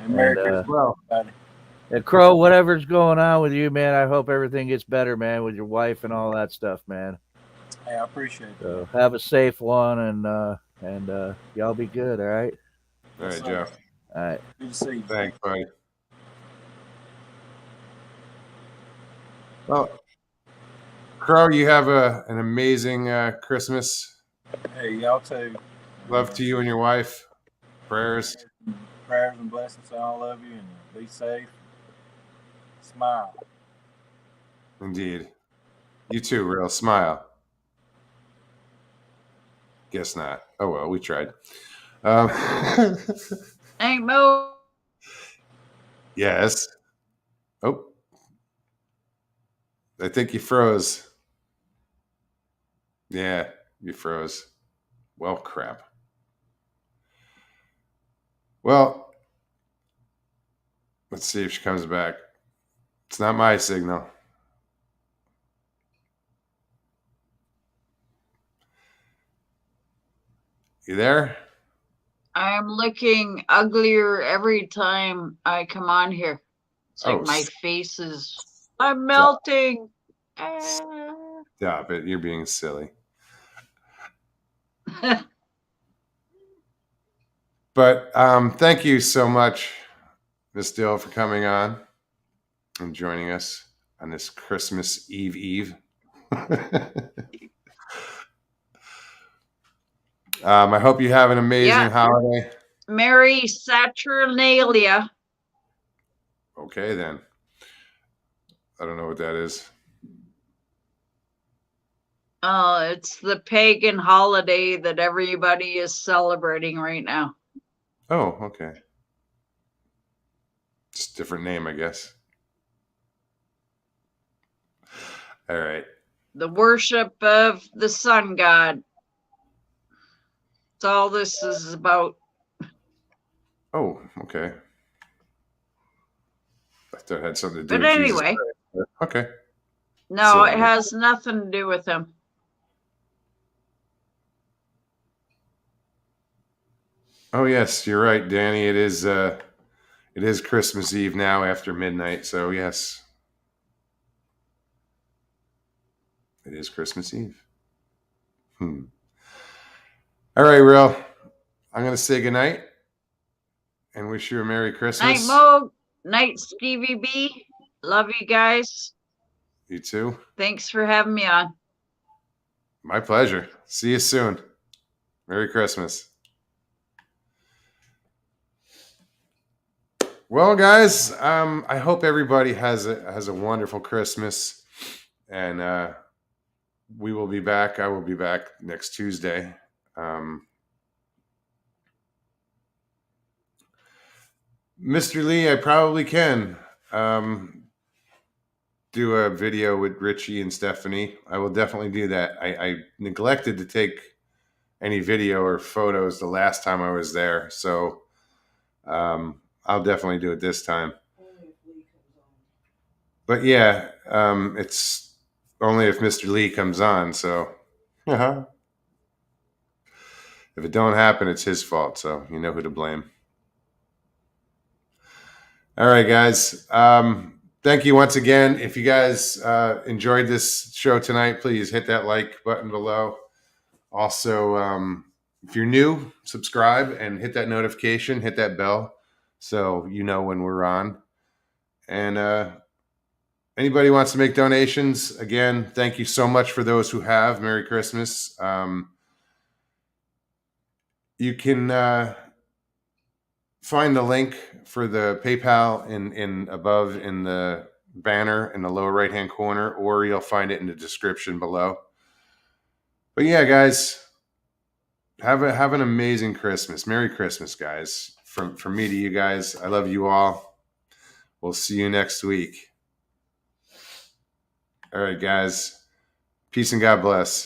And Merry And, Christmas, Well, everybody. And Crow, whatever's going on with you, man, I hope everything gets better, man, with your wife and all that stuff, man. Hey, I appreciate it. So have a safe one, and y'all be good, all right? all right, Joe. All right. Good to see you. Thanks, buddy. Well, Crow, you have an amazing Christmas. Hey, y'all too. Love to you and your wife. Prayers. Prayers and blessings to all of you, and be safe. Smile. Indeed. You too, real. Smile. Guess not. Oh, well, we tried. Hey, Mo. Yes. Oh. I think you froze. Yeah, you froze. Well, crap. Well, let's see if she comes back. It's not my signal. You there? I'm looking uglier every time I come on here. It's like my face is. I'm melting. Stop it. You're being silly. But thank you so much, Miss Dill, for coming on and joining us on this Christmas Eve. I hope you have an amazing holiday. Merry Saturnalia. Okay, then. I don't know what that is. It's the pagan holiday that everybody is celebrating right now. Oh, okay. Just a different name, I guess. All right. The worship of the sun god. That's all this is about. Oh, okay. I thought it had something to do But with anyway. Jesus. Okay. No, So- it has nothing to do with him. Oh yes, you're right, Danny. It is Christmas Eve now after midnight, so yes. It is Christmas Eve. All right, Real. I'm gonna say goodnight and wish you a Merry Night, Christmas. Mo. Night, Stevie B. Love you guys. You too. Thanks for having me on. My pleasure. See you soon. Merry Christmas. Well, guys, I hope everybody has a wonderful Christmas, and we will be back. I will be back next Tuesday. Mr. Lee, I probably can do a video with Richie and Stephanie. I will definitely do that. I neglected to take any video or photos the last time I was there, so I'll definitely do it this time. But yeah, it's only if Mr. Lee comes on, so if it don't happen, it's his fault, so you know who to blame. All right, guys. Thank you once again. If you guys enjoyed this show tonight, please hit that like button below. Also, if you're new, subscribe and hit that notification, hit that bell, so you know when we're on. And anybody wants to make donations, again, thank you so much for those who have. Merry Christmas. You can find the link for the PayPal in above in the banner in the lower right hand corner, or you'll find it in the description below. But yeah, guys, have an amazing Christmas. Merry Christmas, guys. From me to you guys. I love you all. We'll see you next week. All right, guys. Peace and God bless.